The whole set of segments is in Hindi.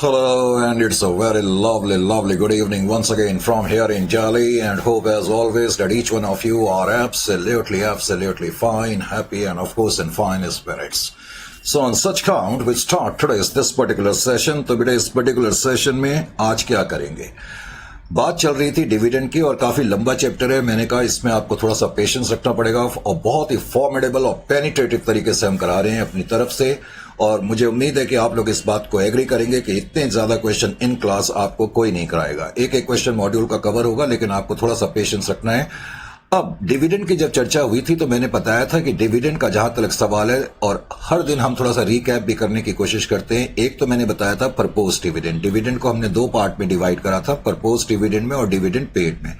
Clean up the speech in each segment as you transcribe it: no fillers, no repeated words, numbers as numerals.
Hello, and it's a very lovely good evening once again from here in Delhi, and hope as always that each one of you are absolutely fine, happy, and of course in fine spirits. So on such count, we start today's this particular session. तो बेटा इस particular session में आज क्या करेंगे? बात चल रही थी डिविडेंड की और काफी लंबा चैप्टर है। मैंने कहा इसमें आपको थोड़ा सा पेशेंस रखना पड़ेगा और बहुत ही फॉर्मिडेबल और पेनिट्रेटिव तरीके से हम करा रहे हैं अपनी तरफ से, और मुझे उम्मीद है कि आप लोग इस बात को एग्री करेंगे कि इतने ज्यादा क्वेश्चन इन क्लास आपको कोई नहीं कराएगा। एक एक क्वेश्चन मॉड्यूल का कवर होगा, लेकिन आपको थोड़ा सा पेशेंस रखना है। अब डिविडेंड की जब चर्चा हुई थी तो मैंने बताया था कि डिविडेंड का जहां तक सवाल है, और हर दिन हम थोड़ा सा रिकैप भी करने की कोशिश करते हैं। एक तो मैंने बताया था प्रपोज डिविडेंड। डिविडेंड को हमने दो पार्ट में डिवाइड करा था, प्रपोज डिविडेंड में और डिविडेंड पेड में।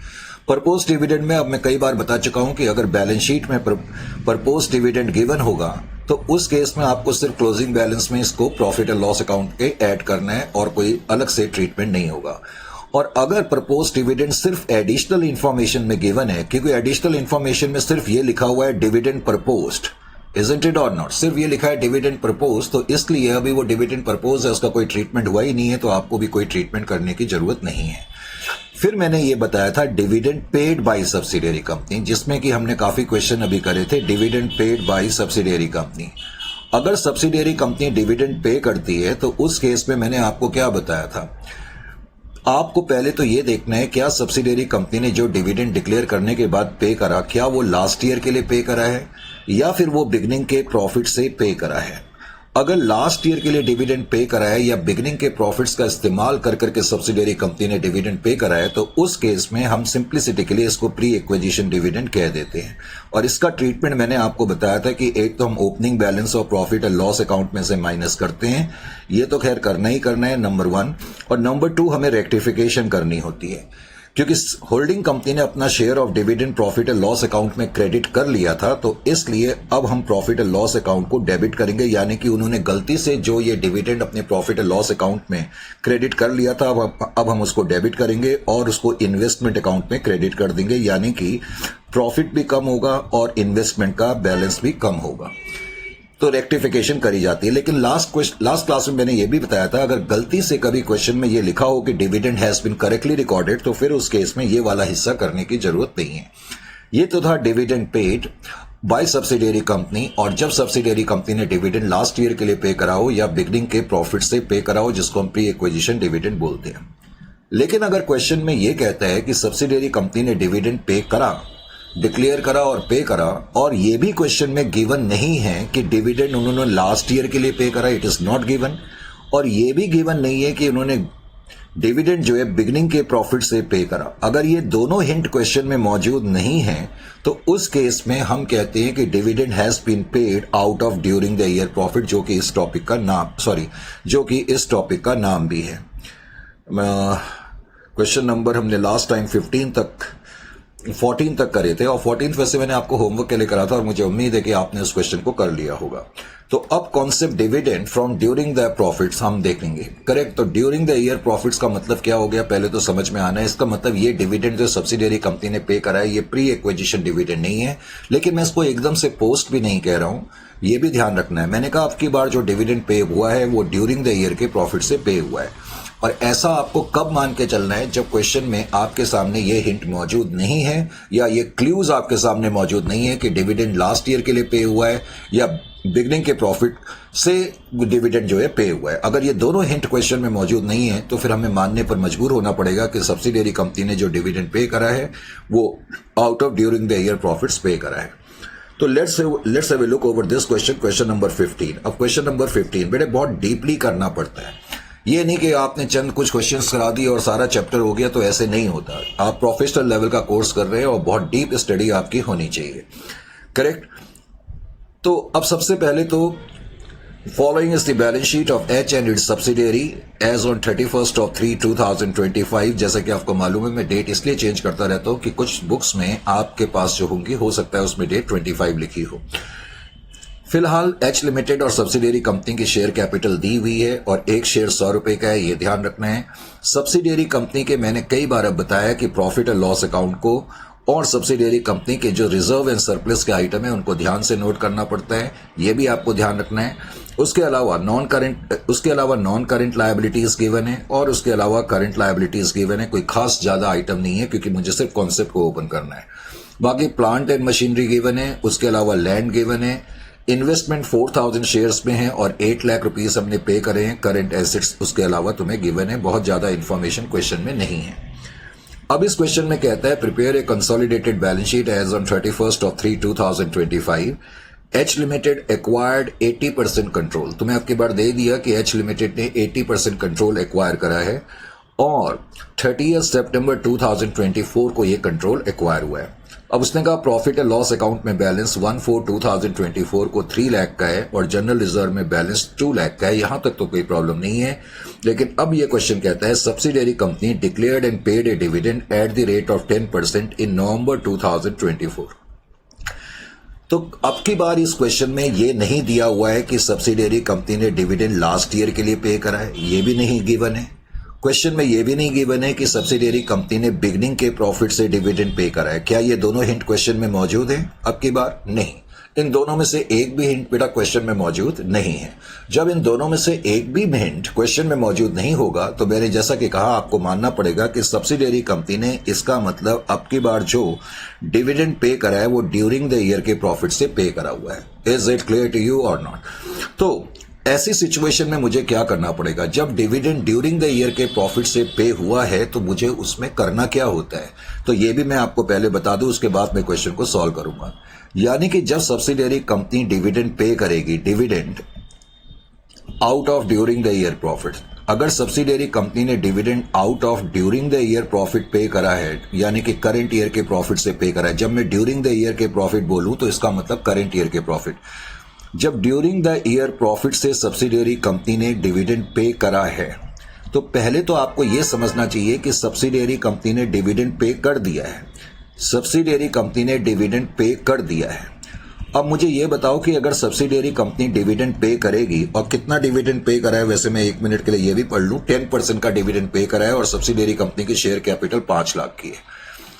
प्रपोज डिविडेंड में अब मैं कई बार बता चुका हूं कि अगर बैलेंस शीट में प्रपोज डिविडेंड गिवन होगा तो उस केस में आपको सिर्फ क्लोजिंग बैलेंस में इसको प्रॉफिट एंड लॉस अकाउंट के ऐड करना है और कोई अलग से ट्रीटमेंट नहीं होगा। और अगर प्रपोज डिविडेंड सिर्फ एडिशनल इंफॉर्मेशन में गिवन है, क्योंकि एडिशनल इंफॉर्मेशन में सिर्फ ये लिखा हुआ है डिविडेंड प्रपोज्ड, इजंट इट और नॉट, सिर्फ ये लिखा है डिविडेंड प्रपोज, तो इसलिए अभी वो डिविडेंड प्रपोज है, उसका कोई ट्रीटमेंट हुआ ही नहीं है, तो आपको भी कोई ट्रीटमेंट करने की जरूरत नहीं है। फिर मैंने ये बताया था dividend paid by subsidiary company, जिसमें कि हमने काफी क्वेश्चन अभी करे थे। Dividend paid by subsidiary company, अगर सब्सिडियरी कंपनी डिविडेंड पे करती है तो उस केस में मैंने आपको क्या बताया था, आपको पहले तो ये देखना है क्या सब्सिडियरी कंपनी ने जो डिविडेंड डिक्लेयर करने के बाद पे करा, क्या वो लास्ट ईयर के लिए पे करा है या फिर वो बिगनिंग के प्रॉफिट से पे करा है। अगर लास्ट ईयर के लिए डिविडेंड पे करा है या बिगनिंग के प्रॉफिट्स का इस्तेमाल कर करके सब्सिडियरी कंपनी ने डिविडेंड पे करा है, तो उस केस में हम सिंप्लिसिटी के लिए इसको प्री एक्विजिशन डिविडेंड कह देते हैं। और इसका ट्रीटमेंट मैंने आपको बताया था कि एक तो हम ओपनिंग बैलेंस और प्रॉफिट एंड लॉस अकाउंट में से माइनस करते हैं, ये तो खैर करना ही करना है, नंबर 1। और नंबर 2 हमें रेक्टिफिकेशन करनी होती है, क्योंकि होल्डिंग कंपनी ने अपना share of dividend profit and loss account में क्रेडिट कर लिया था, तो इसलिए अब हम प्रॉफिट एंड लॉस अकाउंट को डेबिट करेंगे। यानी कि उन्होंने गलती से जो ये डिविडेंड अपने प्रॉफिट एंड लॉस अकाउंट में क्रेडिट कर लिया था, अब हम उसको डेबिट करेंगे और उसको इन्वेस्टमेंट अकाउंट में क्रेडिट कर देंगे। यानी कि प्रॉफिट भी कम होगा और इन्वेस्टमेंट का बैलेंस भी कम होगा, तो रेक्टिफिकेशन करी जाती है। लेकिन लास्ट क्लास में मैंने ये भी बताया था, अगर गलती से कभी क्वेश्चन में ये लिखा हो कि dividend has been correctly recorded, तो फिर उस केस में ये वाला हिस्सा करने की जरूरत नहीं है। ये तो था dividend paid by subsidiary company, और जब सब्सिडियरी कंपनी ने डिविडेंड लास्ट ईयर के लिए पे करा हो या बिगनिंग के प्रॉफिट से पे करा हो, जिसको हम प्री एक्विजिशन डिविडेंड बोलते हैं। लेकिन अगर क्वेश्चन में ये कहता है कि सब्सिडियरी कंपनी ने डिविडेंड पे करा, डिक्लेयर करा और पे करा, और ये भी क्वेश्चन में गिवन नहीं है कि डिविडेंड उन्होंने लास्ट ईयर के लिए पे करा, इट इज नॉट गिवन, और ये भी गिवन नहीं है कि उन्होंने डिविडेंड जो है बिगनिंग के प्रॉफिट से पे करा। अगर ये दोनों हिंट क्वेश्चन में मौजूद नहीं है तो उस केस में हम कहते हैं कि dividend has been paid out of during the year profit, जो कि इस टॉपिक का नाम भी है। क्वेश्चन नंबर हमने लास्ट टाइम 14 तक करे थे, और 14 वैसे मैंने आपको होमवर्क के लिए करा था, और मुझे उम्मीद है कि आपने उस क्वेश्चन को कर लिया होगा। तो अब concept dividend from during the profits हम देखेंगे। करेक्ट, तो ड्यूरिंग द ईयर प्रॉफिट्स का मतलब क्या हो गया, पहले तो समझ में आना है। इसका मतलब ये डिविडेंड जो सब्सिडियरी कंपनी ने पे करा है, ये प्री एक्विजिशन डिविडेंड नहीं है, लेकिन मैं इसको एकदम से पोस्ट भी नहीं कह रहा हूं, ये भी ध्यान रखना है। मैंने कहा आपकी बार जो डिविडेंड पे हुआ है वो ड्यूरिंग द ईयर के प्रॉफिट से पे हुआ है, और ऐसा आपको कब मान के चलना है, जब क्वेश्चन में आपके सामने ये हिंट मौजूद नहीं है या ये क्लूज आपके सामने मौजूद नहीं है कि डिविडेंड लास्ट ईयर के लिए पे हुआ है या बिगनिंग के प्रॉफिट से डिविडेंड जो है पे हुआ है। अगर ये दोनों हिंट क्वेश्चन में मौजूद नहीं है तो फिर हमें मानने पर मजबूर होना पड़ेगा कि सब्सिडियरी कंपनी ने जो डिविडेंड पे करा है वो out of during the year profits पे करा है। तो let's have a look over this question number 15। अब क्वेश्चन नंबर 15 बेटे बहुत डीपली करना पड़ता है। ये नहीं कि आपने चंद कुछ क्वेश्चंस करा दिए और सारा चैप्टर हो गया, तो ऐसे नहीं होता। आप प्रोफेशनल लेवल का कोर्स कर रहे हैं और बहुत डीप स्टडी आपकी होनी चाहिए। करेक्ट, तो अब सबसे पहले तो following is the balance sheet of H and its subsidiary as on 31/3/2025। जैसा कि आपको मालूम है, मैं डेट इसलिए चेंज करता रहता हूं कि कुछ बुक्स में आपके पास जो होंगी हो सकता है उसमें डेट 25 लिखी हो। फिलहाल एच लिमिटेड और सब्सिडियरी कंपनी की शेयर कैपिटल दी हुई है और एक शेयर 100 रुपए का है, ये ध्यान रखना है। सब्सिडियरी कंपनी के मैंने कई बार अब बताया कि प्रॉफिट एंड लॉस अकाउंट को और सब्सिडियरी कंपनी के जो रिजर्व एंड सरप्लस के आइटम है उनको ध्यान से नोट करना पड़ता है, ये भी आपको ध्यान रखना है। उसके अलावा नॉन करंट लायबिलिटीज गिवन है और उसके अलावा करंट लायबिलिटीज गिवन है। कोई खास ज्यादा आइटम नहीं है क्योंकि मुझे सिर्फ कॉन्सेप्ट को ओपन करना है। बाकी प्लांट एंड मशीनरी गिवन है, उसके अलावा लैंड गिवन है, इन्वेस्टमेंट 4000 शेयर्स में है और 8 लाख रुपीस हमने पे करे हैं करंट एसेट्स, उसके अलावा तुम्हें गिवन है। बहुत ज्यादा इंफॉर्मेशन क्वेश्चन में नहीं है। अब इस क्वेश्चन में कहता है prepare a consolidated balance sheet as on 31/3/2025। H limited acquired 80% control. तुम्हें आपकी बार दे दिया कि एच लिमिटेड ने 80% कंट्रोल एक्वायर करा है और 30 सितंबर 2024 को ये कंट्रोल एक्वायर हुआ है। अब उसने कहा प्रॉफिट एंड लॉस अकाउंट में बैलेंस 1/4/2024 को 3 लाख का है और जनरल रिजर्व में बैलेंस 2 लाख का है। यहां तक तो कोई प्रॉब्लम नहीं है, लेकिन अब ये क्वेश्चन कहता है subsidiary company declared and paid A dividend at the rate of 10% इन नवंबर 2024। तो अब की बार इस क्वेश्चन में ये नहीं दिया हुआ है कि सब्सिडियरी कंपनी ने डिविडेंड लास्ट ईयर के लिए पे करा है, ये भी नहीं गिवन है। क्वेश्चन में ये भी नहीं गिवन है कि सब्सिडियरी कंपनी ने बिगनिंग के प्रॉफिट से डिविडेंड पे करा है। क्या ये दोनों हिंट क्वेश्चन में मौजूद हैं? अब की बार नहीं। इन दोनों में से एक भी हिंट बेटा क्वेश्चन में मौजूद नहीं है। जब इन दोनों में से एक भी हिंट क्वेश्चन में मौजूद नहीं होगा तो मैंने जैसा कि कहा आपको मानना पड़ेगा कि सब्सिडियरी कंपनी ने इसका मतलब अब की बार जो डिविडेंड पे करा है वो ड्यूरिंग द ईयर के प्रॉफिट से पे करा हुआ है। Is it clear to you और नॉट? तो ऐसी सिचुएशन में मुझे क्या करना पड़ेगा? जब डिविडेंड ड्यूरिंग द ईयर के प्रॉफिट से पे हुआ है तो मुझे उसमें करना क्या होता है, तो ये भी मैं आपको पहले बता दूं, उसके बाद मैं क्वेश्चन को सॉल्व करूंगा। यानी कि जब सब्सिडियरी कंपनी डिविडेंड पे करेगी, dividend out of during the year profit, अगर सब्सिडियरी कंपनी ने dividend out of during the year profit पे करा है, यानी कि करंट ईयर के प्रॉफिट से पे करा है। जब मैं ड्यूरिंग द ईयर के प्रॉफिट बोलूं तो इसका मतलब करंट ईयर के प्रॉफिट। जब ड्यूरिंग द ईयर प्रॉफिट से सब्सिडियरी कंपनी ने डिविडेंड पे करा है तो पहले तो आपको यह समझना चाहिए कि सब्सिडियरी कंपनी ने डिविडेंड पे कर दिया है। सब्सिडियरी कंपनी ने डिविडेंड पे कर दिया है। अब मुझे यह बताओ कि अगर सब्सिडियरी कंपनी डिविडेंड पे करेगी, और कितना डिविडेंड पे करा है, वैसे मैं 1 मिनट के लिए यह भी पढ़ लूं, 10% का डिविडेंड पे करा है और सब्सिडियरी कंपनी की शेयर कैपिटल 5 लाख की है।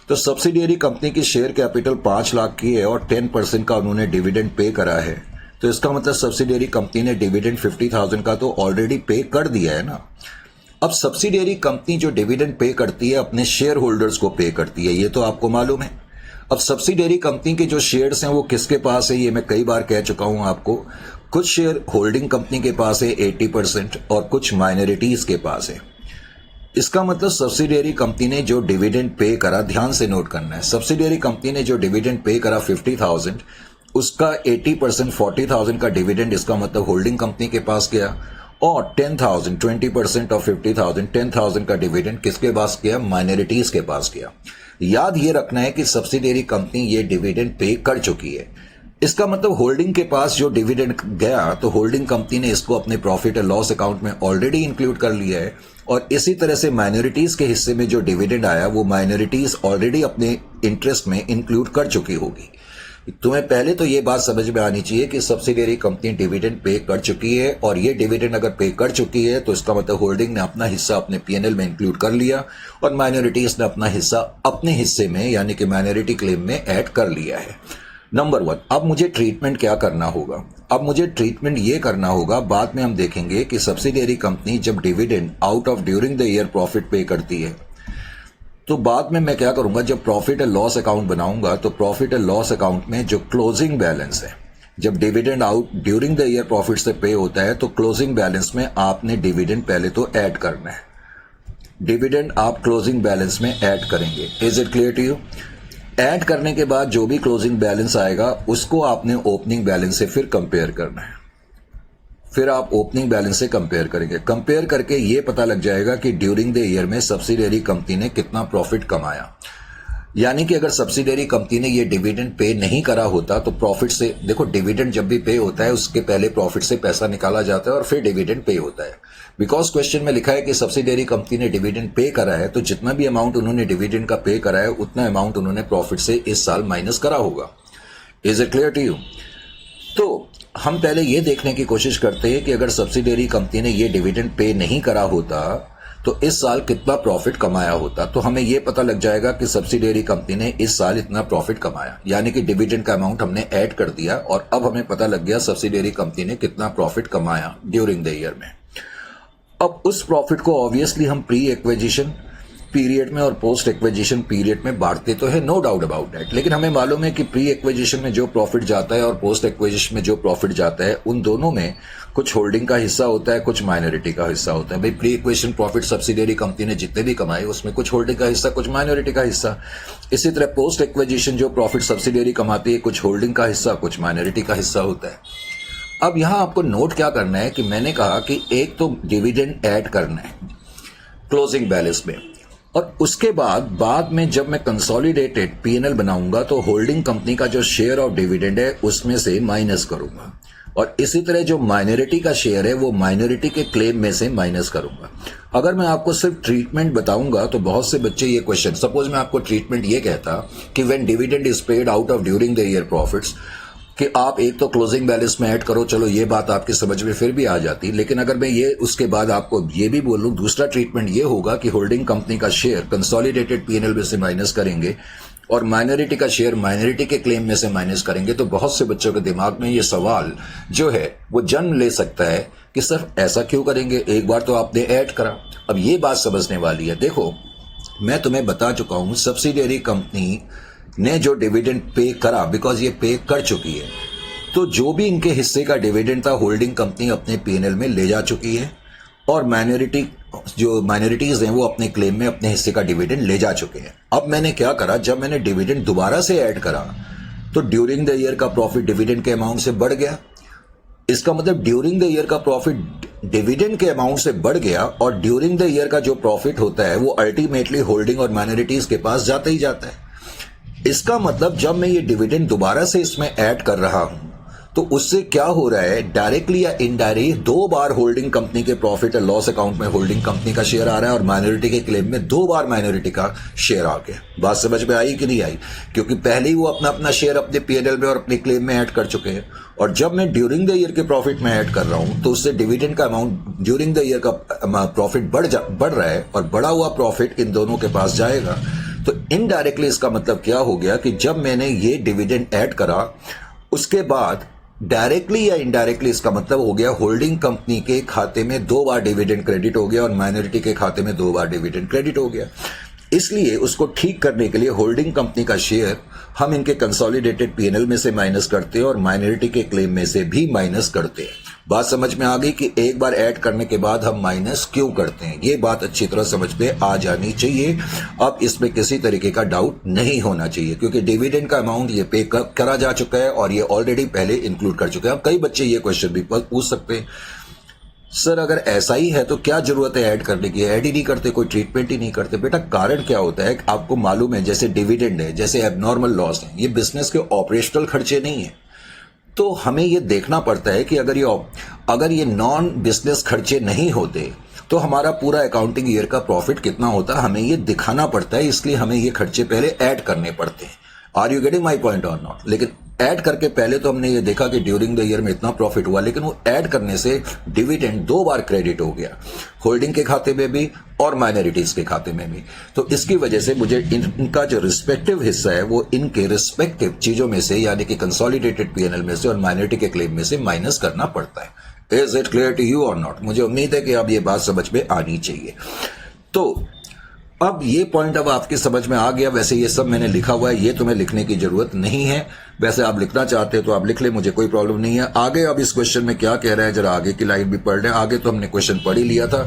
तो सब्सिडियरी कंपनी की शेयर कैपिटल 5 लाख की है और 10% का उन्होंने डिविडेंड पे करा है, तो इसका मतलब सब्सिडियरी कंपनी ने डिविडेंड 50,000 का तो ऑलरेडी पे कर दिया है ना। अब सब्सिडियरी कंपनी जो डिविडेंड पे करती है अपने शेयर होल्डर्स को पे करती है, ये तो आपको मालूम है। अब सब्सिडियरी कंपनी के जो शेयर्स हैं वो किसके पास है, ये मैं कई बार कह चुका हूं आपको। कुछ शेयर होल्डिंग कंपनी के पास है 80% और कुछ माइनॉरिटीज के पास है। इसका मतलब सब्सिडियरी कंपनी ने जो डिविडेंड पे करा, ध्यान से नोट करना है, सब्सिडियरी कंपनी ने जो डिविडेंड पे करा 50,000, उसका 80% 40,000 का डिविडेंड इसका मतलब होल्डिंग कंपनी के पास गया और 10,000 20% ऑफ 50,000 10,000 का डिविडेंड किसके पास गया? माइनॉरिटीज के पास गया। याद ये रखना है कि सब्सिडियरी कंपनी ये डिविडेंड पे कर चुकी है। इसका मतलब होल्डिंग के पास जो डिविडेंड गया तो होल्डिंग कंपनी ने इसको अपने प्रॉफिट एंड लॉस अकाउंट में ऑलरेडी इंक्लूड कर लिया है और इसी तरह से माइनॉरिटीज के हिस्से में जो डिविडेंड आया वो माइनॉरिटीज ऑलरेडी अपने इंटरेस्ट में इंक्लूड कर चुकी होगी। तुम्हें पहले तो ये बात समझ में आनी चाहिए कि सब्सिडियरी कंपनी डिविडेंड पे कर चुकी है और ये डिविडेंड अगर पे कर चुकी है तो इसका मतलब होल्डिंग ने अपना हिस्सा अपने पीएनएल में इंक्लूड कर लिया और माइनॉरिटीज ने अपना हिस्सा अपने हिस्से में यानी कि माइनॉरिटी क्लेम में ऐड कर लिया है। नंबर 1, अब मुझे ट्रीटमेंट क्या करना होगा? अब मुझे ट्रीटमेंट ये करना होगा, बाद में हम देखेंगे कि सब्सिडियरी कंपनी जब dividend out of during the year profit पे करती है तो बाद में मैं क्या करूंगा, जब प्रॉफिट एंड लॉस अकाउंट बनाऊंगा तो प्रॉफिट एंड लॉस अकाउंट में जो क्लोजिंग बैलेंस है, जब dividend out during the year profit से पे होता है तो क्लोजिंग बैलेंस में आपने डिविडेंड पहले तो ऐड करना है। डिविडेंड आप क्लोजिंग बैलेंस में ऐड करेंगे। Is it clear to you? Add करने के बाद जो भी क्लोजिंग बैलेंस आएगा उसको आपने ओपनिंग बैलेंस से फिर कंपेयर करना है। फिर आप ओपनिंग बैलेंस से कंपेयर करेंगे। कंपेयर करके ये पता लग जाएगा कि ड्यूरिंग द ईयर में सब्सिडियरी कंपनी ने कितना प्रॉफिट कमाया। यानी कि अगर सब्सिडियरी कंपनी ने ये डिविडेंड पे नहीं करा होता तो प्रॉफिट से, देखो डिविडेंड जब भी पे होता है उसके पहले प्रॉफिट से पैसा निकाला जाता है और फिर डिविडेंड पे होता है। बिकॉज क्वेश्चन में लिखा है कि सब्सिडियरी कंपनी ने डिविडेंड पे करा है तो जितना भी अमाउंट उन्होंने डिविडेंड का पे करा है उतना अमाउंट उन्होंने प्रॉफिट से इस साल माइनस करा होगा। Is it clear to you? तो हम पहले ये देखने की कोशिश करते हैं कि अगर सब्सिडियरी कंपनी ने ये डिविडेंड पे नहीं करा होता तो इस साल कितना प्रॉफिट कमाया होता, तो हमें ये पता लग जाएगा कि सब्सिडियरी कंपनी ने इस साल इतना प्रॉफिट कमाया, यानी कि डिविडेंड का अमाउंट हमने ऐड कर दिया और अब हमें पता लग गया सब्सिडियरी कंपनी ने कितना प्रॉफिट कमाया ड्यूरिंग द ईयर में। अब उस प्रॉफिट को ऑब्वियसली हम प्री एक्विजिशन पीरियड में और पोस्ट एक्विजिशन पीरियड में बांटते तो है, नो डाउट अबाउट दैट, लेकिन हमें मालूम है कि प्री एक्विजिशन में जो प्रॉफिट जाता है और पोस्ट एक्विजिशन में जो प्रॉफिट जाता है उन दोनों में कुछ होल्डिंग का हिस्सा होता है, कुछ माइनॉरिटी का हिस्सा होता है। भाई pre acquisition profit subsidiary company ने जितने भी कमाए उसमें कुछ होल्डिंग का हिस्सा, कुछ माइनॉरिटी का हिस्सा। इसी तरह पोस्ट एक्विजिशन जो प्रॉफिट सब्सिडियरी कमाती है, कुछ होल्डिंग का हिस्सा, कुछ माइनॉरिटी का हिस्सा होता है। अब यहां आपको नोट क्या करना है कि मैंने कहा कि एक तो डिविडेंड ऐड करना है क्लोजिंग बैलेंस में, और उसके बाद में जब मैं कंसोलिडेटेड पीएनएल बनाऊंगा तो होल्डिंग कंपनी का जो शेयर ऑफ डिविडेंड है उसमें से माइनस करूंगा, और इसी तरह जो माइनॉरिटी का शेयर है वो माइनॉरिटी के क्लेम में से माइनस करूंगा। अगर मैं आपको सिर्फ ट्रीटमेंट बताऊंगा तो बहुत से बच्चे ये क्वेश्चन, सपोज मैं आपको ट्रीटमेंट ये कहता कि when dividend is paid out of during the year profits, कि आप एक तो क्लोजिंग बैलेंस में ऐड करो, चलो ये बात आपकी समझ में फिर भी आ जाती, लेकिन अगर मैं ये उसके बाद आपको ये भी बोलूं, दूसरा ट्रीटमेंट ये होगा कि होल्डिंग कंपनी का शेयर कंसोलिडेटेड पीएनएल में से माइनस करेंगे और माइनॉरिटी का शेयर माइनॉरिटी के क्लेम में से माइनस करेंगे, तो बहुत से बच्चों के दिमाग में ये सवाल जो है वो जन्म ले सकता है कि सर ऐसा क्यों करेंगे, एक बार तो आपने ऐड करा। अब ये बात समझने वाली है। देखो मैं तुम्हें बता चुका हूं सब्सिडियरी कंपनी ने जो डिविडेंड पे करा, बिकॉज ये पे कर चुकी है, तो जो भी इनके हिस्से का डिविडेंड था होल्डिंग कंपनी अपने पीएनएल में ले जा चुकी है, और माइनॉरिटीज हैं वो अपने क्लेम में अपने हिस्से का डिविडेंड ले जा चुके हैं। अब मैंने क्या करा, जब मैंने डिविडेंड दोबारा से ऐड करा तो ड्यूरिंग द ईयर का प्रॉफिट डिविडेंड के अमाउंट से बढ़ गया। इसका मतलब ड्यूरिंग द ईयर का प्रॉफिट डिविडेंड के अमाउंट से बढ़ गया, और ड्यूरिंग द ईयर का जो प्रॉफिट होता है वो अल्टीमेटली होल्डिंग और माइनॉरिटीज के पास जाता ही जाता है। इसका मतलब जब मैं ये डिविडेंड दोबारा से इसमें ऐड कर रहा हूं तो उससे क्या हो रहा है, डायरेक्टली या इनडायरेक्टली दो बार होल्डिंग कंपनी के प्रॉफिट एंड लॉस अकाउंट में होल्डिंग कंपनी का शेयर आ रहा है और माइनॉरिटी के क्लेम में दो बार माइनॉरिटी का शेयर आ गया। बात समझ में आई कि नहीं आई? क्योंकि पहले ही वो अपना अपना शेयर अपने पीएनएल में और अपने क्लेम में ऐड कर चुके हैं, और जब मैं ड्यूरिंग द ईयर के प्रॉफिट में ऐड कर रहा हूं तो उससे डिविडेंड का अमाउंट ड्यूरिंग द ईयर का प्रॉफिट बढ़ रहा है, और बढ़ा हुआ प्रॉफिट इन दोनों के पास जाएगा। तो इनडायरेक्टली इसका मतलब क्या हो गया कि जब मैंने ये डिविडेंड ऐड करा उसके बाद डायरेक्टली या इनडायरेक्टली इसका मतलब हो गया होल्डिंग कंपनी के खाते में दो बार डिविडेंड क्रेडिट हो गया और माइनॉरिटी के खाते में दो बार डिविडेंड क्रेडिट हो गया। इसलिए उसको ठीक करने के लिए होल्डिंग कंपनी का शेयर हम इनके कंसोलिडेटेड पीएनएल में से माइनस करते हैं और माइनॉरिटी के क्लेम में से भी माइनस करते हैं। बात समझ में आ गई कि एक बार ऐड करने के बाद हम माइनस क्यों करते हैं, ये बात अच्छी तरह समझ में आ जानी चाहिए। अब इसमें किसी तरीके का डाउट नहीं होना चाहिए, क्योंकि डिविडेंड का अमाउंट ये पे करा जा चुका है और ये ऑलरेडी पहले इंक्लूड कर चुके हैं। अब कई बच्चे ये क्वेश्चन भी पूछ सकते हैं, सर अगर ऐसा ही है तो क्या जरूरत है ऐड करने की, ऐड ही नहीं करते, कोई ट्रीटमेंट ही नहीं करते। बेटा कारण क्या होता है, आपको मालूम है जैसे डिविडेंड है, जैसे एबनॉर्मल लॉस है, ये बिजनेस के ऑपरेशनल खर्चे नहीं है। तो हमें ये देखना पड़ता है कि अगर ये नॉन बिजनेस खर्चे नहीं होते तो हमारा पूरा अकाउंटिंग ईयर का प्रॉफिट कितना होता, हमें ये दिखाना पड़ता है, इसलिए हमें ये खर्चे पहले ऐड करने पड़ते हैं। Are you getting my point or not? लेकिन ऐड करके पहले तो हमने ये देखा कि ड्यूरिंग द ईयर में इतना प्रॉफिट हुआ, लेकिन वो ऐड करने से डिविडेंड दो बार क्रेडिट हो गया, होल्डिंग के खाते में भी और माइनॉरिटीज के खाते में भी। तो इसकी वजह से मुझे इनका जो रिस्पेक्टिव हिस्सा है वो इनके रिस्पेक्टिव चीजों में से, यानी कि कंसोलिडेटेड पीएनएल में से और माइनॉरिटी के क्लेम में से माइनस करना पड़ता है। Is it clear to you और नॉट? मुझे उम्मीद है कि अब ये बात समझ में आनी चाहिए। तो अब ये पॉइंट अब आपकी समझ में आ गया। वैसे ये सब मैंने लिखा हुआ है, ये तुम्हें लिखने की जरूरत नहीं है। वैसे आप लिखना चाहते हो तो आप लिख ले, मुझे कोई प्रॉब्लम नहीं है। आगे अब इस क्वेश्चन में क्या कह रहा है, जरा आगे की लाइन भी पढ़ लें। आगे तो हमने क्वेश्चन पढ़ ही लिया था।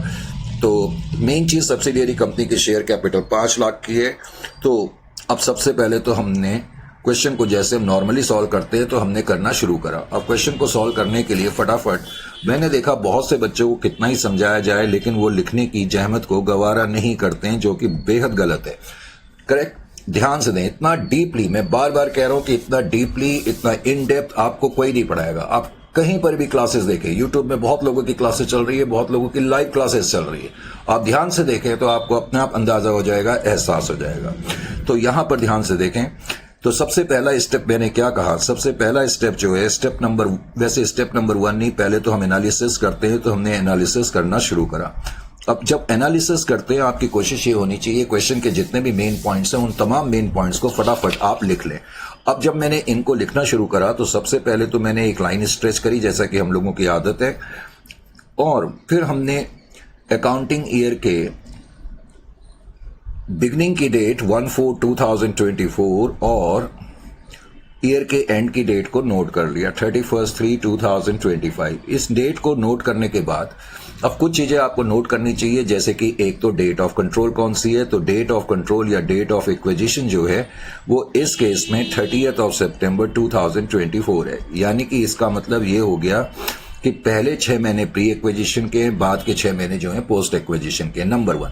तो मेन चीज सब्सिडियरी कंपनी की शेयर कैपिटल 5 लाख की है। तो अब सबसे पहले तो हमने क्वेश्चन को जैसे हम नॉर्मली सॉल्व करते हैं तो हमने करना शुरू करा। अब क्वेश्चन को सॉल्व करने के लिए फटाफट मैंने देखा बहुत से बच्चों को कितना ही समझाया जाए लेकिन वो लिखने की जहमत को गवारा नहीं करते हैं, जो कि बेहद गलत है। करेक्ट? ध्यान से दें, इतना डीपली, मैं बार बार कह रहा हूं कि इतना डीपली, इतना इन डेप्थ आपको कोई नहीं पढ़ाएगा। आप कहीं पर भी क्लासेस देखें, यूट्यूब में बहुत लोगों की क्लासेस चल रही है, बहुत लोगों की लाइव क्लासेस चल रही है, आप ध्यान से देखें तो आपको अपने आप अंदाजा हो जाएगा, एहसास हो जाएगा। तो यहां पर ध्यान से देखें। तो सबसे पहला स्टेप मैंने क्या कहा, सबसे पहला स्टेप जो है स्टेप नंबर 1 नहीं, पहले तो हम एनालिसिस करते हैं, तो हमने एनालिसिस करना शुरू करा। अब जब एनालिसिस करते हैं आपकी कोशिश ये होनी चाहिए क्वेश्चन के जितने भी मेन पॉइंट्स हैं उन तमाम मेन पॉइंट्स को फटाफट आप लिख लें। अब जब मैंने इनको लिखना शुरू करा तो सबसे पहले तो मैंने एक लाइन स्ट्रेच करी जैसा कि हम लोगों की आदत है, और फिर हमने अकाउंटिंग ईयर के बिगनिंग की डेट 1/4/2024 और ईयर के एंड की डेट को नोट कर लिया 31/3/2025। इस डेट को नोट करने के बाद अब कुछ चीजें आपको नोट करनी चाहिए, जैसे कि एक तो डेट ऑफ कंट्रोल कौन सी है। तो डेट ऑफ कंट्रोल या डेट ऑफ एक्विजिशन जो है वो इस केस में 30 सितंबर 2024 है। यानी कि इसका मतलब ये हो गया कि पहले 6 महीने प्री एक्विजिशन के, बाद के 6 महीने जो है पोस्ट एक्विजिशन के, नंबर 1।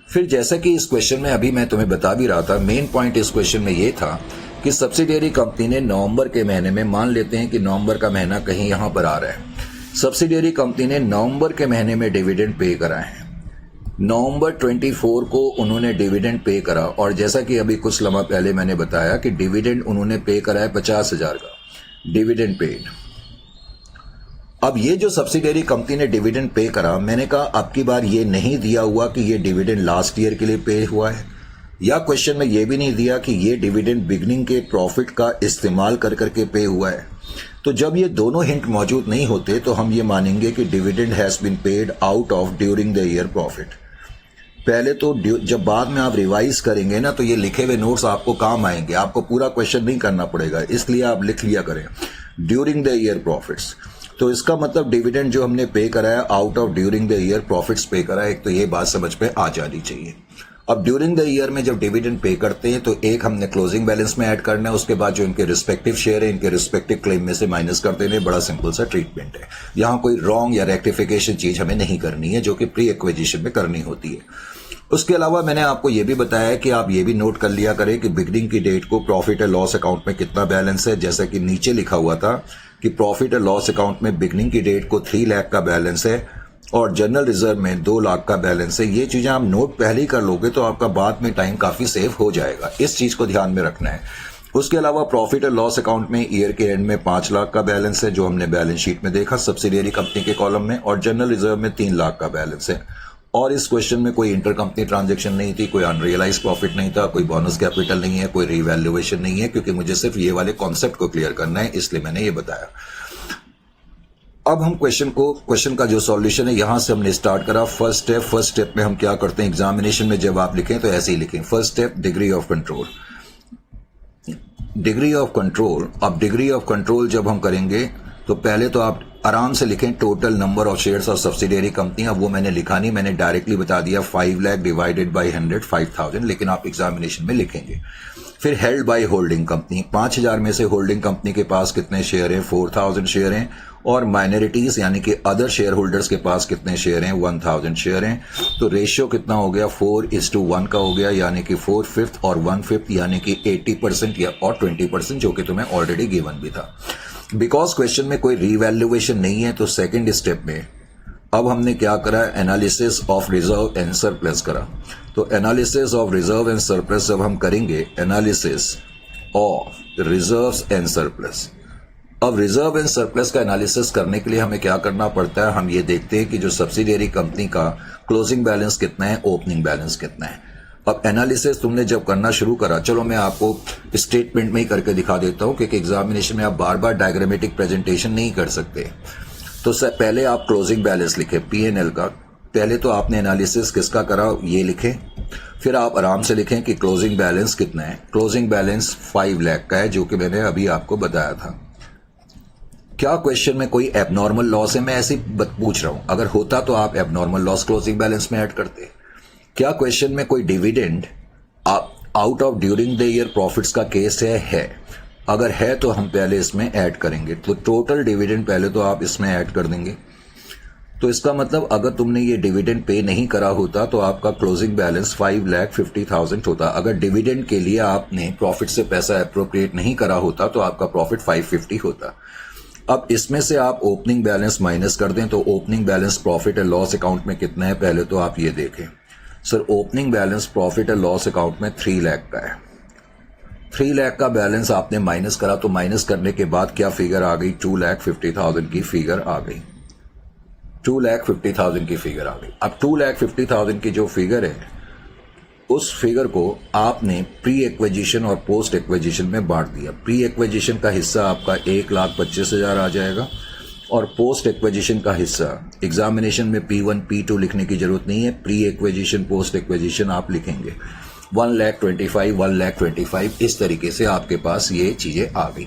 फिर जैसा कि इस क्वेश्चन में अभी मैं तुम्हें बता भी रहा था, मेन पॉइंट इस क्वेश्चन में ये था कि सब्सिडियरी कंपनी ने नवंबर के महीने में, मान लेते हैं कि नवंबर का महीना कहीं यहां पर आ रहा है, सब्सिडियरी कंपनी ने नवंबर के महीने में डिविडेंड पे करा है। नवंबर 24 को उन्होंने डिविडेंड पे करा, और जैसा कि अभी कुछ लम्हा पहले मैंने बताया कि डिविडेंड उन्होंने पे करा है 50,000 का डिविडेंड पेड। अब ये जो सब्सिडियरी कंपनी ने डिविडेंड पे करा, मैंने कहा अब की बार ये नहीं दिया हुआ कि ये डिविडेंड लास्ट ईयर के लिए पे हुआ है, या क्वेश्चन में ये भी नहीं दिया कि ये डिविडेंड बिगनिंग के प्रॉफिट का इस्तेमाल कर करके पे हुआ है। तो जब ये दोनों हिंट मौजूद नहीं होते तो हम ये मानेंगे कि dividend has been paid out of during the year profit. पहले तो जब बाद में आप रिवाइज करेंगे ना तो ये लिखे हुए नोट्स आपको काम आएंगे, आपको पूरा क्वेश्चन नहीं करना पड़ेगा, इसलिए आप लिख लिया करें ड्यूरिंग द ईयर प्रॉफिट्स। तो इसका मतलब डिविडेंड जो हमने पे करा है out of during the year profits पे करा है। एक तो ये बात समझ पे आ जानी चाहिए। अब ड्यूरिंग द ईयर में जब डिविडेंड पे करते हैं तो एक हमने क्लोजिंग बैलेंस में ऐड करना है, उसके बाद जो इनके रिस्पेक्टिव शेयर है इनके रिस्पेक्टिव क्लेम में से माइनस कर देने। बड़ा सिंपल सा ट्रीटमेंट है, यहां कोई रॉन्ग या रेक्टिफिकेशन चीज हमें नहीं करनी है जो कि प्री एक्विजिशन में करनी होती है। उसके अलावा मैंने आपको यह भी बताया कि आप ये भी नोट कर लिया करें कि बिगनिंग की डेट को प्रॉफिट एंड लॉस अकाउंट में कितना बैलेंस है। जैसा कि नीचे लिखा हुआ था कि प्रॉफिट एंड लॉस अकाउंट में बिगनिंग की डेट को 3 लाख का बैलेंस है और जनरल रिजर्व में 2 लाख का बैलेंस है। ये चीजें आप नोट पहले ही कर लोगे तो आपका बाद में टाइम काफी सेव हो जाएगा, इस चीज को ध्यान में रखना है। उसके अलावा प्रॉफिट एंड लॉस अकाउंट में ईयर के एंड में 5 लाख का बैलेंस है जो हमने बैलेंस शीट में देखा सब्सिडियरी कंपनी के कॉलम में, और जनरल रिजर्व में 3 लाख का बैलेंस है। और इस क्वेश्चन में कोई इंटर कंपनी ट्रांजैक्शन नहीं थी, कोई अनरियलाइज प्रॉफिट नहीं था, कोई बोनस कैपिटल नहीं है, कोई रीवैल्यूएशन नहीं है, क्योंकि मुझे सिर्फ ये वाले कॉन्सेप्ट को क्लियर करना है, इसलिए मैंने ये बताया। अब हम क्वेश्चन का जो सॉल्यूशन है यहां से हमने स्टार्ट करा। फर्स्ट स्टेप में हम क्या करते हैं, एग्जामिनेशन में जब आप लिखें तो ऐसे ही लिखें। First step degree of control. Degree of control, अब डिग्री ऑफ कंट्रोल जब हम करेंगे तो पहले तो आप आराम से लिखें total number of shares of subsidiary company. अब वो मैंने लिखा नहीं, मैंने डायरेक्टली बता दिया 5 लाख डिवाइडेड बाय 100 5,000, लेकिन आप एग्जामिनेशन में लिखेंगे। फिर हेल्ड बाय होल्डिंग कंपनी, 5,000 में से होल्डिंग कंपनी के पास कितने शेयर हैं, 4,000 शेयर हैं, और माइनॉरिटीज यानी कि अदर शेयर होल्डर्स के पास कितने शेयर हैं, 1,000 शेयर हैं। तो रेशियो कितना हो गया, 4:1 का हो गया, यानी कि 4/5 और 1/5 यानी कि 80% या और 20%, जो कि तुम्हें ऑलरेडी गिवन भी था। बिकॉज क्वेश्चन में कोई रीवैल्यूएशन नहीं है तो सेकेंड स्टेप में अब हमने क्या करा, analysis of reserve and surplus करा। तो analysis of reserve and surplus जब हम करेंगे, analysis of reserves and surplus. अब रिजर्व एंड सरप्लस का एनालिसिस करने के लिए हमें क्या करना पड़ता है, हम ये देखते हैं कि जो सब्सिडियरी कंपनी का क्लोजिंग बैलेंस कितना है, ओपनिंग बैलेंस कितना है। अब एनालिसिस तुमने जब करना शुरू करा, चलो मैं आपको स्टेटमेंट में ही करके दिखा देता हूं, क्योंकि एग्जामिनेशन में आप बार बार डायग्रामेटिक प्रेजेंटेशन नहीं कर सकते। तो पहले आप क्लोजिंग बैलेंस लिखे P&L का। पहले तो आपने एनालिसिस किसका करा ये लिखें, फिर आप आराम से लिखें कि क्लोजिंग बैलेंस कितना है। क्लोजिंग बैलेंस 5 लाख का है, जो कि मैंने अभी आपको बताया था। क्या क्वेश्चन में कोई एबनॉर्मल लॉस है, मैं ऐसे पूछ रहा हूं, अगर होता तो आप एबनॉर्मल लॉस क्लोजिंग बैलेंस में ऐड करते। क्या क्वेश्चन में कोई dividend out of during the year profits का केस है? अगर है तो हम पहले इसमें ऐड करेंगे। तो टोटल डिविडेंड पहले तो आप इसमें ऐड कर देंगे। तो इसका मतलब अगर तुमने ये डिविडेंड पे नहीं करा होता तो आपका क्लोजिंग बैलेंस 5,50,000 होता। अगर डिविडेंड के लिए आपने प्रॉफिट से पैसा अप्रोप्रिएट नहीं करा होता तो आपका प्रॉफिट 550 होता। अब इसमें से आप ओपनिंग बैलेंस माइनस कर दें तो opening balance profit and loss account में कितना है, पहले तो आप ये देखें। Sir opening balance profit and loss account में 3 लाख का है। 3 लाख का बैलेंस आपने माइनस करा तो माइनस करने के बाद क्या फिगर आ गई, 2,50,000 की फिगर आ गई। 2,50,000 की फिगर आ गई। अब 2,50,000 की जो फिगर है उस फिगर को आपने प्री एक्विजिशन और पोस्ट एक्विजिशन में बांट दिया। प्री एक्विजिशन का हिस्सा आपका 1,25,000 आ जाएगा और पोस्ट एक्विजिशन का हिस्सा, एग्जामिनेशन में P1 P2 लिखने की जरूरत नहीं है, प्री एक्विजिशन पोस्ट एक्विजिशन आप लिखेंगे 1,25,000 1,25,000 इस तरीके से आपके पास ये चीजें आ गई।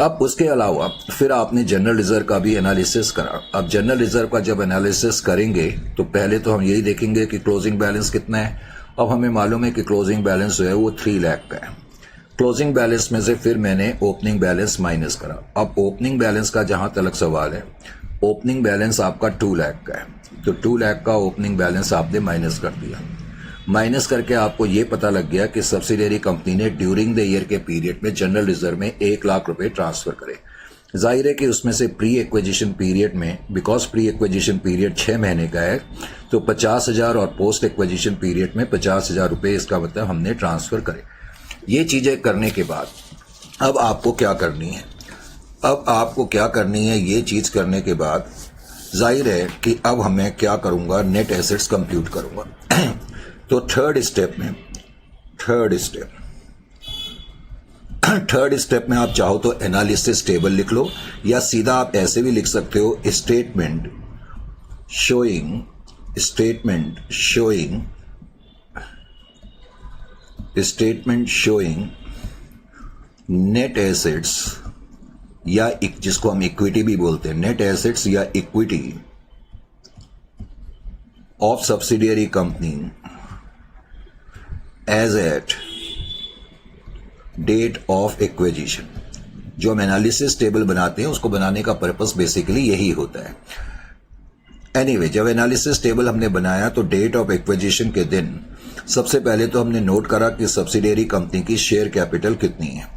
अब उसके अलावा फिर आपने जनरल रिजर्व का भी एनालिसिस करा। अब जनरल रिजर्व का जब एनालिसिस करेंगे तो पहले तो हम यही देखेंगे कि क्लोजिंग बैलेंस कितना है। अब हमें मालूम है कि क्लोजिंग बैलेंस जो है वो 3 लाख का है। क्लोजिंग बैलेंस में से फिर मैंने ओपनिंग बैलेंस माइनस करा। अब ओपनिंग बैलेंस का जहां तक सवाल है, ओपनिंग बैलेंस आपका 2 लाख का है, तो 2 लाख का ओपनिंग बैलेंस आपने माइनस कर दिया। माइनस करके आपको ये पता लग गया कि सब्सिडियरी कंपनी ने ड्यूरिंग द ईयर के पीरियड में जनरल रिजर्व में 1 लाख रुपए ट्रांसफर करे। जाहिर है कि उसमें से प्री एक्विजिशन पीरियड में, बिकॉज प्री एक्विजिशन पीरियड 6 महीने का है, तो 50,000 और पोस्ट एक्विजिशन पीरियड में 50,000 रुपए, इसका मतलब हमने ट्रांसफर करे। ये चीजें करने के बाद अब आपको क्या करनी है, अब आपको क्या करनी है, ये चीज करने के बाद जाहिर है कि अब हमें क्या करूंगा, नेट एसेट्स कंप्यूट करूंगा। तो थर्ड स्टेप में आप चाहो तो एनालिसिस टेबल लिख लो, या सीधा आप ऐसे भी लिख सकते हो, स्टेटमेंट शोइंग नेट एसेट्स, या जिसको हम इक्विटी भी बोलते हैं, नेट एसेट्स या equity of subsidiary company as at date of acquisition. जो हम एनालिसिस टेबल बनाते हैं उसको बनाने का पर्पस बेसिकली यही होता है। एनीवे, जब एनालिसिस टेबल हमने बनाया तो डेट ऑफ एक्विजिशन के दिन सबसे पहले तो हमने नोट करा कि सब्सिडियरी कंपनी की शेयर कैपिटल कितनी है।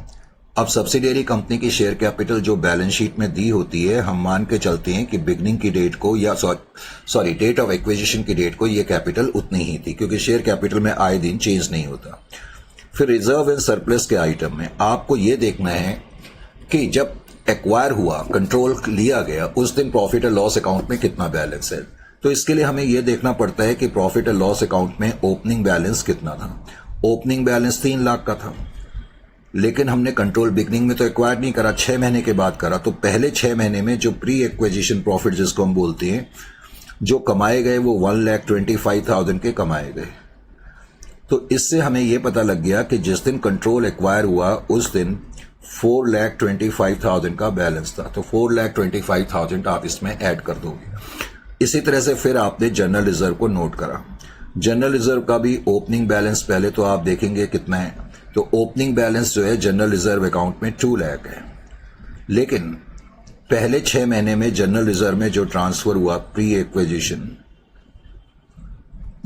अब सब्सिडियरी कंपनी की शेयर कैपिटल जो बैलेंस शीट में दी होती है, हम मान के चलते हैं कि बिगनिंग की डेट को, या सॉरी डेट ऑफ एक्विजिशन की डेट को ये कैपिटल उतनी ही थी, क्योंकि शेयर कैपिटल में आए दिन चेंज नहीं होता। फिर रिजर्व एंड सरप्लस के आइटम में आपको यह देखना है कि जब एक्वायर हुआ, कंट्रोल लिया गया, उस दिन प्रॉफिट एंड लॉस अकाउंट में कितना बैलेंस है। तो इसके लिए हमें यह देखना पड़ता है कि प्रॉफिट एंड लॉस अकाउंट में ओपनिंग बैलेंस कितना था। ओपनिंग बैलेंस 3 लाख का था, लेकिन हमने कंट्रोल बिगनिंग में तो एक्वायर नहीं करा, 6 महीने के बाद करा। तो पहले 6 महीने में जो प्री एक्विजिशन प्रॉफिट जिसको हम बोलते हैं, जो कमाए गए वो 1,25,000 के कमाए गए। तो इससे हमें यह पता लग गया कि जिस दिन कंट्रोल एक्वायर हुआ उस दिन 4,25,000 का बैलेंस था। तो 4,25,000 आप इसमें ऐड कर दोगे। इसी तरह से फिर आपने जनरल रिजर्व को नोट करा। जनरल रिजर्व का भी ओपनिंग बैलेंस पहले तो आप देखेंगे कितना है। तो ओपनिंग बैलेंस जो है जनरल रिजर्व अकाउंट में 2 लाख है, लेकिन पहले 6 महीने में जनरल रिजर्व में जो ट्रांसफर हुआ प्री एक्विजिशन,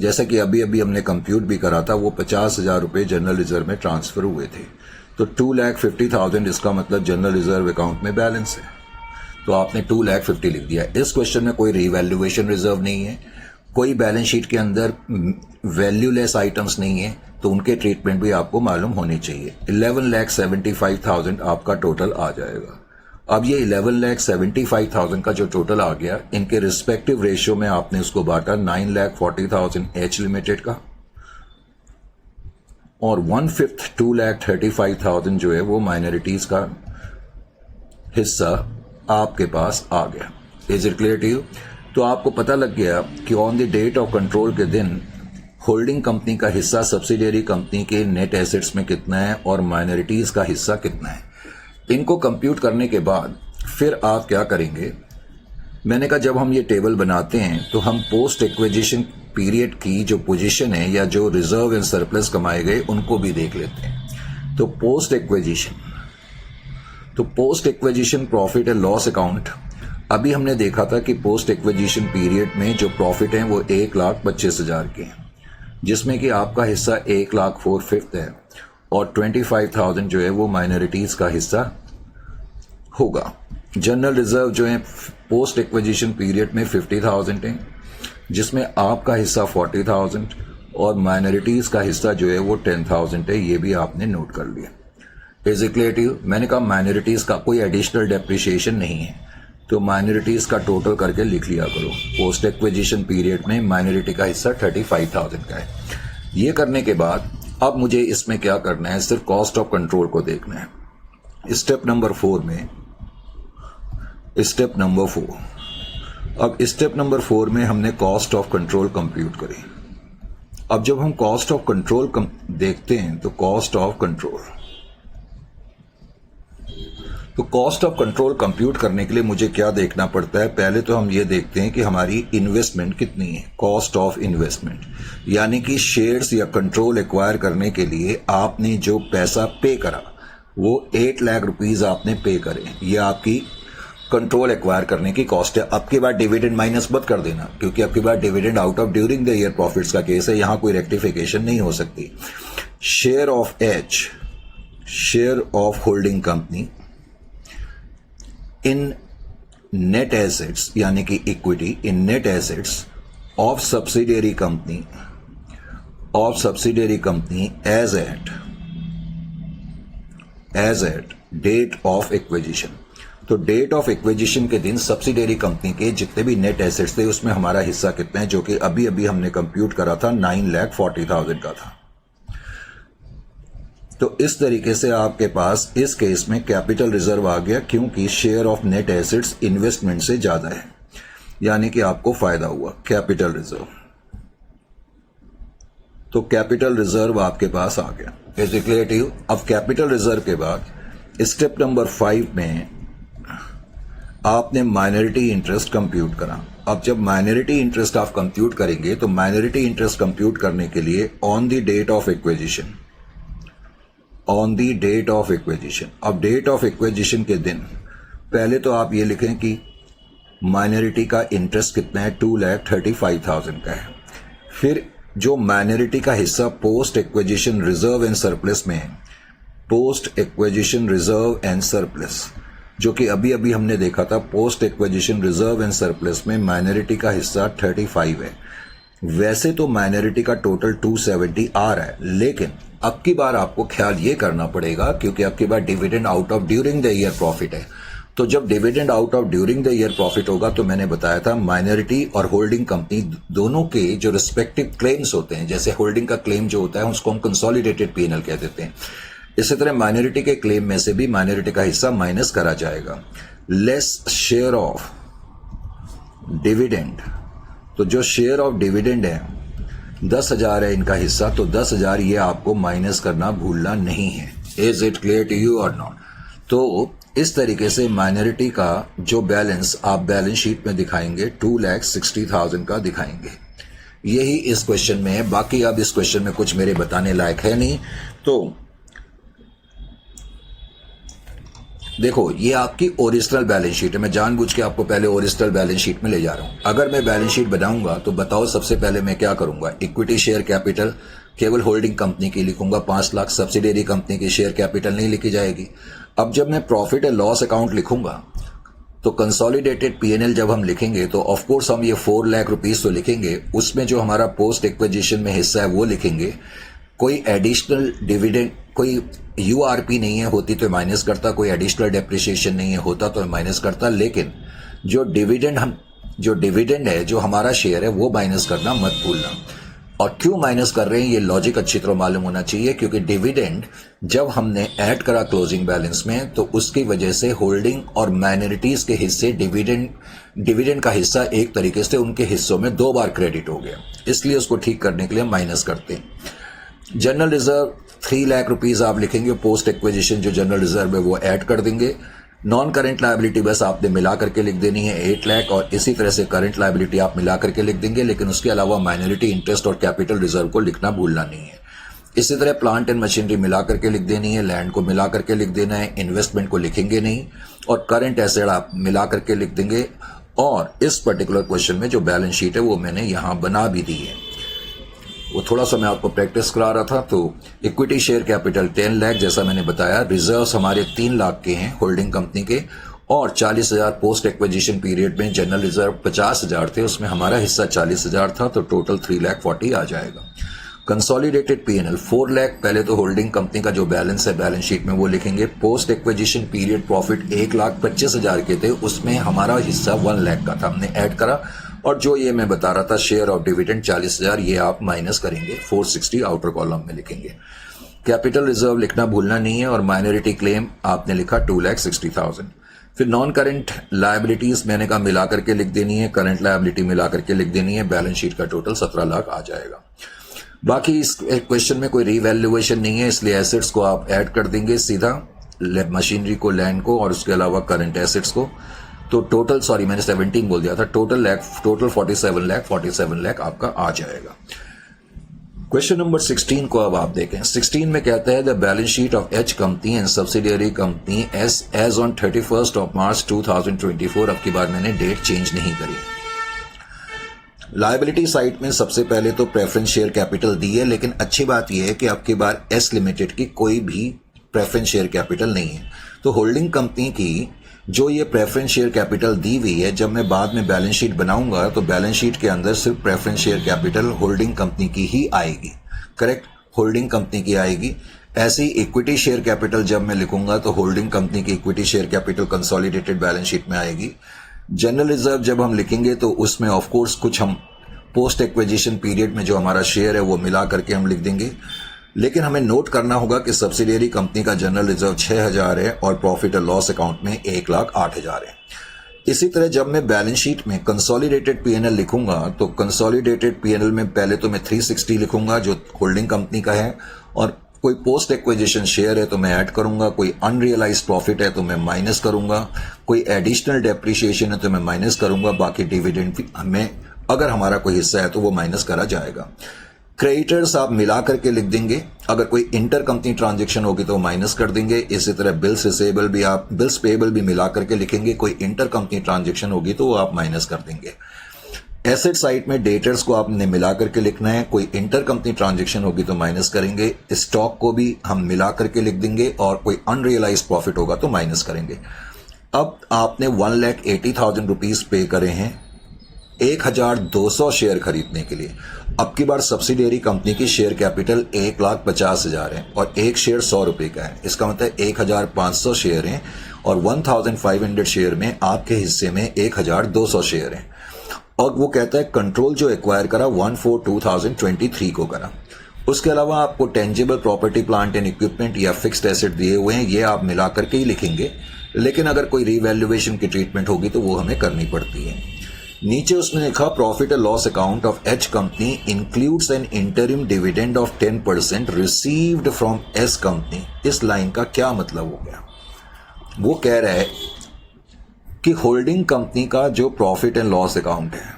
जैसा कि अभी अभी हमने कंप्यूट भी करा था, वो 50,000 रुपए जनरल रिजर्व में ट्रांसफर हुए थे। तो 2,50,000 इसका मतलब जनरल रिजर्व अकाउंट में बैलेंस है। तो आपने 2,50,000 लिख दिया। इस क्वेश्चन में कोई रिवैल्यूएशन रिजर्व नहीं है, कोई बैलेंस शीट के अंदर वैल्यूलेस आइटम्स नहीं है, तो उनके ट्रीटमेंट भी आपको मालूम होनी चाहिए। 11,75,000 आपका टोटल आ जाएगा। अब ये 11,75,000 का जो टोटल आ गया, इनके रिस्पेक्टिव रेशियो में आपने उसको बांटा 9,40,000 एच लिमिटेड का, और 1/5 2,35,000 जो है वो माइनॉरिटीज का हिस्सा आपके पास आ गया। Is it clear to you? तो आपको पता लग गया कि on the date of control के दिन होल्डिंग कंपनी का हिस्सा सब्सिडियरी कंपनी के नेट एसेट्स में कितना है और माइनॉरिटीज का हिस्सा कितना है। इनको कंप्यूट करने के बाद फिर आप क्या करेंगे, मैंने कहा जब हम ये टेबल बनाते हैं तो हम पोस्ट एक्विजिशन पीरियड की जो पोजीशन है या जो रिजर्व एंड सरप्लस कमाए गए उनको भी देख लेते हैं। तो post acquisition profit and loss account, अभी हमने देखा था कि पोस्ट एक्विजिशन पीरियड में जो प्रॉफिट है वो 1,25,000 के हैं, जिसमें कि आपका हिस्सा 1,04,500 है और 25,000 जो है वो माइनॉरिटीज का हिस्सा होगा। जनरल रिजर्व जो है पोस्ट एक्विजिशन पीरियड में 50,000 है, जिसमें आपका हिस्सा 40,000 और माइनॉरिटीज का हिस्सा जो है वो 10,000 है। ये भी आपने नोट कर लिया। Is it clear to you? मैंने कहा माइनॉरिटीज का कोई एडिशनल डेप्रिसिएशन नहीं है, तो तो माइनॉरिटीज का टोटल करके लिख लिया करो। पोस्ट एक्विजिशन पीरियड में माइनॉरिटी का हिस्सा 35,000 का है। ये करने के बाद अब मुझे इसमें क्या करना है, सिर्फ कॉस्ट ऑफ कंट्रोल को देखना है। स्टेप नंबर 4 में, स्टेप नंबर 4, अब स्टेप नंबर 4 में हमने कॉस्ट ऑफ कंट्रोल कंप्यूट करी। अब जब हम कॉस्ट ऑफ कंट्रोल देखते हैं तो कॉस्ट ऑफ कंट्रोल, तो कॉस्ट ऑफ कंट्रोल कंप्यूट करने के लिए मुझे क्या देखना पड़ता है, पहले तो हम ये देखते हैं कि हमारी इन्वेस्टमेंट कितनी है। कॉस्ट ऑफ इन्वेस्टमेंट यानी कि शेयर्स या कंट्रोल एक्वायर करने के लिए आपने जो पैसा पे करा वो 8 लाख रुपीज आपने पे करे, ये आपकी कंट्रोल एक्वायर करने की कॉस्ट है। अब की बार डिविडेंड माइनस मत कर देना, क्योंकि अब की बार dividend out of during the year profits का केस है, यहां कोई रेक्टिफिकेशन नहीं हो सकती। Share of H, share of holding company in net assets यानी कि equity in net assets of subsidiary company as at date of acquisition. तो डेट ऑफ एक्विजिशन के दिन सब्सिडियरी कंपनी के जितने भी नेट एसेट्स थे उसमें हमारा हिस्सा कितना है, जो कि अभी अभी हमने कंप्यूट करा था 9,40,000 का था। तो इस तरीके से आपके पास इस केस में कैपिटल रिजर्व आ गया, क्योंकि share of net assets investment से ज्यादा है, यानी कि आपको फायदा हुआ। कैपिटल रिजर्व, तो कैपिटल रिजर्व आपके पास आ गया। Is it clear to you? अब कैपिटल रिजर्व के बाद स्टेप नंबर 5 में आपने माइनॉरिटी इंटरेस्ट कंप्यूट करा। अब जब माइनॉरिटी इंटरेस्ट आप कंप्यूट करेंगे तो माइनॉरिटी इंटरेस्ट कंप्यूट करने के लिए on the date of acquisition, on the date of acquisition, अब डेट ऑफ एक्विजिशन के दिन पहले तो आप ये लिखें कि माइनॉरिटी का इंटरेस्ट कितना है, 2,35,000 का है। फिर जो माइनॉरिटी का हिस्सा post acquisition reserve and surplus में है, post acquisition reserve and surplus, जो कि अभी अभी हमने देखा था, post acquisition reserve and surplus में माइनॉरिटी का हिस्सा 35 है। वैसे तो माइनॉरिटी का टोटल 270 आ रहा है, लेकिन अब की बार आपको ख्याल ये करना पड़ेगा, क्योंकि अब की बार dividend out of during the year profit है। तो जब dividend out of during the year profit होगा तो मैंने बताया था माइनॉरिटी और होल्डिंग कंपनी दोनों के जो रिस्पेक्टिव क्लेम्स होते हैं, जैसे होल्डिंग का क्लेम जो होता है उसको हम कंसोलिडेटेड पीएनएल कह देते हैं, इसी तरह माइनॉरिटी के क्लेम में से भी माइनॉरिटी का हिस्सा माइनस करा जाएगा। लेस शेयर ऑफ डिविडेंड, तो जो शेयर ऑफ डिविडेंड है 10,000 है इनका हिस्सा, तो 10,000 ये आपको माइनस करना भूलना नहीं है। Is it clear to you और नॉट? तो इस तरीके से माइनॉरिटी का जो बैलेंस आप बैलेंस शीट में दिखाएंगे 2,60,000 का दिखाएंगे। यही इस क्वेश्चन में है, बाकी अब इस क्वेश्चन में कुछ मेरे बताने लायक है नहीं। तो देखो, ये आपकी ओरिजिनल बैलेंस शीट है, मैं जानबूझ के आपको पहले ओरिजिनल बैलेंस शीट में ले जा रहा हूं। अगर मैं बैलेंस शीट बनाऊंगा तो बताओ सबसे पहले मैं क्या करूंगा, इक्विटी शेयर कैपिटल केवल होल्डिंग कंपनी की लिखूंगा 5 लाख, सब्सिडियरी कंपनी की शेयर कैपिटल नहीं लिखी जाएगी। अब जब मैं प्रॉफिट एंड लॉस अकाउंट लिखूंगा तो कंसोलिडेटेड पीएनएल जब हम लिखेंगे तो ऑफ कोर्स हम ये 4 लाख रुपीस तो लिखेंगे, उसमें जो हमारा पोस्ट एक्विजिशन में हिस्सा है वो लिखेंगे। कोई एडिशनल डिविडेंड, कोई यूआरपी नहीं है, होती तो माइनस करता, कोई एडिशनल डेप्रिसिएशन नहीं है, होता तो माइनस करता, लेकिन जो डिविडेंड है, जो हमारा शेयर है वो माइनस करना मत भूलना। और क्यों माइनस कर रहे हैं ये लॉजिक अच्छी तरह मालूम होना चाहिए, क्योंकि डिविडेंड जब हमने ऐड करा क्लोजिंग बैलेंस में तो उसकी वजह से होल्डिंग और माइनॉरिटीज के हिस्से डिविडेंड का हिस्सा एक तरीके से उनके हिस्सों में 2 बार क्रेडिट हो गया, इसलिए उसको ठीक करने के लिए माइनस करते हैं। जनरल रिजर्व 3 लाख रुपीस आप लिखेंगे, पोस्ट एक्विजिशन जो जनरल रिजर्व है वो ऐड कर देंगे। नॉन करेंट लायबिलिटी बस आपने मिला करके लिख देनी है 8 लाख, और इसी तरह से करंट लायबिलिटी आप मिला करके लिख देंगे, लेकिन उसके अलावा माइनॉरिटी इंटरेस्ट और कैपिटल रिजर्व को लिखना भूलना नहीं है। इसी तरह प्लांट एंड मशीनरी मिला करके लिख देनी है, लैंड को मिला करके लिख देना है, इन्वेस्टमेंट को लिखेंगे नहीं, और करंट एसेट आप मिला करके लिख देंगे। और इस पर्टिकुलर क्वेश्चन में जो बैलेंस शीट है वो मैंने यहां बना भी दी है, वो थोड़ा सा मैं आपको प्रैक्टिस करा रहा था। तो इक्विटी शेयर कैपिटल 10 लाख जैसा मैंने बताया, रिजर्व्स हमारे 3 लाख के हैं होल्डिंग कंपनी के, और 40,000 पोस्ट एक्विजिशन पीरियड में जनरल रिजर्व 50,000 थे, उसमें हमारा हिस्सा 40,000 था, तो टोटल 3,40,000 आ जाएगा। कंसोलिडेटेड पीएनएल 4 लाख, पहले तो होल्डिंग कंपनी का जो बैलेंस है बैलेंस शीट में वो लिखेंगे। पोस्ट एक्विजिशन पीरियड प्रॉफिट 1,25,000 के थे, उसमें हमारा हिस्सा 1 लाख का था, हमने ऐड करा। और जो ये मैं बता रहा था शेयर ऑफ डिविडेंड 40,000, ये आप माइनस करेंगे, 460 आउटर कॉलम में लिखेंगे। कैपिटल रिजर्व लिखना भूलना नहीं है, और माइनॉरिटी क्लेम आपने लिखा 2,60,000। फिर नॉन करंट लायबिलिटीज मैंने कहा मिला करके लिख देनी है, करंट लायबिलिटी मिला करके लिख देनी है, बैलेंस शीट का टोटल 17 लाख आ जाएगा। बाकी इस क्वेश्चन में कोई रीवैल्यूएशन नहीं है, इसलिए एसेट्स को आप ऐड कर देंगे सीधा, मशीनरी को, लैंड को, और उसके अलावा करंट एसेट्स को। तो टोटल, सॉरी मैंने 17 बोल दिया था, टोटल 47 लाख आपका आ जाएगा। क्वेश्चन नंबर 16 को अब आप देखें। 16 में कहता है the balance sheet of H company and subsidiary company as on 31 March 2024। अब की बार मैंने डेट चेंज नहीं करी। लायबिलिटी साइड में सबसे पहले तो प्रेफरेंस शेयर कैपिटल दी है, लेकिन अच्छी बात यह है कि अब की बार एस लिमिटेड की कोई भी प्रेफरेंस शेयर कैपिटल नहीं है। तो होल्डिंग कंपनी की जो ये प्रेफरेंस शेयर कैपिटल दी हुई है, जब मैं बाद में बैलेंस शीट बनाऊंगा तो बैलेंस शीट के अंदर सिर्फ preference share capital holding company की ही आएगी। करेक्ट, होल्डिंग कंपनी की आएगी। ऐसी इक्विटी शेयर कैपिटल जब मैं लिखूंगा तो होल्डिंग कंपनी की equity share capital consolidated balance sheet में आएगी। जनरल रिजर्व जब हम लिखेंगे तो उसमें ऑफ कोर्स कुछ हम पोस्ट एक्विजिशन पीरियड में जो हमारा शेयर है वो मिला करके हम लिख देंगे, लेकिन हमें नोट करना होगा कि सब्सिडियरी कंपनी का जनरल रिजर्व 6,000 है और प्रॉफिट एंड लॉस अकाउंट में 1,08,000 है। इसी तरह जब मैं बैलेंस शीट में कंसोलिडेटेड पीएनएल लिखूंगा तो कंसोलिडेटेड पीएनएल में पहले तो मैं 360 लिखूंगा जो होल्डिंग कंपनी का है, और कोई पोस्ट एक्विजिशन शेयर है तो मैं ऐड करूंगा, कोई अनरियलाइज प्रॉफिट है तो मैं माइनस करूंगा, कोई एडिशनल डेप्रिसिएशन है तो मैं माइनस करूंगा, बाकी डिविडेंड हमें अगर हमारा कोई हिस्सा है तो वो माइनस करा जाएगा। क्रेडिटर्स आप मिला करके लिख देंगे, अगर कोई इंटर कंपनी ट्रांजैक्शन होगी तो माइनस कर देंगे। इसी तरह बिल्स रिसेबल भी आप, बिल्स पेएबल भी मिला करके लिखेंगे, कोई इंटर कंपनी ट्रांजैक्शन होगी तो वो आप माइनस कर देंगे। एसेट साइड में डेटर्स को आपने मिला करके लिखना है, कोई इंटर कंपनी ट्रांजैक्शन होगी तो माइनस करेंगे, स्टॉक को भी हम मिला करके लिख देंगे, और कोई अनरियलाइज प्रॉफिट होगा तो माइनस करेंगे। अब आपने 1,80,000 रुपीज पे करे हैं 1,200 शेयर खरीदने के लिए। अब की बार सब्सिडियरी कंपनी की शेयर कैपिटल 1,50,000 है और एक शेयर 100 रुपए का है। इसका मतलब 1,500 शेयर हैं और 1,500 शेयर में आपके हिस्से में 1,200 शेयर हैं। और वो कहता है कंट्रोल जो एक्वायर करा 1/4/2023 को करा। उसके अलावा आपको tangible property, plant and equipment या फिक्स्ड एसेट दिए हुए हैं, ये आप मिला करके ही लिखेंगे, लेकिन अगर कोई रीवैल्यूएशन की ट्रीटमेंट होगी तो वो हमें करनी पड़ती है। नीचे उसने लिखा profit and loss account of H company includes N interim dividend of 10% received from S company. इस लाइन का क्या मतलब हो गया? वो कह रहा है कि होल्डिंग कंपनी का जो प्रॉफिट एंड लॉस अकाउंट है,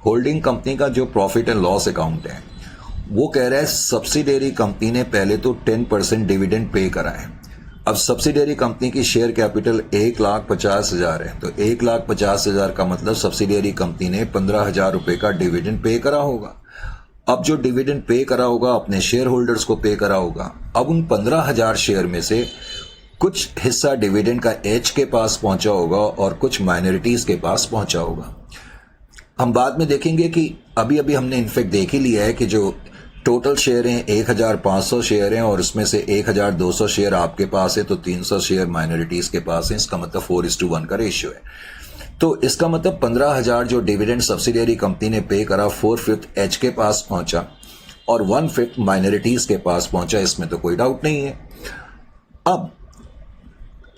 होल्डिंग कंपनी का जो प्रॉफिट एंड लॉस अकाउंट है, वो कह रहा है सब्सिडियरी कंपनी ने पहले तो 10% डिविडेंड पे करा है। अब सब्सिडियरी कंपनी की शेयर कैपिटल 1,50,000 है, तो 1,50,000 का मतलब सब्सिडियरी कंपनी ने 15,000 रुपए का डिविडेंड पे करा होगा। अब जो डिविडेंड पे करा होगा अपने शेयर होल्डर्स को पे करा होगा। अब उन 15,000 शेयर में से कुछ हिस्सा डिविडेंड का एच के पास पहुंचा होगा और कुछ माइनॉरिटीज के पास पहुंचा होगा। हम बाद में देखेंगे कि अभी अभी हमने इनफेक्ट देख ही लिया है कि जो टोटल शेयर हैं 1,500 शेयर हैं और उसमें से 1,200 शेयर आपके पास है, तो 300 शेयर माइनॉरिटीज के पास है। इसका मतलब 4:1 का रेशियो है। तो इसका मतलब 15,000 जो डिविडेंड सब्सिडियरी कंपनी ने पे करा 4/5 एच के पास पहुंचा और 1/5 माइनॉरिटीज के पास पहुंचा, इसमें तो कोई डाउट नहीं है। अब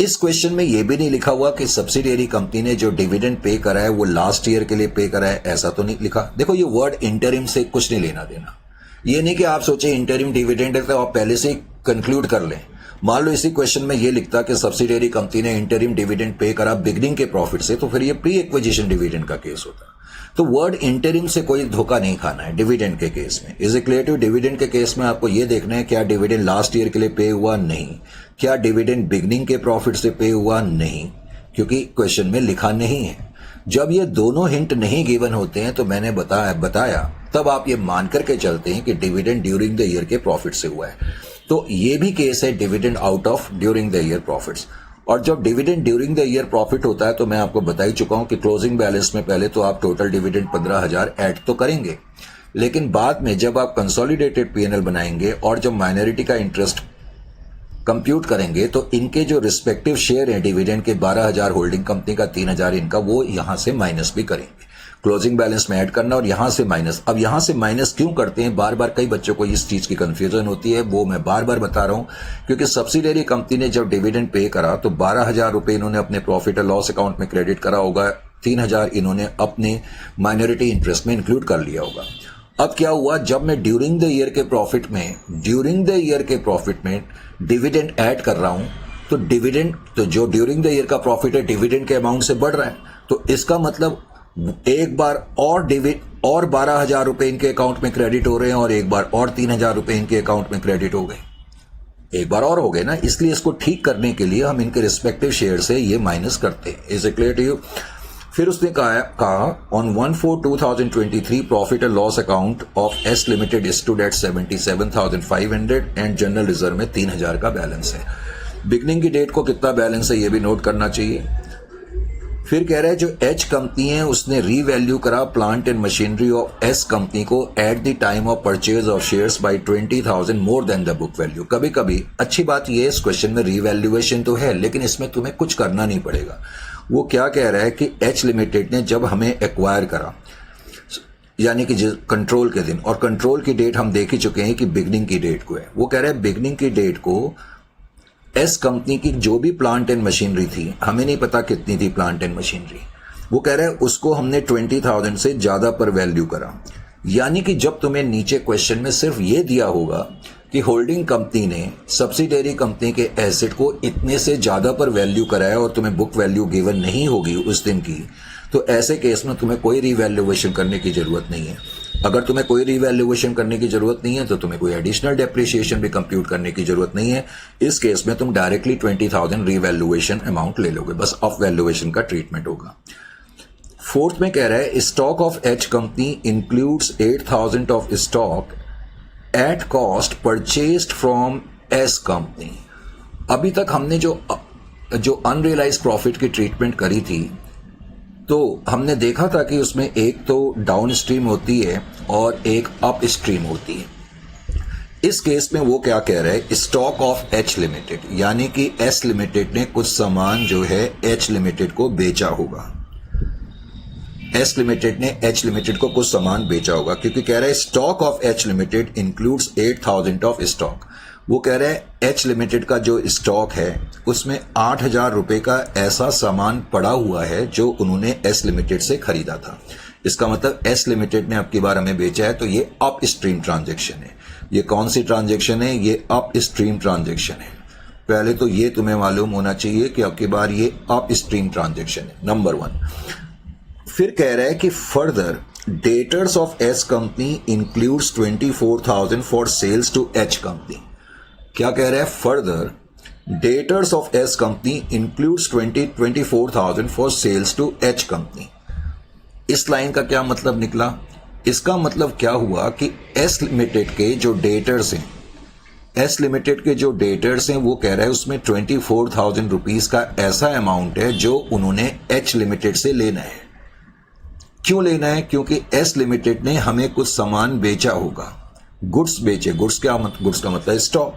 इस क्वेश्चन में यह भी नहीं लिखा हुआ कि सब्सिडियरी कंपनी ने जो डिविडेंड पे करा है वो लास्ट ईयर के लिए पे करा है, ऐसा तो नहीं लिखा। देखो ये वर्ड इंटरिम से कुछ नहीं लेना देना। ये नहीं कि आप सोचे इंटरिम डिविडेंड है तो आप पहले से कंक्लूड कर लें। मान लो इसी क्वेश्चन में ये लिखता कि सब्सिडियरी कंपनी ने इंटरिम डिविडेंड पे करा बिगनिंग के प्रॉफिट से, तो फिर ये प्री एक्विजिशन डिविडेंड का केस होता। तो वर्ड इंटरिम से कोई धोखा नहीं खाना है डिविडेंड के केस में। Is it clear to? Dividend के केस में आपको ये देखना है क्या डिविडेंड लास्ट ईयर के लिए पे हुआ, नहीं। क्या डिविडेंड बिगनिंग के प्रॉफिट से पे हुआ, नहीं, क्योंकि क्वेश्चन में लिखा नहीं है। जब ये दोनों हिंट नहीं गिवन होते हैं तो मैंने बताया तब आप ये मान करके चलते हैं कि डिविडेंड ड्यूरिंग द ईयर के प्रॉफिट से हुआ है। तो ये भी केस है dividend out of during the year profits. और जब dividend during the year profit होता है तो मैं आपको बता ही चुका हूं कि क्लोजिंग बैलेंस में पहले तो आप टोटल डिविडेंड 15,000 ऐड तो करेंगे, लेकिन बाद में जब आप कंसोलिडेटेड पीएनएल बनाएंगे और जब माइनॉरिटी का इंटरेस्ट कंप्यूट करेंगे तो इनके जो रिस्पेक्टिव शेयर हैं डिविडेंड के 12,000 होल्डिंग कंपनी का 3,000 इनका, वो यहां से माइनस भी करेंगे। क्लोजिंग बैलेंस में ऐड करना और यहां से माइनस। अब यहां से माइनस क्यों करते हैं, बार बार कई बच्चों को इस चीज की कंफ्यूजन होती है, वो मैं बार बार बता रहा हूं। क्योंकि सब्सिडियरी कंपनी ने जब डिविडेंड पे करा तो 12,000 रुपए इन्होंने अपने प्रॉफिट और लॉस अकाउंट में क्रेडिट करा होगा, 3,000 इन्होंने अपने माइनॉरिटी इंटरेस्ट में इंक्लूड कर लिया होगा। अब क्या हुआ, जब मैं ड्यूरिंग द ईयर के प्रॉफिट में डिविडेंड ऐड कर रहा हूं तो डिविडेंड, तो जो ड्यूरिंग द ईयर का प्रॉफिट है डिविडेंड के अमाउंट से बढ़ रहा है, तो इसका मतलब एक बार और 12,000 रुपए इनके अकाउंट में क्रेडिट हो रहे हैं और एक बार और 3,000 रुपए इनके अकाउंट में क्रेडिट हो गए, एक बार और हो गए ना। इसलिए इसको ठीक करने के लिए हम इनके रिस्पेक्टिव शेयर से ये माइनस करते हैं। Is it clear to you? फिर उसने कहा on 1/4/2023 profit and loss account of S limited stood at 77,500 and general reserve में 3,000 का बैलेंस है। बिगनिंग की डेट को कितना बैलेंस है ये भी नोट करना चाहिए। फिर कह रहा है जो एच कंपनी है उसने रीवैल्यू करा plant and machinery of S company को at the time of purchase of shares by 20,000 more than the book value. कभी कभी अच्छी बात ये, इस क्वेश्चन में रीवैल्यूएशन तो है लेकिन इसमें तुम्हें कुछ करना नहीं पड़ेगा। वो क्या कह रहा है कि एच लिमिटेड ने जब हमें एक्वायर करा, यानी कि कंट्रोल के दिन, और कंट्रोल की डेट हम देख ही चुके हैं कि बिगनिंग की डेट को है। वो कह रहा है बिगनिंग की डेट को एस कंपनी की जो भी प्लांट एंड मशीनरी थी, हमें नहीं पता कितनी थी प्लांट एंड मशीनरी, वो कह रहा है उसको हमने 20,000 से ज्यादा पर वैल्यू करा। यानी कि जब तुम्हें नीचे क्वेश्चन में सिर्फ ये दिया होगा कि होल्डिंग कंपनी ने सब्सिडियरी कंपनी के एसेट को इतने से ज्यादा पर वैल्यू कराया और तुम्हें बुक वैल्यू गिवन नहीं होगी उस दिन की, तो ऐसे केस में तुम्हें कोई रिवैल्यूएशन करने की जरूरत नहीं है। अगर तुम्हें कोई रिवैल्यूएशन करने की जरूरत नहीं है तो तुम्हें कोई एडिशनल डेप्रिसिएशन भी कंप्यूट करने की जरूरत नहीं है। इस केस में तुम डायरेक्टली 20,000 रिवैल्यूएशन अमाउंट ले लोगे, बस ऑफ वैल्यूएशन का ट्रीटमेंट होगा। फोर्थ में कह रहा है stock of H company includes 8,000 of stock at cost purchased from S company. अभी तक हमने जो अनरियलाइज प्रॉफिट की ट्रीटमेंट करी थी तो हमने देखा था कि उसमें एक तो डाउन स्ट्रीम होती है और एक अप स्ट्रीम होती है। इस केस में वो क्या कह रहा है, स्टॉक ऑफ एच लिमिटेड, यानी कि एस लिमिटेड ने कुछ सामान जो है एच लिमिटेड को बेचा होगा। एस लिमिटेड ने एच लिमिटेड को कुछ सामान बेचा होगा, क्योंकि कह रहा है stock of H limited includes 8,000 of stock. वो कह रहे हैं एच लिमिटेड का जो स्टॉक है उसमें 8,000 रुपए का ऐसा सामान पड़ा हुआ है जो उन्होंने एस लिमिटेड से खरीदा था। इसका मतलब एस लिमिटेड ने अब की बार हमें बेचा है, तो ये अप स्ट्रीम ट्रांजेक्शन है। ये कौन सी ट्रांजेक्शन है, ये अप स्ट्रीम ट्रांजेक्शन है। पहले तो ये तुम्हें मालूम होना चाहिए कि अब की बार ये अप स्ट्रीम ट्रांजेक्शन है, नंबर 1। फिर कह रहा है कि further debtors of S company includes 24,000 for sales to H company. क्या कह रहा है, further debtors of S company includes 24,000 for sales to H company. इस लाइन का क्या मतलब निकला, इसका मतलब क्या हुआ कि एस लिमिटेड के जो डेटर्स हैं, एस लिमिटेड के जो डेटर्स हैं वो कह रहा है उसमें 24,000 रुपीज का ऐसा अमाउंट है जो उन्होंने एच लिमिटेड से लेना है। क्यों लेना है, क्योंकि एस लिमिटेड ने हमें कुछ सामान बेचा होगा, गुड्स बेचे। गुड्स का मतलब स्टॉक।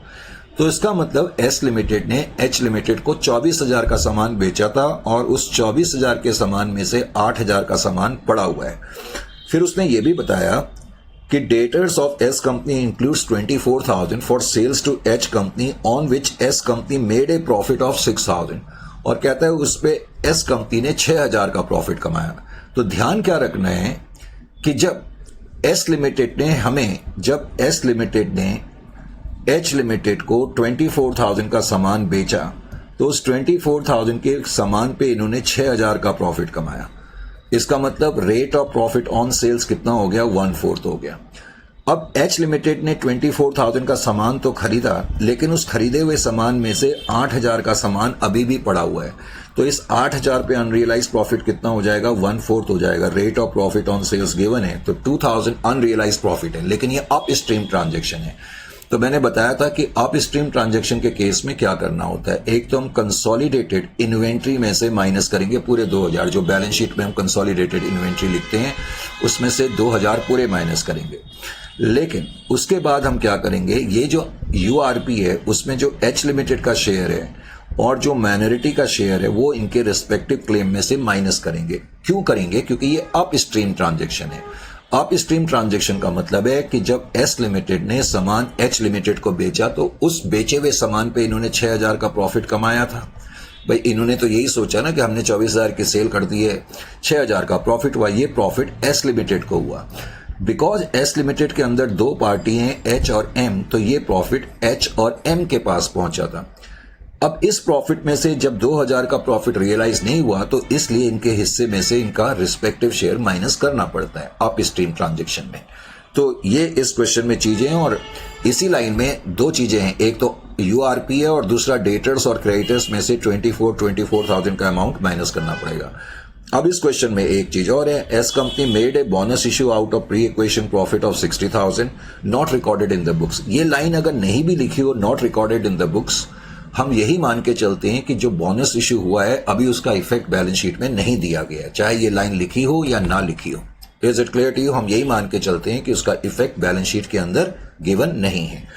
तो इसका मतलब एस लिमिटेड ने एच लिमिटेड को 24,000 का सामान बेचा था और उस 24,000 के सामान में से 8,000 का सामान पड़ा हुआ है। फिर उसने ये भी बताया कि debtors of S company includes 24,000 for sales to H company on which S company made a profit of 6,000, और कहता है उस पे एस कंपनी ने 6,000 का प्रॉफिट कमाया। तो ध्यान क्या रखना है कि जब एस लिमिटेड ने एच लिमिटेड को 24,000 का सामान बेचा तो उस 24,000 के सामान पे इन्होंने 6,000 का प्रॉफिट कमाया। इसका मतलब rate of profit on sales कितना हो गया, 1/4 हो गया। अब एच लिमिटेड ने 24,000 का सामान तो खरीदा, लेकिन उस खरीदे हुए सामान में से 8,000 का सामान अभी भी पड़ा हुआ है। तो इस 8,000 पे अनरियलाइज प्रॉफिट कितना हो जाएगा, 1/4 हो जाएगा। Rate of profit on sales given है तो 2,000 अनरियलाइज प्रॉफिट है, लेकिन ये अप स्ट्रीम ट्रांजेक्शन है। तो मैंने बताया था कि अप स्ट्रीम ट्रांजैक्शन के केस में क्या करना होता है। एक तो हम कंसोलिडेटेड इन्वेंट्री में से माइनस करेंगे पूरे 2000, जो बैलेंस शीट में हम कंसोलिडेटेड इन्वेंट्री लिखते हैं उसमें से 2000 पूरे माइनस करेंगे। लेकिन उसके बाद हम क्या करेंगे, ये जो URP है उसमें जो H लिमिटेड का शेयर है और जो माइनॉरिटी का शेयर है वो इनके रिस्पेक्टिव क्लेम में से माइनस करेंगे। क्यों करेंगे? क्योंकि ये अप स्ट्रीम ट्रांजैक्शन है। अप स्ट्रीम ट्रांजैक्शन का मतलब है कि जब S लिमिटेड ने सामान H लिमिटेड को बेचा तो उस बेचे हुए सामान पे इन्होंने 6000 का प्रॉफिट कमाया था। भाई इन्होंने तो यही सोचा ना कि हमने 24000 की सेल कर दी है, 6000 का प्रॉफिट हुआ, ये प्रॉफिट S लिमिटेड को हुआ। बिकॉज S लिमिटेड के अंदर दो पार्टी हैं H और M, तो ये प्रॉफिट H और M के पास पहुंचा था। अब इस प्रॉफिट में से जब 2000 का प्रॉफिट रियलाइज नहीं हुआ तो इसलिए इनके हिस्से में से इनका रिस्पेक्टिव शेयर माइनस करना पड़ता है अप स्ट्रीम ट्रांजैक्शन में। तो ये इस क्वेश्चन में चीजें हैं और इसी लाइन में दो चीजें हैं, एक तो URP है और दूसरा डेटर्स और क्रेडिटर्स में से 24,000 का अमाउंट माइनस करना पड़ेगा। अब इस क्वेश्चन में एक चीज और है, S company made a bonus issue out of pre equation profit of 60,000 not recorded in the books. ये लाइन अगर नहीं भी लिखी हो not recorded in the books, हम यही मान के चलते हैं कि जो बोनस इश्यू हुआ है अभी उसका इफेक्ट बैलेंस शीट में नहीं दिया गया है, चाहे ये लाइन लिखी हो या ना लिखी हो। Is it clear to you? हम यही मान के चलते हैं कि उसका इफेक्ट बैलेंस शीट के अंदर गिवन नहीं है।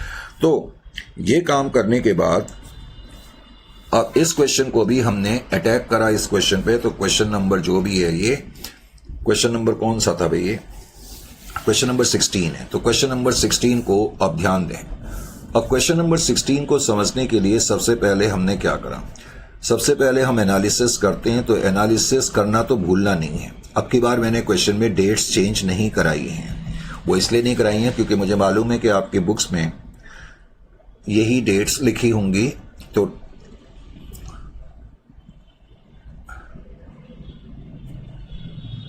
तो ये काम करने के बाद अब इस क्वेश्चन को भी हमने अटैक करा इस क्वेश्चन पे। तो क्वेश्चन नंबर जो भी है, ये क्वेश्चन नंबर कौन सा था भाई? ये क्वेश्चन नंबर 16 है। तो क्वेश्चन नंबर 16 को अब ध्यान दें। अब क्वेश्चन नंबर 16 को समझने के लिए सबसे पहले हमने क्या करा, सबसे पहले हम एनालिसिस करते हैं। तो एनालिसिस करना तो भूलना नहीं है। अब की बार मैंने क्वेश्चन में डेट्स चेंज नहीं कराई हैं। वो इसलिए नहीं कराई हैं क्योंकि मुझे मालूम है कि आपके बुक्स में यही डेट्स लिखी होंगी। तो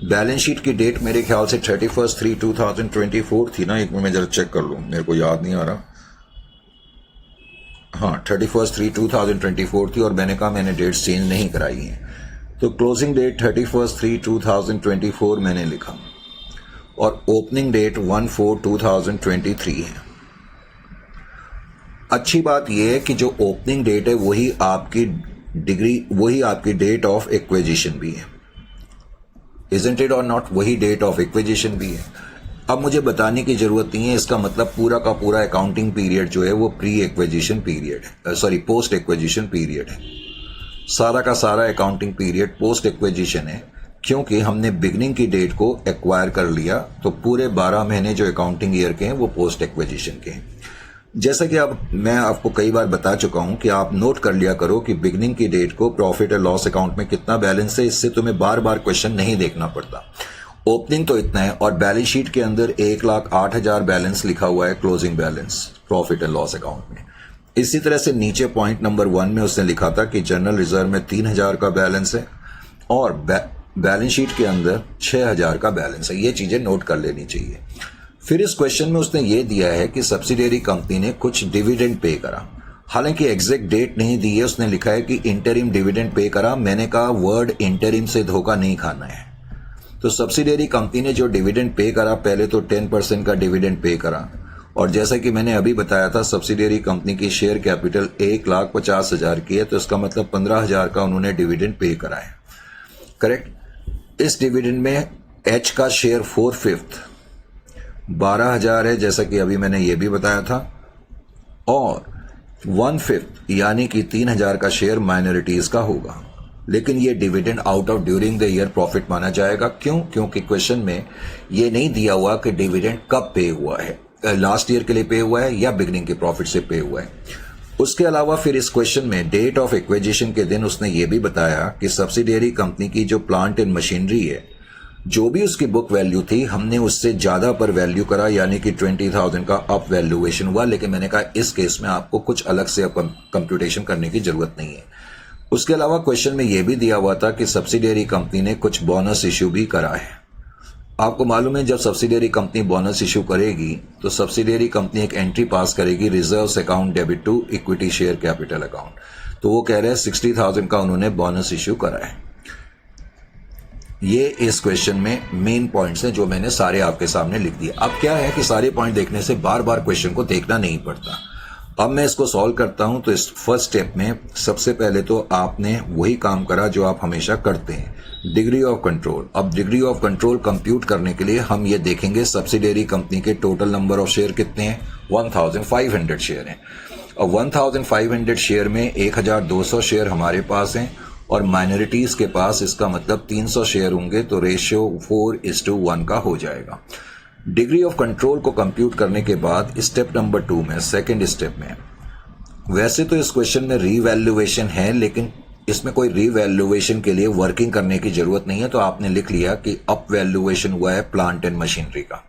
बैलेंस शीट की डेट मेरे ख्याल से 31/3/2024 थी ना। एक मिनट मैं जरा चेक कर लूं, मेरे को याद नहीं आ रहा। हाँ, 31/3/2024 थी और मैंने कहा मैंने डेट्स चेंज नहीं कराई हैं। तो क्लोजिंग डेट 31/3/2024 मैंने लिखा और ओपनिंग डेट 1/4/2023 है। अच्छी बात यह है कि जो ओपनिंग डेट है वही आपकी डेट ऑफ एक्विजिशन भी है। Isn't it or not? वही डेट ऑफ एक्विजिशन भी है। अब मुझे बताने की जरूरत नहीं है, इसका मतलब पूरा का पूरा अकाउंटिंग पीरियड जो है वो प्री एक्विजिशन पीरियड है, पोस्ट एक्विजिशन पीरियड है। सारा का सारा अकाउंटिंग पीरियड पोस्ट एक्विजिशन है, क्योंकि हमने बिगनिंग की डेट को एक्वायर कर लिया। तो पूरे 12 महीने जो अकाउंटिंग ईयर के हैं वो पोस्ट एक्विजिशन के हैं। जैसा कि अब मैं आपको कई बार बता चुका हूं कि आप नोट कर लिया करो कि बिगनिंग की डेट को प्रॉफिट एंड लॉस अकाउंट में कितना बैलेंस है, इससे तुम्हें बार बार क्वेश्चन नहीं देखना पड़ता। ओपनिंग तो इतना है और बैलेंस शीट के अंदर 1,08,000 बैलेंस लिखा हुआ है, closing balance profit and loss account में। इसी तरह से नीचे पॉइंट नंबर 1 में उसने लिखा था कि जनरल रिजर्व में 3,000 का बैलेंस है और बैलेंस शीट के अंदर 6,000 का बैलेंस है। ये चीजें नोट कर लेनी चाहिए। फिर इस क्वेश्चन में उसने ये दिया है कि सब्सिडियरी कंपनी ने कुछ डिविडेंड पे करा। हालांकि एग्जैक्ट डेट नहीं दी है, उसने लिखा है कि इंटरिम डिविडेंड पे करा। मैंने कहा वर्ड इंटरिम से धोखा नहीं खाना है। तो सब्सिडियरी कंपनी ने जो डिविडेंड पे करा, पहले तो 10% का डिविडेंड पे करा और जैसा कि मैंने अभी बताया था सब्सिडियरी कंपनी की शेयर कैपिटल 1,50,000 की है, तो इसका मतलब 15,000 का उन्होंने डिविडेंड पे करा है। करेक्ट। इस डिविडेंड में एच का शेयर 4/5 12,000 है, जैसा कि अभी मैंने ये भी बताया था, और 1/5 यानी कि 3,000 का शेयर माइनॉरिटीज का होगा। लेकिन ये dividend out of during the year profit माना जाएगा। क्यों? क्योंकि क्वेश्चन में ये नहीं दिया हुआ कि डिविडेंड कब पे हुआ है, लास्ट ईयर के लिए पे हुआ है या बिगनिंग के प्रॉफिट से पे हुआ है। उसके अलावा फिर इस क्वेश्चन में डेट ऑफ एक्विजिशन के दिन उसने ये भी बताया कि सब्सिडियरी कंपनी की जो प्लांट एंड मशीनरी है, जो भी उसकी बुक वैल्यू थी, हमने उससे ज्यादा पर वैल्यू करा, यानी कि 20,000 का अप वैल्यूएशन हुआ। लेकिन मैंने कहा इस केस में आपको कुछ अलग से कंप्यूटेशन करने की जरूरत नहीं है। उसके अलावा क्वेश्चन में यह भी दिया हुआ था कि सब्सिडियरी कंपनी ने कुछ बोनस इश्यू भी करा है। आपको मालूम है जब सब्सिडियरी कंपनी बोनस इश्यू करेगी तो सब्सिडियरी कंपनी एक एंट्री पास करेगी, reserves account debit to equity share capital account. तो वो कह रहे हैं 60,000 का उन्होंने बोनस इश्यू करा है। ये इस क्वेश्चन में मेन पॉइंट्स हैं जो मैंने सारे आपके सामने लिख दिए। अब क्या है कि सारे पॉइंट देखने से बार बार क्वेश्चन को देखना नहीं पड़ता। अब मैं इसको सॉल्व करता हूं। तो इस फर्स्ट स्टेप में सबसे पहले तो आपने वही काम करा जो आप हमेशा करते हैं, डिग्री ऑफ कंट्रोल। अब डिग्री ऑफ कंट्रोल कंप्यूट करने के लिए हम ये देखेंगे सब्सिडियरी कंपनी के टोटल नंबर ऑफ शेयर कितने हैं, 1500 शेयर हैं। और 1500 शेयर में 1200 शेयर हमारे पास हैं और माइनॉरिटीज के पास इसका मतलब 300 शेयर होंगे, तो रेशियो 4:1 का हो जाएगा। डिग्री ऑफ कंट्रोल को कंप्यूट करने के बाद स्टेप नंबर 2 में, सेकंड स्टेप में, वैसे तो इस क्वेश्चन में रीवैल्यूएशन है, लेकिन इसमें कोई रीवैल्यूएशन के लिए वर्किंग करने की जरूरत नहीं है। तो आपने लिख लिया कि अप वैल्यूएशन हुआ है प्लांट एंड मशीनरी का,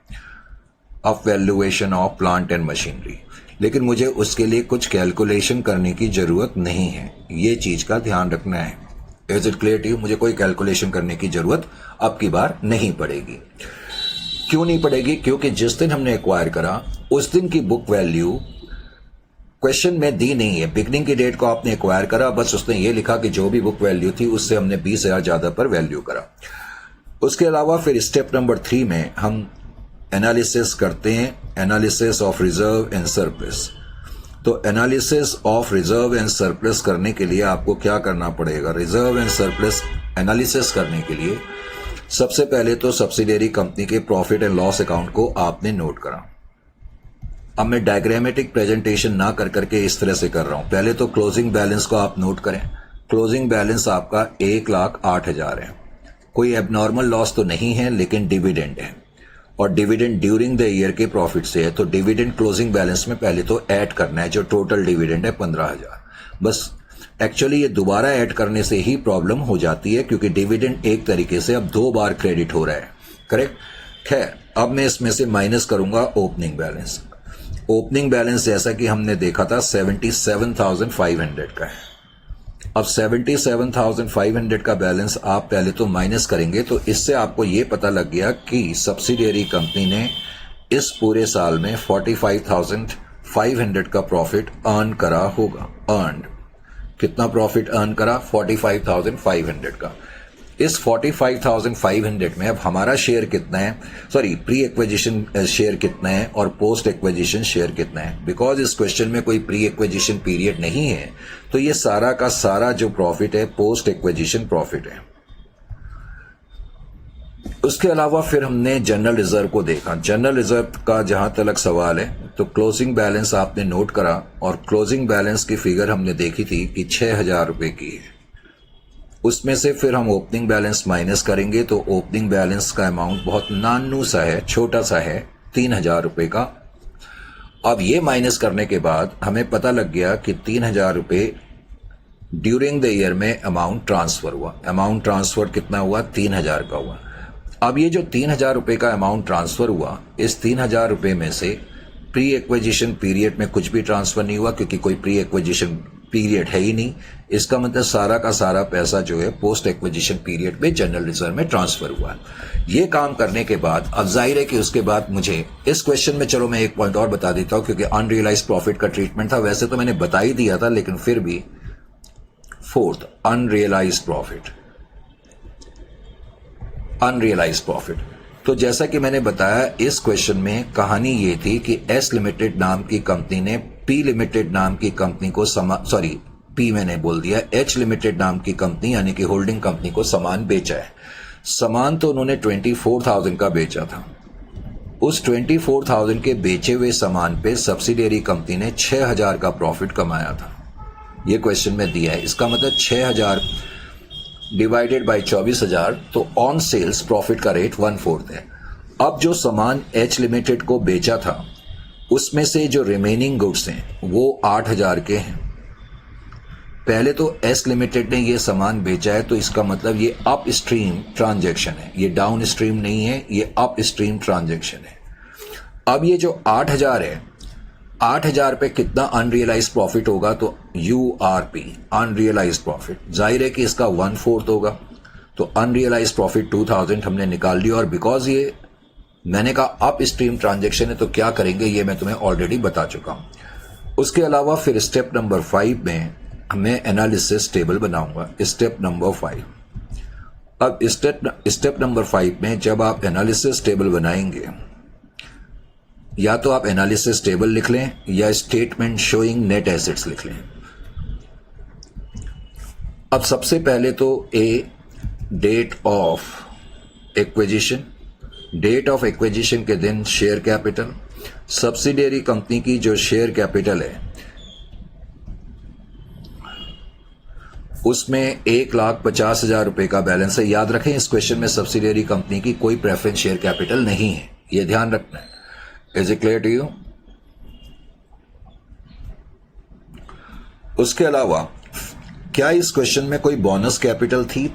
up valuation of plant and machinery. लेकिन मुझे उसके लिए कुछ कैलकुलेशन करने की जरूरत नहीं है, ये चीज का ध्यान रखना है। Is it clear to you? मुझे कोई कैलकुलेशन करने की जरूरत अब की बार नहीं पड़ेगी। क्यों नहीं पड़ेगी? क्योंकि जिस दिन हमने एक्वायर करा उस दिन की बुक वैल्यू क्वेश्चन में दी नहीं है। बिगनिंग की डेट को आपने एक्वायर करा, बस उसने ये लिखा कि जो भी बुक वैल्यू थी उससे हमने 20,000 ज्यादा पर वैल्यू करा। उसके अलावा फिर स्टेप नंबर 3 में हम एनालिसिस करते हैं, analysis of reserve and surplus. तो analysis of reserve and surplus करने के लिए आपको क्या करना पड़ेगा? रिजर्व एंड सरप्लस एनालिसिस करने के लिए सबसे पहले तो सब्सिडियरी कंपनी के प्रॉफिट एंड लॉस अकाउंट को आपने नोट करा। अब मैं डायग्रामेटिक प्रेजेंटेशन ना कर करके इस तरह से कर रहा हूं। पहले तो क्लोजिंग बैलेंस को आप नोट करें। क्लोजिंग बैलेंस आपका 1,08,000 है। कोई एबनॉर्मल लॉस तो नहीं है, लेकिन डिविडेंड है और डिविडेंड ड्यूरिंग द ईयर के प्रॉफिट से है। तो डिविडेंड क्लोजिंग बैलेंस में पहले तो ऐड करना है, जो टोटल डिविडेंड है 15,000। बस एक्चुअली ये दोबारा ऐड करने से ही प्रॉब्लम हो जाती है, क्योंकि डिविडेंड एक तरीके से अब 2 बार क्रेडिट हो रहा है, करेक्ट। खैर, अब मैं इसमें से माइनस करूंगा ओपनिंग बैलेंस। ओपनिंग बैलेंस जैसा कि हमने देखा था 77,500 का है। अब 77,500 का बैलेंस आप पहले तो माइनस करेंगे, तो इससे आपको ये पता लग गया कि सब्सिडियरी कंपनी ने इस पूरे साल में 45,500 का प्रॉफिट अर्न करा होगा। अर्न कितना प्रॉफिट अर्न करा? 45,500 का। इस 45,500 में अब हमारा शेयर कितना है, सॉरी प्री एक्विजिशन शेयर कितना है और पोस्ट एक्विजिशन शेयर कितना है। बिकॉज इस क्वेश्चन में कोई प्री एक्विजिशन पीरियड नहीं है, तो ये सारा का सारा जो प्रॉफिट है पोस्ट एक्विजिशन प्रॉफिट है। उसके अलावा फिर हमने जनरल रिजर्व को देखा। जनरल रिजर्व का जहां तक सवाल है, तो क्लोजिंग बैलेंस आपने नोट करा और क्लोजिंग बैलेंस की फिगर हमने देखी थी कि 6,000 रुपए की है। उसमें से फिर हम ओपनिंग बैलेंस माइनस करेंगे, तो ओपनिंग बैलेंस का अमाउंट बहुत नानू सा है, छोटा सा है, 3,000 रुपए का। अब ये माइनस करने के बाद हमें पता लग गया कि 3,000 रुपए ड्यूरिंग द ईयर में अमाउंट ट्रांसफर हुआ। अमाउंट ट्रांसफर कितना हुआ? 3,000 का हुआ। अब ये जो 3,000 रुपए का अमाउंट ट्रांसफर हुआ, इस 3,000 रुपए में से प्री एक्विजिशन पीरियड में कुछ भी ट्रांसफर नहीं हुआ, क्योंकि कोई प्री एक्विजिशन पीरियड है ही नहीं। इसका मतलब सारा का सारा पैसा जो है पोस्ट एक्विजिशन पीरियड में जनरल रिजर्व में ट्रांसफर हुआ। ये काम करने के बाद अब जाहिर है कि उसके बाद मुझे इस क्वेश्चन में, चलो मैं एक पॉइंट और बता देता हूं, क्योंकि अनरियलाइज प्रॉफिट का ट्रीटमेंट था। वैसे तो मैंने बता ही दिया था, लेकिन फिर भी fourth, unrealise profit. Unrealise profit, तो जैसा कि मैंने बताया, इस क्वेश्चन में कहानी ये थी कि एस लिमिटेड नाम की कंपनी ने पी लिमिटेड नाम की कंपनी को पी मैंने बोल दिया, एच लिमिटेड नाम की कंपनी यानी कि होल्डिंग कंपनी को सामान बेचा है। सामान तो उन्होंने 24,000 का बेचा था। उस 24,000 के बेचे हुए सामान पे सब्सिडियरी कंपनी ने 6,000 का प्रॉफिट कमाया था। ये क्वेश्चन में दिया है। इसका मतलब 6,000 डिवाइडेड बाय 24,000, तो ऑन सेल्स प्रॉफिट का रेट 1/4 है। अब जो सामान एच लिमिटेड को बेचा था, उसमें से जो रिमेनिंग गुड्स हैं वो 8,000 के हैं। पहले तो एस लिमिटेड ने ये सामान बेचा है, तो इसका मतलब ये अप स्ट्रीम ट्रांजैक्शन है, ये डाउन स्ट्रीम नहीं है, ये अप स्ट्रीम ट्रांजैक्शन है। अब ये जो 8,000 है, 8,000 पे कितना अनरियलाइज प्रॉफिट होगा? तो URP, अनरियलाइज प्रॉफिट, जाहिर है कि इसका 1/4 होगा। तो अनरियलाइज प्रॉफिट 2,000 हमने निकाल लिया। और बिकॉज ये मैंने कहा अप स्ट्रीम ट्रांजैक्शन है, तो क्या करेंगे ये मैं तुम्हें ऑलरेडी बता चुका हूं। उसके अलावा फिर स्टेप नंबर 5 में मैं एनालिसिस टेबल बनाऊंगा। स्टेप नंबर 5, अब स्टेप नंबर 5 में जब आप एनालिसिस टेबल बनाएंगे, या तो आप एनालिसिस टेबल लिख लें या स्टेटमेंट शोइंग नेट एसेट्स लिख लें। अब सबसे पहले तो डेट ऑफ एक्विजिशन के दिन शेयर कैपिटल, सब्सिडियरी कंपनी की जो शेयर कैपिटल है उसमें 1,50,000 रुपए का बैलेंस है। याद रखें, इस क्वेश्चन में सब्सिडियरी कंपनी की कोई प्रेफरेंस शेयर कैपिटल नहीं है, यह ध्यान रखना है। Is it clear to you? उसके अलावा क्या इस क्वेश्चन में कोई बोनस कैपिटल थी?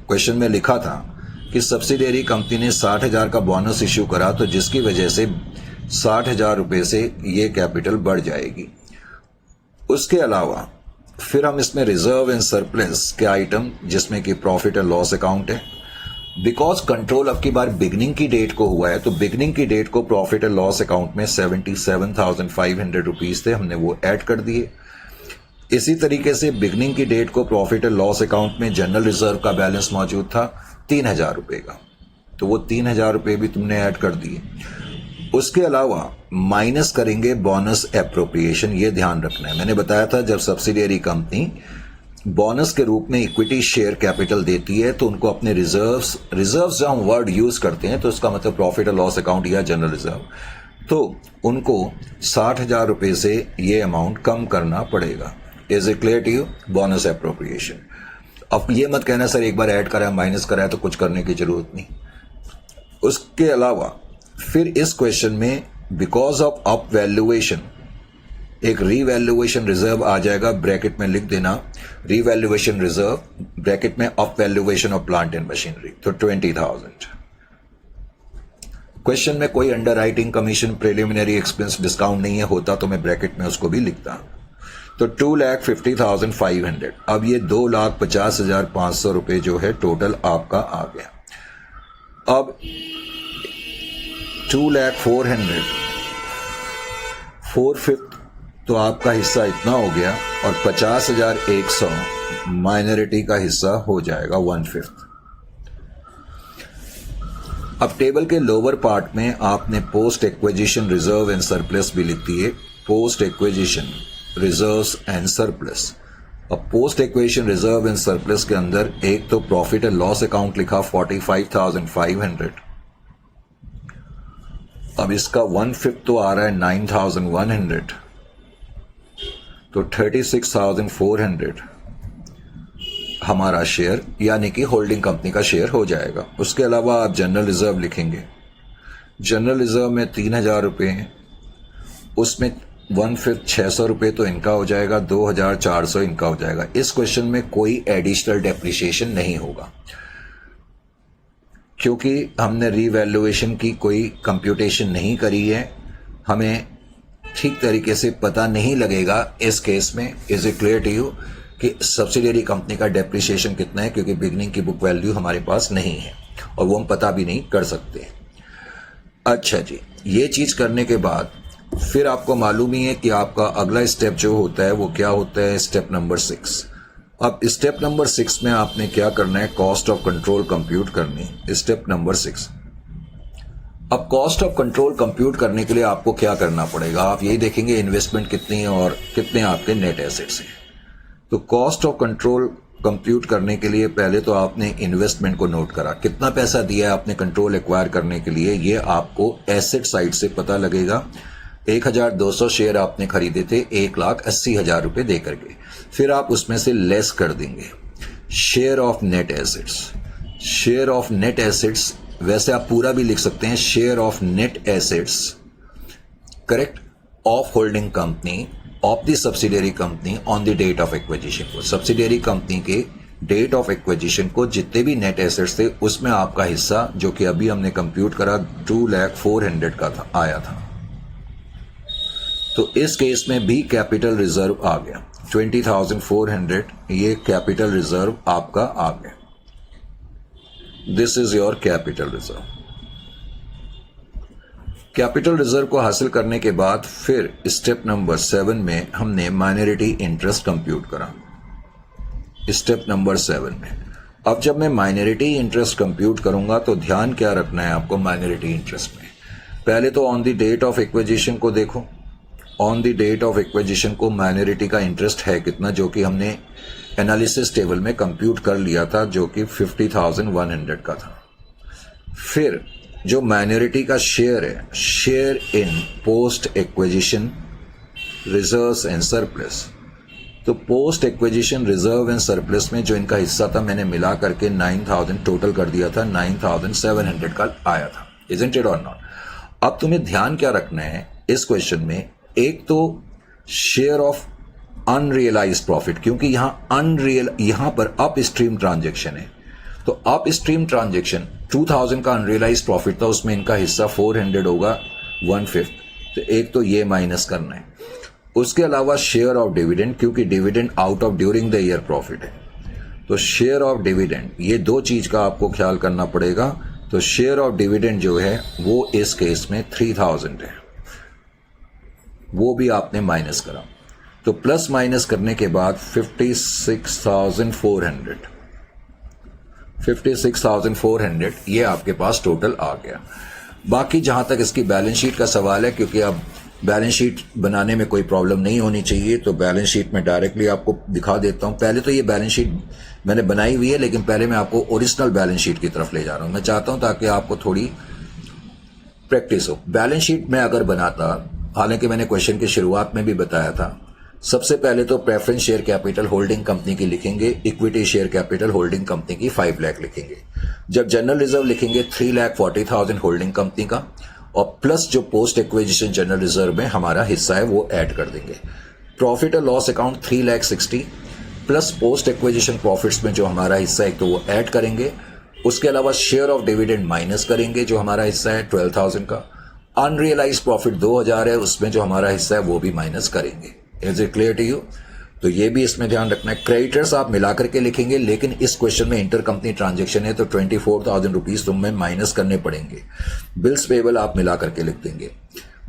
क्वेश्चन में लिखा था कि सब्सिडियरी कंपनी ने 60,000 का बोनस इश्यू करा, तो जिसकी वजह से 60,000 रुपए से ये कैपिटल बढ़ जाएगी। उसके अलावा फिर हम इसमें रिजर्व एंड सरप्लस के आइटम, जिसमें कि प्रॉफिट एंड लॉस अकाउंट है, बिकॉज कंट्रोल अब की बार बिगनिंग की डेट को हुआ है, तो बिगनिंग की डेट को प्रॉफिट एंड लॉस अकाउंट में 77,500 रुपीज थे, हमने वो ऐड कर दिए। इसी तरीके से बिगनिंग की डेट को प्रॉफिट एंड लॉस अकाउंट में जनरल रिजर्व का बैलेंस मौजूद था 3,000 रुपए का, तो वो 3,000 रुपए भी तुमने ऐड कर दिए। उसके अलावा माइनस करेंगे बोनस एप्रोप्रिएशन, ये ध्यान रखना है। मैंने बताया था जब सब्सिडियरी कंपनी बोनस के रूप में इक्विटी शेयर कैपिटल देती है तो उनको अपने रिजर्व्स जब हम वर्ड यूज करते हैं तो उसका मतलब प्रॉफिट और लॉस अकाउंट या जनरल रिजर्व, तो उनको 60,000 रुपए से ये अमाउंट कम करना पड़ेगा। Is it clear to you? Bonus appropriation. अब ये मत कहना सर एक बार ऐड करा माइनस करा तो कुछ करने की जरूरत नहीं। उसके अलावा फिर इस क्वेश्चन में बिकॉज ऑफ अप वैल्यूएशन एक रीवैल्यूएशन रिजर्व आ जाएगा, ब्रैकेट में लिख देना रीवैल्यूएशन रिजर्व, ब्रैकेट में up valuation of plant and machinery, तो 20,000। क्वेश्चन में कोई under writing commission preliminary expense discount नहीं है, होता तो मैं ब्रैकेट में उसको भी लिखता, तो 2,50,500। अब ये 2,50,500 रुपए जो है टोटल आपका आ गया। अब 2,04,000 4/5 तो आपका हिस्सा इतना हो गया, और 50,100 माइनॉरिटी का हिस्सा हो जाएगा 1/5। अब टेबल के लोअर पार्ट में आपने post acquisition reserve and surplus भी लिख दिए, post acquisition reserves and surplus. अब post acquisition reserve and surplus के अंदर एक तो प्रॉफिट एंड लॉस अकाउंट लिखा 45,500, अब इसका 1/5 तो आ रहा है 9,100, तो 36,400 हमारा शेयर यानी कि होल्डिंग कंपनी का शेयर हो जाएगा। उसके अलावा आप जनरल रिजर्व लिखेंगे, जनरल रिजर्व में 3,000 रुपये हैं, उसमें 1/5 600 रुपये तो इनका हो जाएगा, 2,400 इनका हो जाएगा। इस क्वेश्चन में कोई एडिशनल डेप्रिसिएशन नहीं होगा क्योंकि हमने रीवैल्यूएशन की कोई कंप्यूटेशन नहीं करी है, हमें ठीक तरीके से पता नहीं लगेगा इस केस में। Is it clear to you कि सब्सिडियरी कंपनी का डेप्रिसिएशन कितना है, क्योंकि बिगनिंग की बुक वैल्यू हमारे पास नहीं है और वो हम पता भी नहीं कर सकते। अच्छा जी, ये चीज करने के बाद फिर आपको मालूम ही है कि आपका अगला स्टेप जो होता है वो क्या होता है, स्टेप नंबर 6। अब स्टेप नंबर 6 में आपने क्या करना है, कॉस्ट ऑफ कंट्रोल कंप्यूट करनी। स्टेप नंबर 6, अब कॉस्ट ऑफ कंट्रोल कंप्यूट करने के लिए आपको क्या करना पड़ेगा, आप यही देखेंगे इन्वेस्टमेंट कितनी है और कितने आपके नेट एसेट्स हैं। तो कॉस्ट ऑफ कंट्रोल कंप्यूट करने के लिए पहले तो आपने इन्वेस्टमेंट को नोट करा, कितना पैसा दिया है आपने कंट्रोल एक्वायर करने के लिए, ये आपको एसेट साइड से पता लगेगा। 1,200 शेयर आपने खरीदे थे 1,80,000 रुपए दे करके, फिर आप उसमें से लेस कर देंगे share of net assets. Share of net assets वैसे आप पूरा भी लिख सकते हैं, share of net assets correct of holding company of the subsidiary company on the date of acquisition को, सब्सिडियरी कंपनी के डेट ऑफ एक्विजिशन को जितने भी नेट एसेट्स थे उसमें आपका हिस्सा, जो कि अभी हमने कंप्यूट करा 2,04,000 का था, आया था। तो इस केस में भी कैपिटल रिजर्व आ गया 20,400, ये कैपिटल रिजर्व आपका आ गया। This is your capital reserve. Capital reserve को हासिल करने के बाद फिर स्टेप नंबर 7 में हमने माइनॉरिटी इंटरेस्ट कंप्यूट करा। स्टेप नंबर 7 में अब जब मैं माइनॉरिटी इंटरेस्ट कंप्यूट करूंगा तो ध्यान क्या रखना है आपको माइनॉरिटी इंटरेस्ट में। पहले तो on the date of acquisition को देखो। On the date of acquisition को माइनॉरिटी का इंटरेस्ट है कितना, जो कि हमने एनालिसिस टेबल में कंप्यूट कर लिया था, जो कि 50,100 का था। फिर जो माइनॉरिटी का शेयर है, share in post acquisition reserves and surplus, तो post acquisition reserve and surplus में जो इनका हिस्सा था मैंने मिला करके 9,000 टोटल कर दिया था, 9,700 का आया था। इजंट इट और नॉट? अब तुम्हें ध्यान क्या रखना है इस क्वेश्चन में, एक तो शेयर ऑफ अनरियलाइज्ड प्रॉफिट, क्योंकि यहां पर अप स्ट्रीम ट्रांजेक्शन है, तो अप स्ट्रीम ट्रांजेक्शन 2,000 का अनरियलाइज्ड प्रॉफिट था, उसमें इनका हिस्सा 400 होगा, 1/5, तो एक तो ये माइनस करना है। उसके अलावा शेयर ऑफ डिविडेंड, क्योंकि dividend out of during the year profit है, तो शेयर ऑफ डिविडेंड, ये दो चीज का आपको ख्याल करना पड़ेगा। तो शेयर ऑफ डिविडेंड जो है वो इस केस में 3,000 है, वो भी आपने माइनस करा, तो प्लस माइनस करने के बाद 56,400 ये आपके पास टोटल आ गया। बाकी जहां तक इसकी बैलेंस शीट का सवाल है, क्योंकि अब बैलेंस शीट बनाने में कोई प्रॉब्लम नहीं होनी चाहिए, तो बैलेंस शीट में डायरेक्टली आपको दिखा देता हूं। पहले तो ये बैलेंस शीट मैंने बनाई हुई है, लेकिन पहले मैं आपको ओरिजिनल बैलेंस शीट की तरफ ले जा रहा हूं। मैं चाहता हूं ताकि आपको थोड़ी प्रैक्टिस हो। बैलेंस शीट में अगर बनाता, हालांकि मैंने क्वेश्चन की शुरुआत में भी बताया था, सबसे पहले तो preference share capital holding company की लिखेंगे, equity share capital holding company की 5 लाख लिखेंगे। जब जनरल रिजर्व लिखेंगे 3,40,000 होल्डिंग कंपनी का, और प्लस जो पोस्ट एक्विजिशन जनरल रिजर्व में हमारा हिस्सा है वो ऐड कर देंगे। प्रॉफिट और loss account 3,60,000 plus post acquisition profits में जो हमारा हिस्सा है तो वो ऐड करेंगे। उसके अलावा शेयर ऑफ डिविडेंड माइनस करेंगे, जो हमारा हिस्सा है 12,000 का। अनरियलाइज्ड प्रॉफिट 2,000 है, उसमें जो हमारा हिस्सा है वो भी माइनस करेंगे। Is it clear to you? तो ये भी इसमें ध्यान रखना है। क्रेडिटर्स आप मिला करके लिखेंगे, लेकिन इस क्वेश्चन में इंटर कंपनी ट्रांजेक्शन है तो 24,000 रुपीज तुम्हें माइनस करने पड़ेंगे। बिल्स पेबल आप मिला करके लिख देंगे।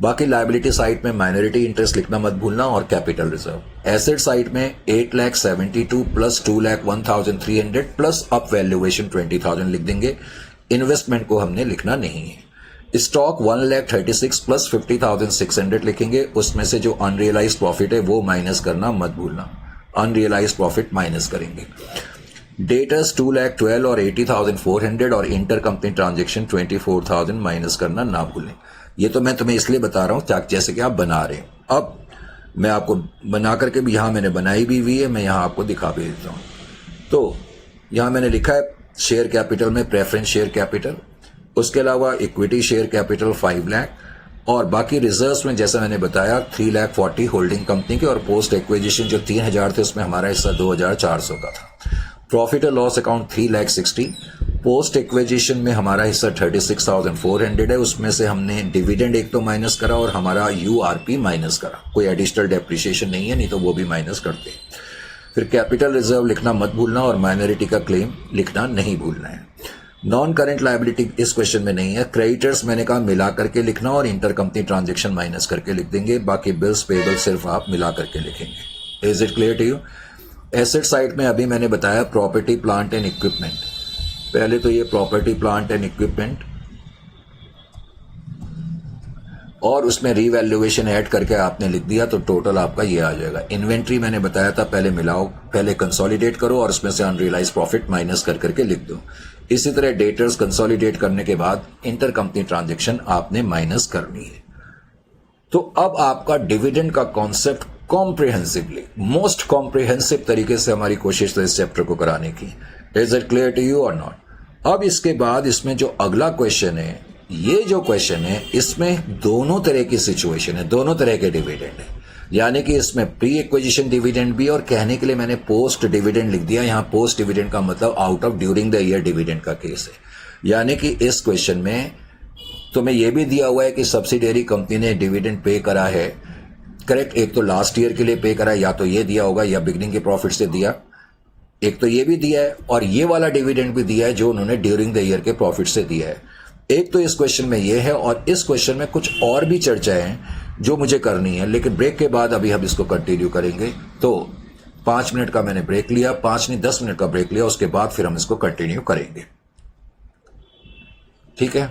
बाकी लायबिलिटी साइड में माइनॉरिटी इंटरेस्ट लिखना मत भूलना, और कैपिटल रिजर्व। एसेट साइड में 8,72,000 प्लस 2,01,300 प्लस अप वैल्यूएशन 20,000 लिख देंगे। इन्वेस्टमेंट को हमने लिखना नहीं है। स्टॉक 1,36,000 प्लस 50,600 लिखेंगे, उसमें से जो अनरियलाइज्ड प्रॉफिट है वो माइनस करना मत भूलना, अनरियलाइज्ड प्रॉफिट माइनस करेंगे। डेटर्स 2,12,000 और 80,400 और इंटर कंपनी ट्रांजेक्शन 24,000 माइनस करना ना भूलें। ये तो मैं तुम्हें इसलिए बता रहा हूं जैसे कि आप बना रहे हैं। अब मैं आपको बना करके भी, यहां मैंने बनाई भी हुई है, मैं यहां आपको दिखा भी देता हूं। तो यहां मैंने लिखा है शेयर कैपिटल में प्रेफरेंस शेयर कैपिटल, उसके अलावा इक्विटी शेयर कैपिटल 5 लाख, और बाकी रिजर्व्स में जैसा मैंने बताया 3,40,000 होल्डिंग कंपनी के, और पोस्ट एक्विजिशन जो 3,000 थे उसमें हमारा हिस्सा 2,400 का था। प्रॉफिट और लॉस अकाउंट 3,60,000, पोस्ट एक्विजिशन में हमारा हिस्सा 36,400 है, उसमें से हमने डिविडेंड एक तो माइनस करा और हमारा यूआरपी माइनस करा। कोई एडिशनल डेप्रिसिएशन नहीं है, नहीं तो वो भी माइनस करते। फिर कैपिटल रिजर्व लिखना मत भूलना, और माइनॉरिटी का क्लेम लिखना नहीं भूलना है। नॉन करेंट लायबिलिटी इस क्वेश्चन में नहीं है। क्रेडिटर्स मैंने कहा मिला करके लिखना, और इंटर कंपनी ट्रांजेक्शन माइनस करके लिख देंगे। बाकी बिल्स पेबल सिर्फ आप मिला करके लिखेंगे। Is it clear to you? Asset side में अभी मैंने बताया प्रॉपर्टी प्लांट एंड इक्विपमेंट। पहले तो ये प्रॉपर्टी प्लांट एंड इक्विपमेंट, और उसमें रीवैल्यूएशन ऐड करके आपने लिख दिया तो टोटल आपका ये आ जाएगा। इन्वेंट्री मैंने बताया था पहले मिलाओ, पहले कंसोलिडेट करो और उसमें से अनरियलाइज्ड प्रॉफिट माइनस कर करके लिख दो। इसी तरह डेटर्स कंसोलिडेट करने के बाद इंटर कंपनी ट्रांजेक्शन आपने माइनस करनी है। तो अब आपका डिविडेंड का कॉन्सेप्ट कॉम्प्रिहेंसिवली, मोस्ट कॉम्प्रिहेंसिव तरीके से हमारी कोशिश है इस चैप्टर को कराने की। Is it clear to you और नॉट? अब इसके बाद इसमें जो अगला क्वेश्चन है, ये जो क्वेश्चन है इसमें दोनों तरह की सिचुएशन है, दोनों तरह के डिविडेंड है। यानी कि इसमें प्री एक्विजिशन डिविडेंड भी, और कहने के लिए मैंने पोस्ट डिविडेंड लिख दिया। यहां पोस्ट डिविडेंड का मतलब out of during the year dividend का केस है। यानी कि इस क्वेश्चन में तुम्हें यह भी दिया हुआ है कि सब्सिडियरी कंपनी ने डिविडेंड पे करा है, करेक्ट। एक तो लास्ट ईयर के लिए पे करा है, या तो ये दिया होगा या बिगनिंग के प्रॉफिट से दिया, एक तो ये भी दिया है, और ये वाला डिविडेंड भी दिया है जो उन्होंने ड्यूरिंग द ईयर के प्रॉफिट से दिया है। एक तो इस क्वेश्चन में ये है, और इस क्वेश्चन में कुछ और भी चर्चा है जो मुझे करनी है, लेकिन ब्रेक के बाद अभी हम इसको कंटिन्यू करेंगे। तो 5 मिनट का मैंने ब्रेक लिया, 5 नहीं 10 मिनट का ब्रेक लिया, उसके बाद फिर हम इसको कंटिन्यू करेंगे। ठीक है।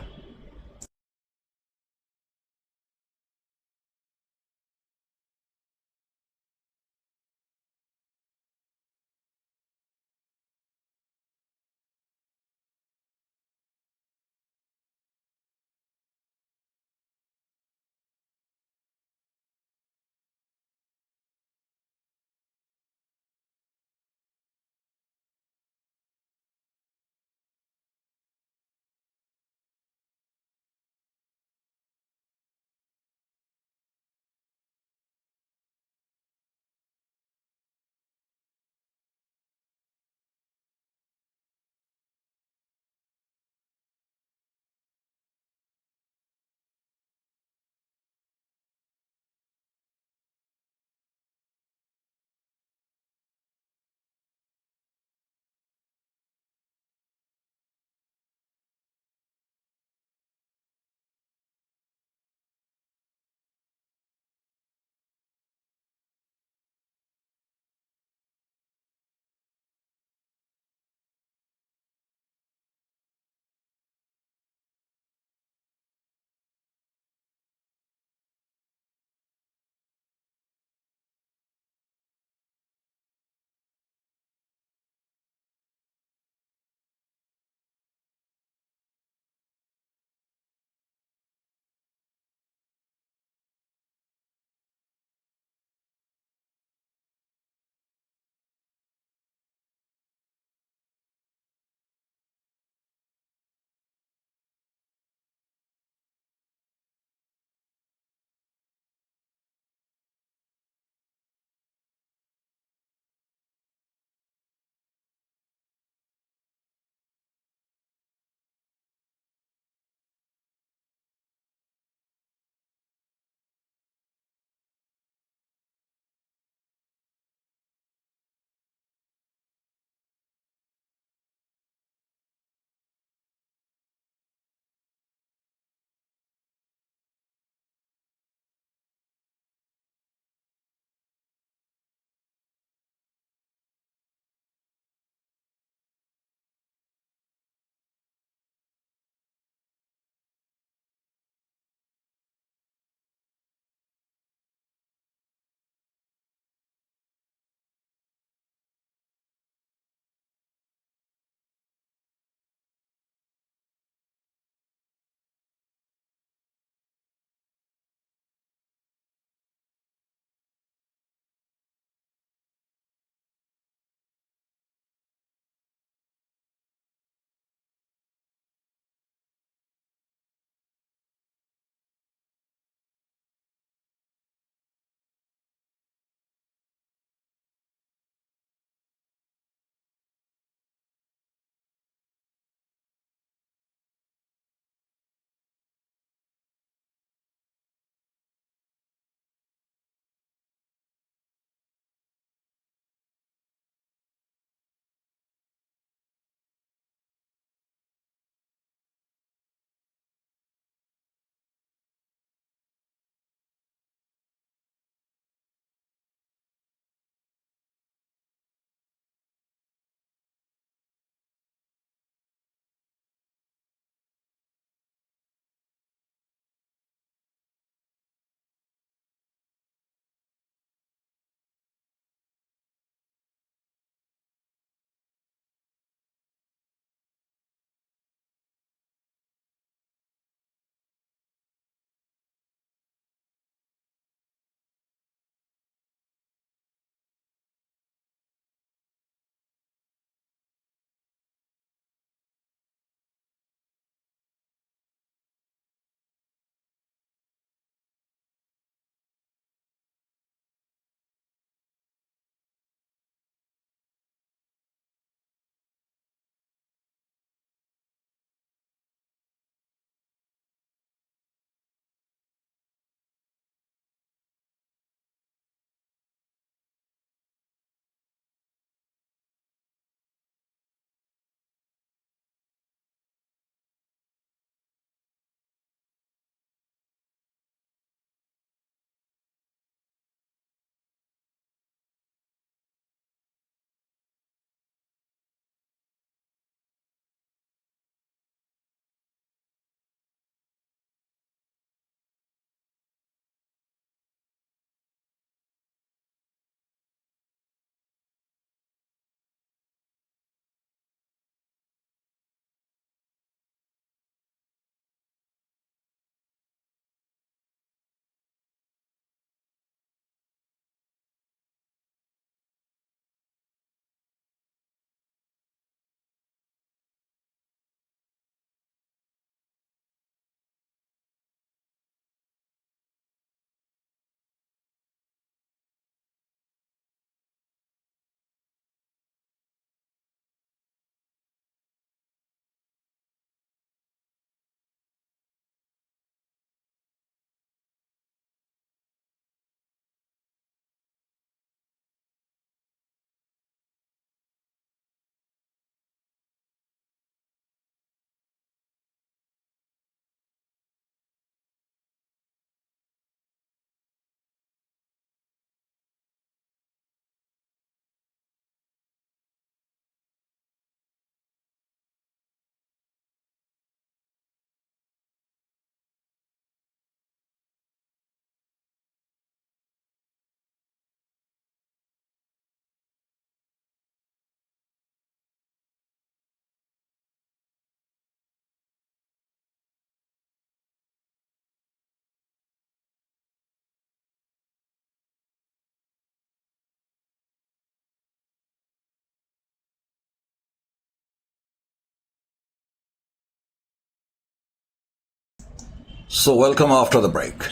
So welcome after the break.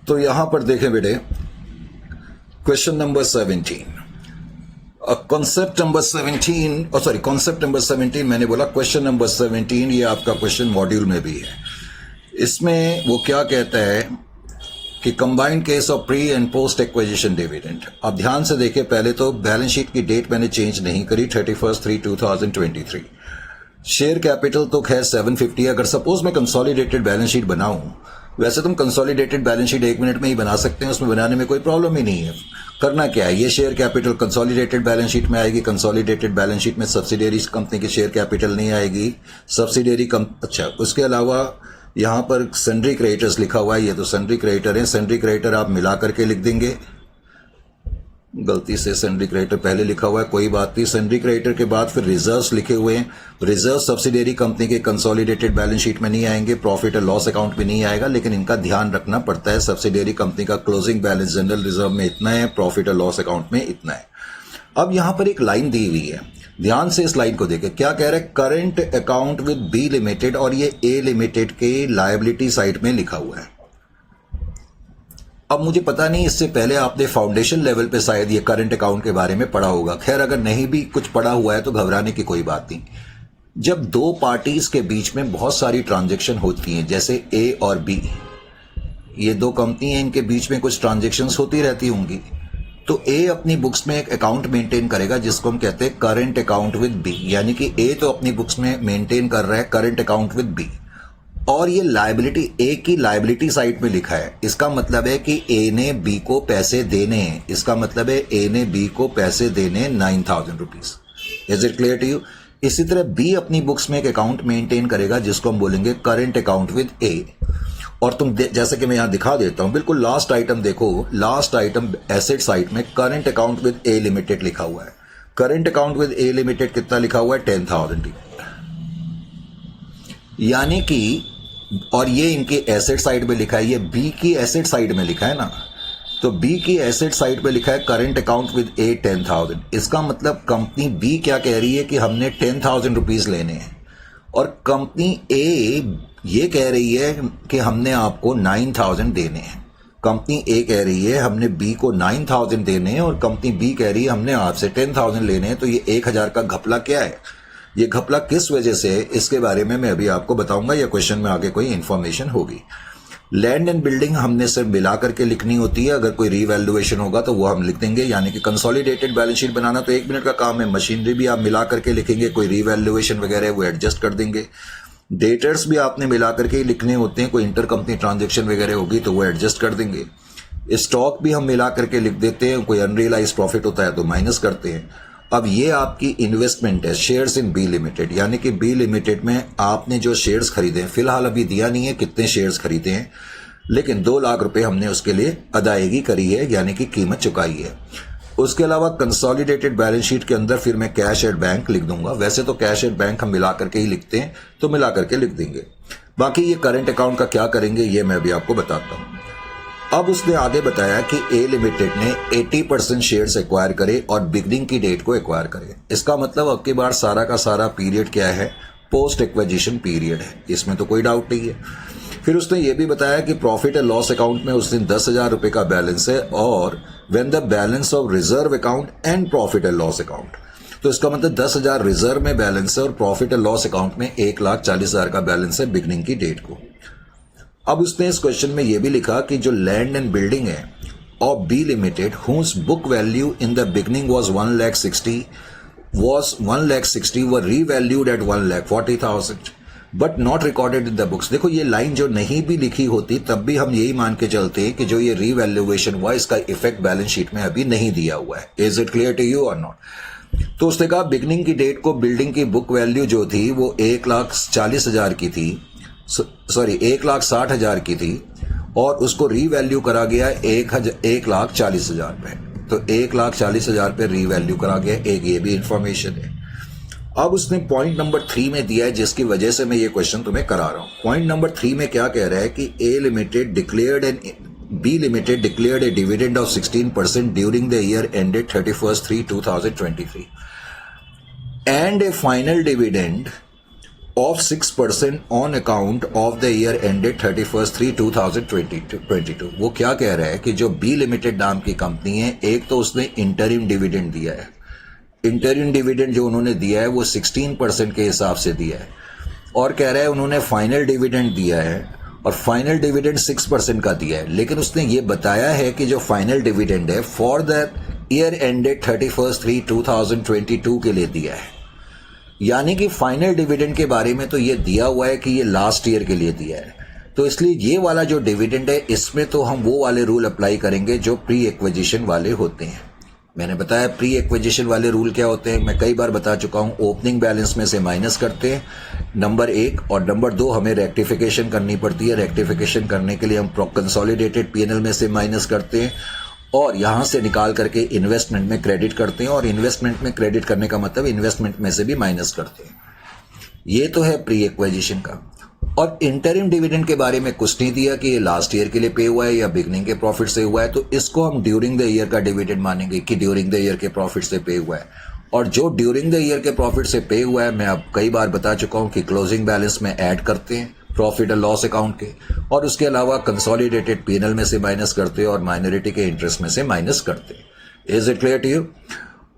तो यहां पर देखें बेटे, question number 17, concept number 17, concept number 17 मैंने बोला, क्वेश्चन नंबर 17 ये आपका क्वेश्चन मॉड्यूल में भी है। इसमें वो क्या कहता है कि combined case of pre and post acquisition dividend. अब ध्यान से देखिए, पहले तो बैलेंस शीट की डेट मैंने चेंज नहीं करी, 31/3/2023। शेयर कैपिटल तो खैर 750 है। अगर सपोज मैं कंसोलिडेटेड बैलेंस शीट बनाऊं, वैसे तुम कंसोलिडेटेड बैलेंस शीट 1 मिनट में ही बना सकते हैं, उसमें बनाने में कोई प्रॉब्लम ही नहीं है। करना क्या है, ये share capital consolidated balance sheet में आएगी। कंसोलिडेटेड बैलेंस शीट में सब्सिडियरी कंपनी की शेयर कैपिटल नहीं आएगी, सब्सिडियरी अच्छा, उसके अलावा यहां पर सन्ड्री क्रेडिटर्स लिखा हुआ है, ये तो सन्ड्री क्रेडिटर है। सन्ड्री क्रेडिटर आप मिला करके लिख देंगे, गलती से सन्ड्री क्रेडिटर पहले लिखा हुआ है, कोई बात नहीं। सन्ड्री क्रेडिटर के बाद फिर रिजर्व्स लिखे हुए हैं। रिजर्व सब्सिडियरी कंपनी के कंसोलिडेटेड बैलेंस शीट में नहीं आएंगे, प्रॉफिट और लॉस अकाउंट में नहीं आएगा, लेकिन इनका ध्यान रखना पड़ता है। सब्सिडियरी कंपनी का क्लोजिंग बैलेंस जनरल रिजर्व में इतना है, प्रॉफिट और लॉस अकाउंट में इतना है। अब यहां पर एक लाइन दी हुई है, ध्यान से इस लाइन को देखें। क्या कह रहा है, current account with B limited, और ये ए लिमिटेड के लायबिलिटी साइड में लिखा हुआ है। अब मुझे पता नहीं, इससे पहले आपने फाउंडेशन लेवल पे शायद ये करंट अकाउंट के बारे में पढ़ा होगा। खैर, अगर नहीं भी कुछ पढ़ा हुआ है तो घबराने की कोई बात नहीं। जब दो पार्टीज के बीच में बहुत सारी ट्रांजैक्शन होती हैं, जैसे ए और बी, ये दो कंपनी हैं, इनके बीच में कुछ ट्रांजैक्शंस होती रहती होंगी, तो ए अपनी बुक्स में एक अकाउंट मेंटेन करेगा जिसको हम कहते हैं करंट अकाउंट विद बी। यानी कि ए तो अपनी बुक्स में मेंटेन कर रहा है करंट अकाउंट विद बी, और ये लायबिलिटी ए की लायबिलिटी साइड में लिखा है। इसका मतलब है कि ए ने बी को पैसे देने हैं। इसका मतलब है ए ने बी को पैसे देने 9,000 rupees. Is it clear to you? इसी तरह बी अपनी बुक्स में एक अकाउंट मेंटेन करेगा जिसको हम बोलेंगे करंट अकाउंट विद ए। और तुम जैसे कि मैं यहां दिखा देता हूं, बिल्कुल लास्ट आइटम देखो, लास्ट आइटम एसेट साइड में current account with A limited लिखा हुआ है। Current account with A limited कितना लिखा हुआ है, 10,000। यानी कि, और ये इनके एसेट साइड में लिखा है, ये बी की एसेट साइड में लिखा है ना, तो बी की एसेट साइड पे लिखा है करंट अकाउंट विद ए 10,000। इसका मतलब कंपनी बी क्या कह रही है कि हमने 10,000 रुपीज लेने हैं, और कंपनी ए ये कह रही है कि हमने आपको 9,000 देने हैं। कंपनी ए कह रही है हमने बी को 9,000 देने हैं, और कंपनी बी कह रही है हमने आपसे 10,000 लेने हैं। तो ये 1,000 का घपला क्या है, ये घपला किस वजह से है, इसके बारे में मैं अभी आपको बताऊंगा, या क्वेश्चन में आगे कोई इंफॉर्मेशन होगी। लैंड एंड बिल्डिंग हमने सिर्फ मिला करके लिखनी होती है, अगर कोई रीवैल्यूएशन होगा तो वो हम लिख देंगे। यानी कि कंसोलिडेटेड बैलेंस शीट बनाना तो 1 मिनट का काम है, मशीनरी भी आप मिला करके लिखेंगे, कोई रीवैल्यूएशन वगैरह वो एडजस्ट कर देंगे। डेटर्स भी आपने मिला करके ही लिखने होते हैं, कोई इंटर कंपनी ट्रांजेक्शन वगैरह होगी तो वो एडजस्ट कर देंगे। स्टॉक भी हम मिला करके लिख देते हैं, कोई अनरियलाइज प्रॉफिट होता है तो माइनस करते हैं। अब ये आपकी इन्वेस्टमेंट है, शेयर्स इन बी लिमिटेड, यानी कि बी लिमिटेड में आपने जो शेयर्स खरीदे हैं, फिलहाल अभी दिया नहीं है कितने शेयर्स खरीदे हैं, लेकिन 2 लाख रुपए हमने उसके लिए अदायगी करी है, यानी कि कीमत चुकाई है। उसके अलावा कंसोलिडेटेड बैलेंस शीट के अंदर फिर मैं कैश एट बैंक लिख दूंगा। वैसे तो कैश एट बैंक हम मिला करके ही लिखते हैं, तो मिला करके लिख देंगे। बाकी ये करंट अकाउंट का क्या करेंगे ये मैं अभी आपको बताता हूं। अब उसने आगे बताया कि ए लिमिटेड ने 80% शेयर्स एक्वायर करे और बिगनिंग की डेट को एक्वायर करे। इसका मतलब अब की बार सारा का सारा पीरियड क्या है, पोस्ट एक्विजिशन पीरियड है, इसमें तो कोई डाउट नहीं है। फिर उसने ये भी बताया कि प्रॉफिट एंड लॉस अकाउंट में उस दिन 10,000 रुपए का बैलेंस है, और when the balance of reserve account and profit and loss account, तो इसका मतलब 10,000 रिजर्व में बैलेंस है और प्रॉफिट एंड लॉस अकाउंट में 1,40,000 का बैलेंस है बिगनिंग की डेट को। अब उसने इस क्वेश्चन में यह भी लिखा कि जो लैंड एंड बिल्डिंग है of B limited whose book value in the beginning was 1,60,000 were revalued at 1,40,000 but not recorded in the books. देखो ये लाइन जो नहीं भी लिखी होती तब भी हम यही मान के चलते हैं कि जो ये रीवैल्यूएशन हुआ इसका इफेक्ट बैलेंस शीट में अभी नहीं दिया हुआ है। Is it clear to you और नॉट? तो उसने कहा बिगनिंग की डेट को बिल्डिंग की बुक वैल्यू जो थी वो 1,40,000 की थी, 1,60,000 की थी, और उसको रीवैल्यू करा गया 1,40,000 पे। तो 1,40,000 पे रीवैल्यू करा गया, एक ये भी इंफॉर्मेशन है। अब उसने पॉइंट नंबर 3 में दिया है जिसकी वजह से मैं ये क्वेश्चन तुम्हें करा रहा हूं। पॉइंट नंबर 3 में क्या कह रहा है कि A limited declared and B limited declared a dividend of 16% during the year ended 31/3/2023 and a final dividend of 6% on account of the year ended 31st/3/2022। वो क्या कह रहा है कि जो बी लिमिटेड नाम की कंपनी है, एक तो उसने इंटरिम डिविडेंड दिया है। इंटरिम डिविडेंड जो उन्होंने दिया है वो 16% के हिसाब से दिया है, और कह रहा है उन्होंने फाइनल डिविडेंड दिया है और फाइनल डिविडेंड 6% का दिया है। लेकिन उसने ये बताया है कि जो फाइनल डिविडेंड है for the year ended 31st/3/2022 के लिए दिया है। यानी कि फाइनल डिविडेंड के बारे में तो ये दिया हुआ है कि ये लास्ट ईयर के लिए दिया है, तो इसलिए ये वाला जो डिविडेंड है इसमें तो हम वो वाले रूल अप्लाई करेंगे जो प्री एक्विजिशन वाले होते हैं। मैंने बताया प्री एक्विजिशन वाले रूल क्या होते हैं, मैं कई बार बता चुका हूं। ओपनिंग बैलेंस में से माइनस करते हैं, नंबर 1, और नंबर 2 हमें रेक्टिफिकेशन करनी पड़ती है। रेक्टिफिकेशन करने के लिए हम कंसोलिडेटेड पीएनएल में से माइनस करते हैं और यहां से निकाल करके इन्वेस्टमेंट में क्रेडिट करते हैं, और इन्वेस्टमेंट में क्रेडिट करने का मतलब इन्वेस्टमेंट में से भी माइनस करते हैं। ये तो है प्री एक्विजिशन का। और इंटरिम डिविडेंड के बारे में कुछ नहीं दिया कि ये लास्ट ईयर के लिए पे हुआ है या बिगनिंग के प्रॉफिट से हुआ है, तो इसको हम ड्यूरिंग द ईयर का डिविडेंड मानेंगे कि ड्यूरिंग द ईयर के प्रॉफिट से पे हुआ है। और जो ड्यूरिंग द ईयर के प्रॉफिट से पे हुआ है, मैं अब कई बार बता चुका हूं कि क्लोजिंग बैलेंस में ऐड करते हैं प्रॉफिट और लॉस अकाउंट के, और उसके अलावा कंसोलिडेटेड पीएनएल में से माइनस करते हैं और माइनॉरिटी के इंटरेस्ट में से माइनस करते हैं। Is it clear to you?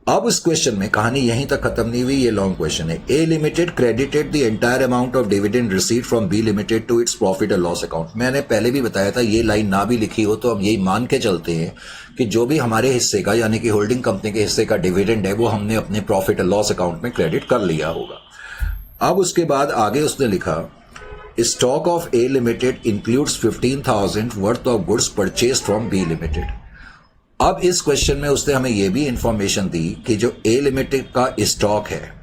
अब इस क्वेश्चन में कहानी यहीं तक खत्म नहीं हुई, ये लॉन्ग क्वेश्चन है। A limited credited the entire amount of dividend received from B limited to its profit और लॉस अकाउंट। मैंने पहले भी बताया था, ये लाइन ना भी लिखी हो तो हम यही मान के चलते हैं कि जो भी हमारे हिस्से का यानी कि होल्डिंग कंपनी के हिस्से का डिविडेंड है वो हमने अपने प्रॉफिट और लॉस अकाउंट में क्रेडिट कर लिया होगा। अब उसके बाद आगे उसने लिखा stock of A limited includes 15,000 worth of goods purchase from B limited. अब इस क्वेश्चन में उसने हमें यह भी इंफॉर्मेशन दी कि जो ए लिमिटेड का स्टॉक है,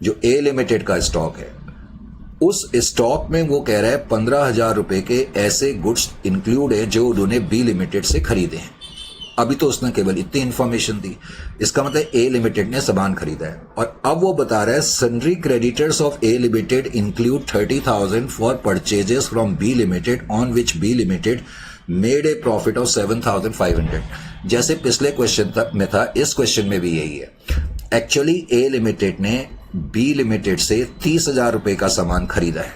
जो ए लिमिटेड का स्टॉक है, उस स्टॉक में वो कह रहा है 15,000 रुपए के ऐसे गुड्स इंक्लूड है जो उन्होंने बी लिमिटेड से खरीदे हैं। अभी तो उसने केवल इतनी इंफॉर्मेशन दी, इसका मतलब ए लिमिटेड ने सामान खरीदा है। और अब वो बता रहा है sundry creditors of A limited include 30,000 for purchases from B limited on which B limited made a profit of 7,500। जैसे पिछले क्वेश्चन तक में था, इस क्वेश्चन में भी यही है। एक्चुअली ए लिमिटेड ने बी लिमिटेड से 30,000 रुपए का सामान खरीदा है,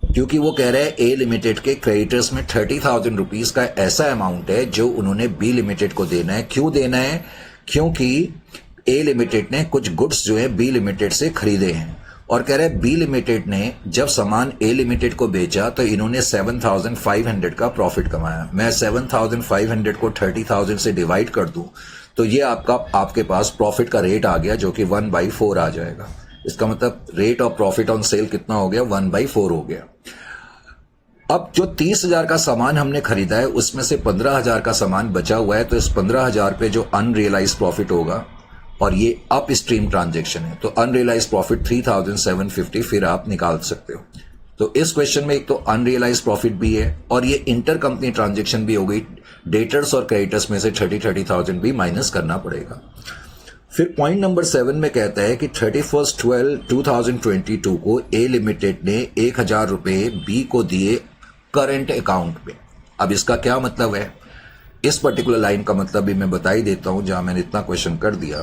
क्योंकि वो कह रहे हैं ए लिमिटेड के क्रेडिटर्स में 30,000 रुपीज का ऐसा अमाउंट है जो उन्होंने बी लिमिटेड को देना है। क्यों देना है? क्योंकि ए लिमिटेड ने कुछ गुड्स जो है बी लिमिटेड से खरीदे हैं, और कह रहे हैं बी लिमिटेड ने जब सामान ए लिमिटेड को बेचा तो इन्होंने 7,500 का प्रॉफिट कमाया। मैं 7,500 को 30,000 से डिवाइड कर दूं तो ये आपके पास प्रॉफिट का रेट आ गया जो कि 1/4 आ जाएगा। इसका मतलब rate of profit on sale कितना हो गया? 1/4 हो गया। अब जो 30,000 का सामान हमने खरीदा है उसमें से 15,000 का सामान बचा हुआ है, तो इस 15,000 पे जो अनरियलाइज प्रॉफिट होगा, और ये अप स्ट्रीम ट्रांजेक्शन है, तो अनरियलाइज प्रॉफिट 3,750 फिर आप निकाल सकते हो। तो इस क्वेश्चन में एक तो अनरियलाइज प्रॉफिट भी है और ये इंटर कंपनी ट्रांजेक्शन भी हो गई। डेटर्स और क्रेडिटर्स में से 30,000 भी माइनस करना पड़ेगा। फिर पॉइंट नंबर 7 में कहता है कि 31/12/2022 को ए लिमिटेड ने 1,000 रुपए बी को दिए करंट अकाउंट में। अब इसका क्या मतलब है? इस पर्टिकुलर लाइन का मतलब भी मैं बता ही देता हूं, जहां मैंने इतना क्वेश्चन कर दिया।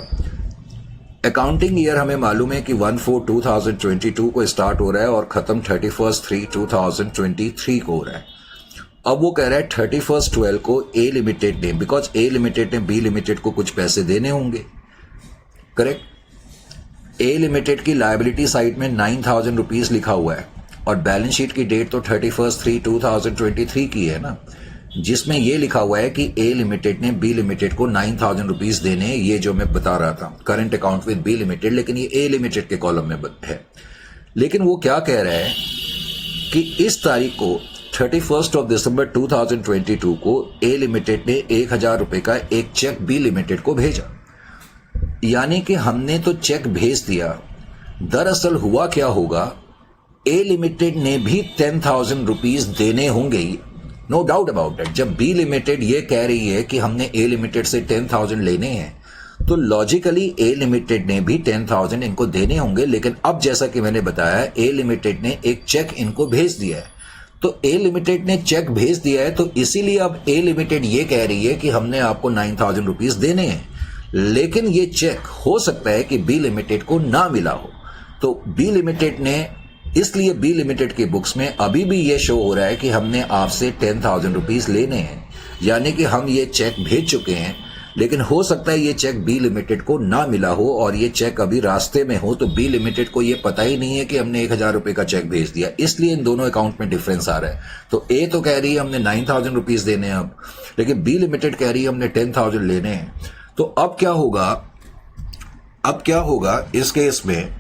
अकाउंटिंग ईयर हमें मालूम है कि 1/4/2022 को स्टार्ट हो रहा है और खत्म 31/3/2023 को हो रहा है। अब वो कह रहा है 31/12 को ए लिमिटेड ने, बिकॉज ए लिमिटेड ने बी लिमिटेड को कुछ पैसे देने होंगे, करेक्ट। ए लिमिटेड की लायबिलिटी साइड में 9,000 रुपीज लिखा हुआ है और बैलेंस शीट की डेट तो 31/3/2023 की है ना, जिसमें यह लिखा हुआ है कि ए लिमिटेड ने बी लिमिटेड को 9,000 रुपीज देने, ये जो मैं बता रहा था current account with B limited, लेकिन ये ए लिमिटेड के कॉलम में है। लेकिन वो क्या कह रहा है कि इस तारीख को 31 दिसंबर 2022 को ए लिमिटेड ने 1,000 रुपए का एक चेक बी लिमिटेड को भेजा। यानी कि हमने तो चेक भेज दिया, दरअसल हुआ क्या होगा, ए लिमिटेड ने भी 10,000 रुपीज देने होंगे, नो डाउट अबाउट दैट। जब बी लिमिटेड ये कह रही है कि हमने ए लिमिटेड से 10,000 लेने हैं, तो लॉजिकली ए लिमिटेड ने भी 10,000 इनको देने होंगे। लेकिन अब जैसा कि मैंने बताया, ए लिमिटेड ने एक चेक इनको भेज दिया है, तो ए लिमिटेड ने चेक भेज दिया है, तो इसीलिए अब ए लिमिटेड ये कह रही है कि हमने आपको 9,000 रुपीज देने हैं। लेकिन ये चेक हो सकता है कि बी लिमिटेड को ना मिला हो, तो बी लिमिटेड ने, इसलिए बी लिमिटेड की बुक्स में अभी भी ये शो हो रहा है कि हमने आपसे 10,000 रुपीज लेने हैं, यानी कि हम ये चेक भेज चुके हैं, लेकिन हो सकता है ये चेक बी लिमिटेड को ना मिला हो और ये चेक अभी रास्ते में हो, तो बी लिमिटेड को ये पता ही नहीं है कि हमने 1,000 रुपए का चेक भेज दिया, इसलिए इन दोनों अकाउंट में डिफरेंस आ रहा है। तो ए तो कह रही है हमने 9,000 रुपीज देने हैं अब, लेकिन बी लिमिटेड कह रही है हमने 10,000 लेने हैं। तो अब क्या होगा इस केस में?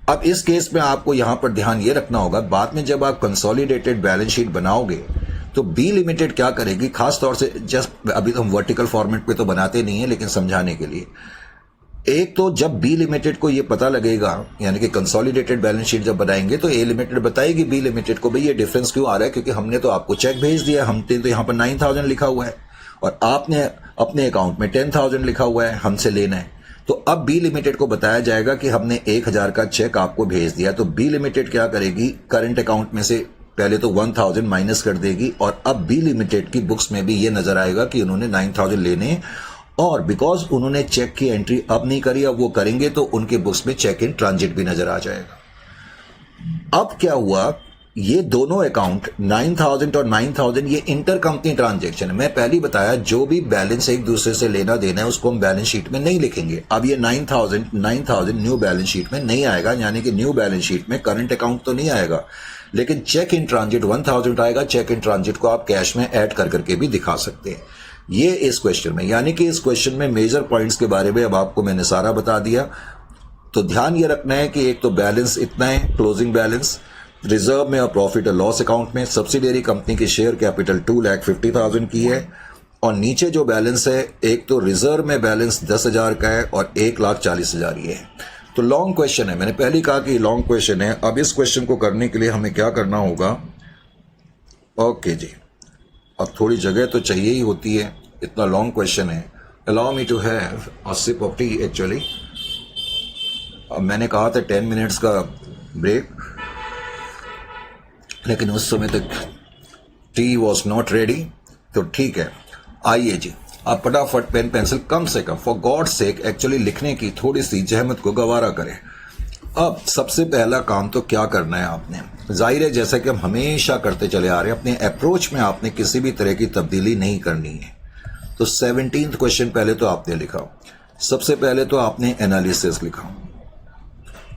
अब इस केस में आपको यहां पर ध्यान ये रखना होगा, बाद में जब आप कंसोलिडेटेड बैलेंस शीट बनाओगे तो बी लिमिटेड क्या करेगी, खास तौर से जस्ट अभी तो हम वर्टिकल फॉर्मेट पे तो बनाते नहीं है, लेकिन समझाने के लिए, एक तो जब बी लिमिटेड को ये पता लगेगा, यानी कि कंसोलिडेटेड बैलेंस शीट जब बनाएंगे तो ए लिमिटेड बताएगी बी लिमिटेड को, भाई ये डिफरेंस क्यों आ रहा है, क्योंकि हमने तो आपको चेक भेज दिया, हमने तो यहां पर 9,000 लिखा हुआ है और आपने अपने अकाउंट में 10,000 लिखा हुआ है, हमसे लेना है। तो अब बी लिमिटेड को बताया जाएगा कि हमने 1,000 का चेक आपको भेज दिया, तो बी लिमिटेड क्या करेगी, करंट अकाउंट में से पहले तो 1,000 माइनस कर देगी और अब बी लिमिटेड की बुक्स में भी ये नजर आएगा कि उन्होंने 9,000 लेने, और बिकॉज उन्होंने चेक की एंट्री अब नहीं करी, अब वो करेंगे तो उनके बुक्स में चेक इन ट्रांजिट भी नजर आ जाएगा। अब क्या हुआ, ये दोनों अकाउंट 9,000 और 9,000 ये इंटर कंपनी ट्रांजेक्शन है। मैं पहले ही बताया जो भी बैलेंस एक दूसरे से लेना देना है उसको हम बैलेंस शीट में नहीं लिखेंगे। अब ये 9,000 न्यू बैलेंस शीट में नहीं आएगा, यानी कि न्यू बैलेंस शीट में करंट अकाउंट तो नहीं आएगा, लेकिन चेक इन ट्रांजिट 1,000 आएगा। चेक इन ट्रांजिट को आप कैश में ऐड कर करके भी दिखा सकते हैं। ये इस क्वेश्चन में, यानी कि इस क्वेश्चन में मेजर पॉइंट्स के बारे में अब आपको मैंने सारा बता दिया। तो ध्यान ये रखना है कि एक तो बैलेंस इतना है, क्लोजिंग बैलेंस, रिजर्व में और प्रॉफिट और लॉस अकाउंट में सब्सिडियरी कंपनी की शेयर कैपिटल 2,50,000 की है, और नीचे जो बैलेंस है, एक तो रिजर्व में बैलेंस 10,000 का है और 1,40,000 ये है। तो लॉन्ग क्वेश्चन है, मैंने पहले कहा कि लॉन्ग क्वेश्चन है। अब इस क्वेश्चन को करने के लिए हमें क्या करना होगा, ओके जी, अब थोड़ी जगह तो चाहिए ही होती है, इतना लॉन्ग क्वेश्चन है। Allow me to have a sip of tea actually. अब मैंने कहा था 10 मिनट्स का ब्रेक, लेकिन उस समय तक टी वॉज नॉट रेडी, तो ठीक है। आइए जी, आप फटाफट पेन पेंसिल कम से come for God sake actually लिखने की थोड़ी सी जहमत को गवारा करें। अब सबसे पहला काम तो क्या करना है आपने, जाहिर है जैसा कि हम हमेशा करते चले आ रहे हैं, अपने अप्रोच में आपने किसी भी तरह की तब्दीली नहीं करनी है। तो 17th क्वेश्चन पहले तो आपने लिखा, सबसे पहले तो आपने एनालिसिस लिखा,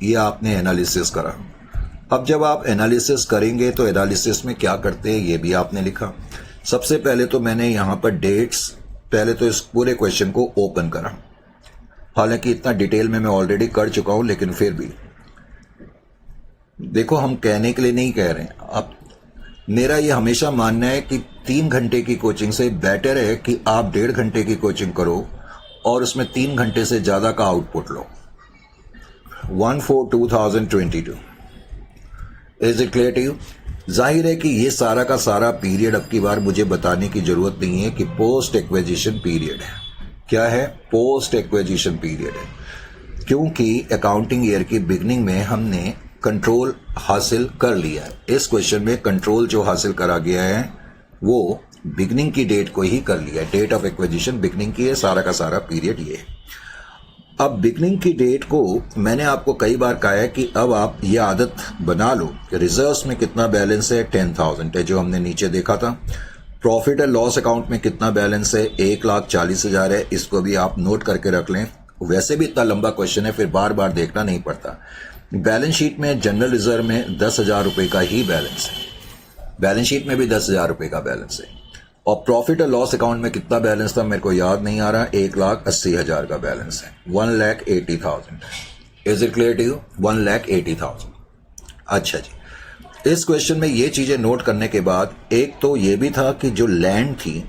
ये आपने एनालिसिस करा। अब जब आप एनालिसिस करेंगे तो एनालिसिस में क्या करते हैं ये भी आपने लिखा। सबसे पहले तो मैंने यहां पर डेट्स, पहले तो इस पूरे क्वेश्चन को ओपन करा, हालांकि इतना डिटेल में मैं ऑलरेडी कर चुका हूं, लेकिन फिर भी देखो, हम कहने के लिए नहीं कह रहे हैं। अब मेरा ये हमेशा मानना है कि 3 घंटे की कोचिंग से बेटर है कि आप 1.5 घंटे की कोचिंग करो और उसमें 3 घंटे से ज्यादा का आउटपुट लो। 1/4/2022 is it clear to you? जाहिर है कि ये सारा का सारा पीरियड अब की बार मुझे बताने की जरूरत नहीं है कि पोस्ट एक्विजिशन पीरियड है। क्या है? पोस्ट एक्विजिशन पीरियड है, क्योंकि अकाउंटिंग ईयर की बिगनिंग में हमने कंट्रोल हासिल कर लिया है। इस क्वेश्चन में कंट्रोल जो हासिल करा गया है वो बिगनिंग की डेट को ही कर लिया है, डेट ऑफ एक्विजिशन बिगनिंग की है, सारा का सारा पीरियड ये है। अब बिगनिंग की डेट को मैंने आपको कई बार कहा है कि अब आप ये आदत बना लो कि रिजर्व्स में कितना बैलेंस है, 10,000 है जो हमने नीचे देखा था। प्रॉफिट एंड लॉस अकाउंट में कितना बैलेंस है, 1,40,000 है, इसको भी आप नोट करके रख लें। वैसे भी इतना लंबा क्वेश्चन है, फिर बार बार देखना नहीं पड़ता। बैलेंस शीट में जनरल रिजर्व में 10,000 रुपए का ही बैलेंस है, बैलेंस शीट में भी 10,000 रुपए का बैलेंस है। और प्रॉफिट और लॉस अकाउंट में कितना बैलेंस था मेरे को याद नहीं आ रहा, 1,80,000 का बैलेंस है, 1,80,000। Is it clear to you? 1,80,000। अच्छा जी, इस क्वेश्चन में ये चीजें नोट करने के बाद एक तो ये भी था कि जो लैंड थी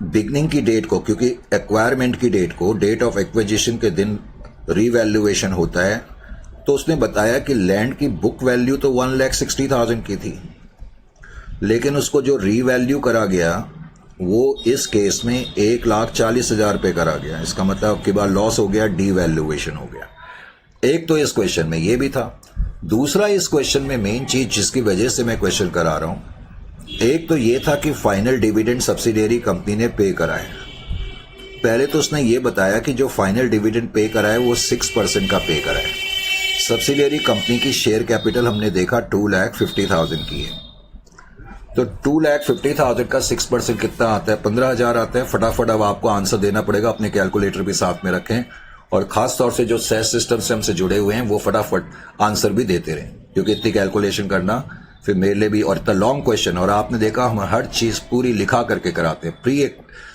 बिगनिंग की डेट को, क्योंकि एक्वायरमेंट की डेट को डेट ऑफ एक्विजिशन के दिन रीवैल्यूएशन होता है, तो उसने बताया कि लैंड की बुक वैल्यू तो 1,60,000 की थी, लेकिन उसको जो रीवैल्यू करा गया वो इस केस में 1,40,000 रुपये करा गया। इसका मतलब कि बार लॉस हो गया, डीवैल्यूएशन हो गया। एक तो इस क्वेश्चन में ये भी था। दूसरा, इस क्वेश्चन में मेन चीज जिसकी वजह से मैं क्वेश्चन करा रहा हूं, एक तो ये था कि फाइनल डिविडेंड सब्सिडियरी कंपनी ने पे करा है, पहले तो उसने ये बताया कि जो फाइनल डिविडेंड पे करा है वो 6% का पे करा है। सब्सिडियरी कंपनी की शेयर कैपिटल हमने देखा 2,50,000 की है, तो 2,50,000 का 6% कितना आता है? 15,000 आता है। फटाफट अब आपको आंसर देना पड़ेगा, अपने कैलकुलेटर भी साथ में रखें और खास तौर से जो सेस सिस्टम से हमसे जुड़े हुए हैं वो फटाफट आंसर भी देते रहें, क्योंकि इतनी कैलकुलेशन करना फिर मेरे लिए भी, और इतना लॉन्ग क्वेश्चन, और आपने देखा हम हर चीज पूरी लिखा करके कराते हैं।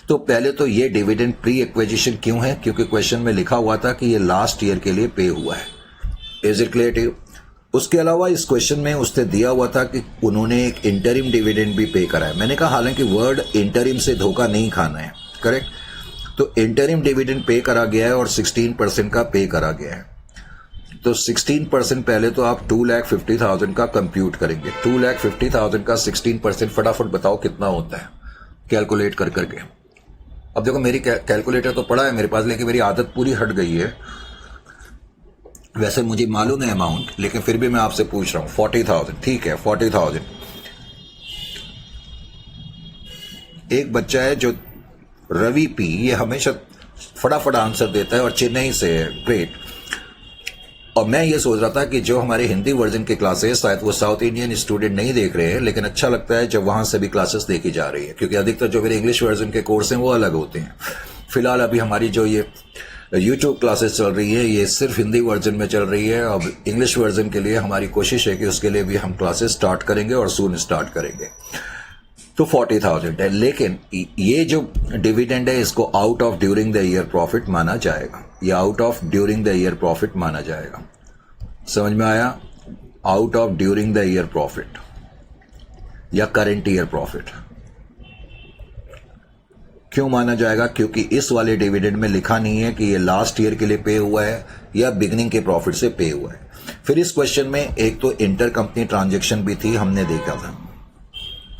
तो पहले तो ये डिविडेंड प्री एक्विजिशन क्यों है? क्योंकि क्वेश्चन में लिखा हुआ था कि ये लास्ट ईयर के लिए पे हुआ है। Is it clear to you? उसके अलावा इस क्वेश्चन में उसने दिया हुआ था कि उन्होंने एक इंटरिम डिविडेंड भी पे करा है। मैंने कहा हालांकि वर्ड इंटरिम से धोखा नहीं खाना है, करेक्ट? तो इंटरिम डिविडेंड पे करा गया है और 16% का पे करा गया है। तो 16% पहले तो आप 2,50,000 का कंप्यूट करेंगे। 2,50,000 का 16% फटाफट बताओ कितना होता है, कैलकुलेट कर करके। अब देखो मेरी कैलकुलेटर तो पड़ा है मेरे पास, लेकिन मेरी आदत पूरी हट गई है। वैसे मुझे मालूम है अमाउंट, लेकिन फिर भी मैं आपसे पूछ रहा हूं। 40,000, ठीक है 40,000। एक बच्चा है जो रवि पी, ये हमेशा फटाफट आंसर देता है और चेन्नई से है, ग्रेट। और मैं ये सोच रहा था कि जो हमारे हिंदी वर्जन के क्लासेस शायद वो साउथ इंडियन स्टूडेंट नहीं देख रहे हैं, लेकिन अच्छा लगता है जब वहां से भी क्लासेस देखी जा रही है, क्योंकि अधिकतर जो मेरे इंग्लिश वर्जन के कोर्स हैं वो अलग होते हैं। फिलहाल अभी हमारी जो ये यूट्यूब क्लासेस चल रही है ये सिर्फ हिंदी वर्जन में चल रही है। अब इंग्लिश वर्जन के लिए हमारी कोशिश है कि उसके लिए भी हम क्लासेस स्टार्ट करेंगे और सून स्टार्ट करेंगे। तो 40,000 है, लेकिन ये जो डिविडेंड है इसको out of during the year profit माना जाएगा। ये out of during the year profit माना जाएगा। समझ में आया? Out of during the year profit या करंट ईयर प्रॉफिट। क्यों माना जाएगा? क्योंकि इस वाले डिविडेंड में लिखा नहीं है कि ये लास्ट ईयर के लिए पे हुआ है या बिगनिंग के प्रॉफिट से पे हुआ है। फिर इस क्वेश्चन में एक तो इंटर कंपनी ट्रांजेक्शन भी थी, हमने देखा था,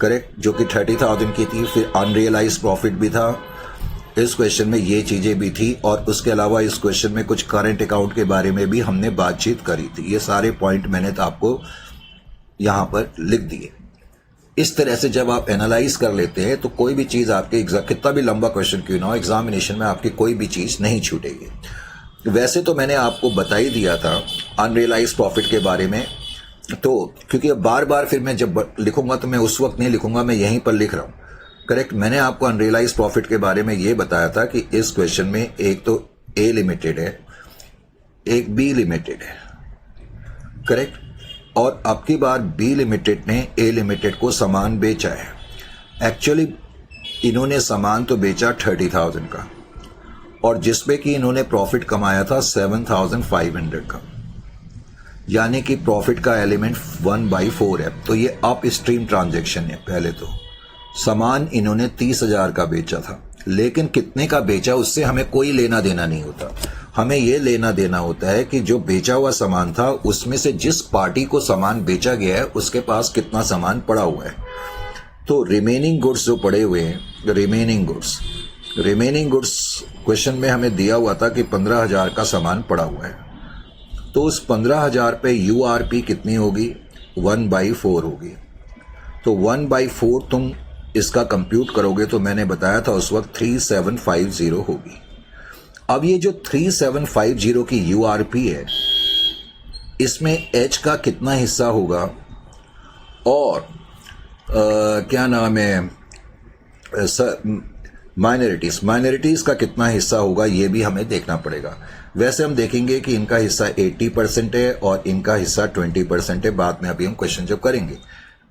करेक्ट, जो कि 30,000 की थी। फिर अनरियलाइज प्रॉफिट भी था। इस क्वेश्चन में ये चीजें भी थी, और उसके अलावा इस क्वेश्चन में कुछ करंट अकाउंट के बारे में भी हमने बातचीत करी थी। ये सारे पॉइंट मैंने तो आपको यहां पर लिख दिए। इस तरह से जब आप एनालाइज कर लेते हैं तो कोई भी चीज आपके कितना भी लंबा क्वेश्चन क्यों ना हो, एग्जामिनेशन में आपकी कोई भी चीज नहीं छूटेगी। वैसे तो मैंने आपको बता ही दिया था अनरियलाइज प्रॉफिट के बारे में, तो क्योंकि अब बार बार फिर मैं जब लिखूंगा तो मैं उस वक्त नहीं लिखूंगा, मैं यहीं पर लिख रहा हूं, करेक्ट। मैंने आपको अनरियलाइज प्रॉफिट के बारे में ये बताया था कि इस क्वेश्चन में एक तो ए लिमिटेड है, एक बी लिमिटेड है, करेक्ट। और अब की बार बी लिमिटेड ने ए लिमिटेड को सामान बेचा है। एक्चुअली इन्होंने सामान तो बेचा 30,000 का, और जिसपे कि इन्होंने प्रॉफिट कमाया था 7,500 का, यानी कि प्रॉफिट का एलिमेंट 1/4 है। तो ये अप स्ट्रीम ट्रांजेक्शन है। पहले तो सामान इन्होंने 30,000 का बेचा था, लेकिन कितने का बेचा उससे हमें कोई लेना देना नहीं होता। हमें यह लेना देना होता है कि जो बेचा हुआ सामान था उसमें से जिस पार्टी को सामान बेचा गया है उसके पास कितना सामान पड़ा हुआ है। तो रिमेनिंग गुड्स जो पड़े हुए हैं, रिमेनिंग गुड्स क्वेश्चन में हमें दिया हुआ था कि 15,000 का सामान पड़ा हुआ है। तो उस 15,000 पे यूआरपी कितनी होगी? 1/4 होगी। तो 1/4 तुम इसका कंप्यूट करोगे तो मैंने बताया था उस वक्त 3750 होगी। अब ये जो 3750 की यूआरपी है, इसमें एच का कितना हिस्सा होगा और क्या नाम है माइनॉरिटीज का कितना हिस्सा होगा, ये भी हमें देखना पड़ेगा। वैसे हम देखेंगे कि इनका हिस्सा 80% है और इनका हिस्सा 20% है, बाद में अभी हम क्वेश्चन जब करेंगे।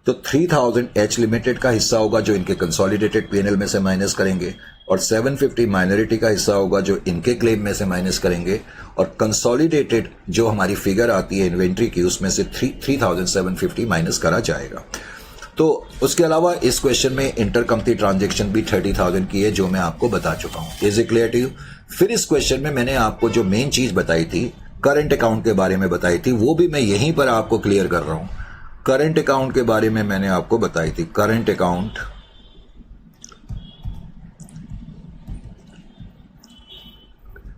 तो 3,000 एच लिमिटेड का हिस्सा होगा जो इनके कंसोलिडेटेड पीएनएल में से माइनस करेंगे, और 750 माइनॉरिटी का हिस्सा होगा जो इनके क्लेम में से माइनस करेंगे, और कंसोलिडेटेड जो हमारी फिगर आती है इन्वेंट्री की उसमें से 3,750 माइनस करा जाएगा। तो उसके अलावा इस क्वेश्चन में इंटर कंपनी ट्रांजेक्शन भी 30,000 की है, जो मैं आपको बता चुका हूं। Is it clear to you? फिर इस क्वेश्चन में मैंने आपको जो मेन चीज बताई थी, करंट अकाउंट के बारे में बताई थी, वो भी मैं यहीं पर आपको क्लियर कर रहा हूं। करंट अकाउंट के बारे में मैंने आपको बताई थी। करंट अकाउंट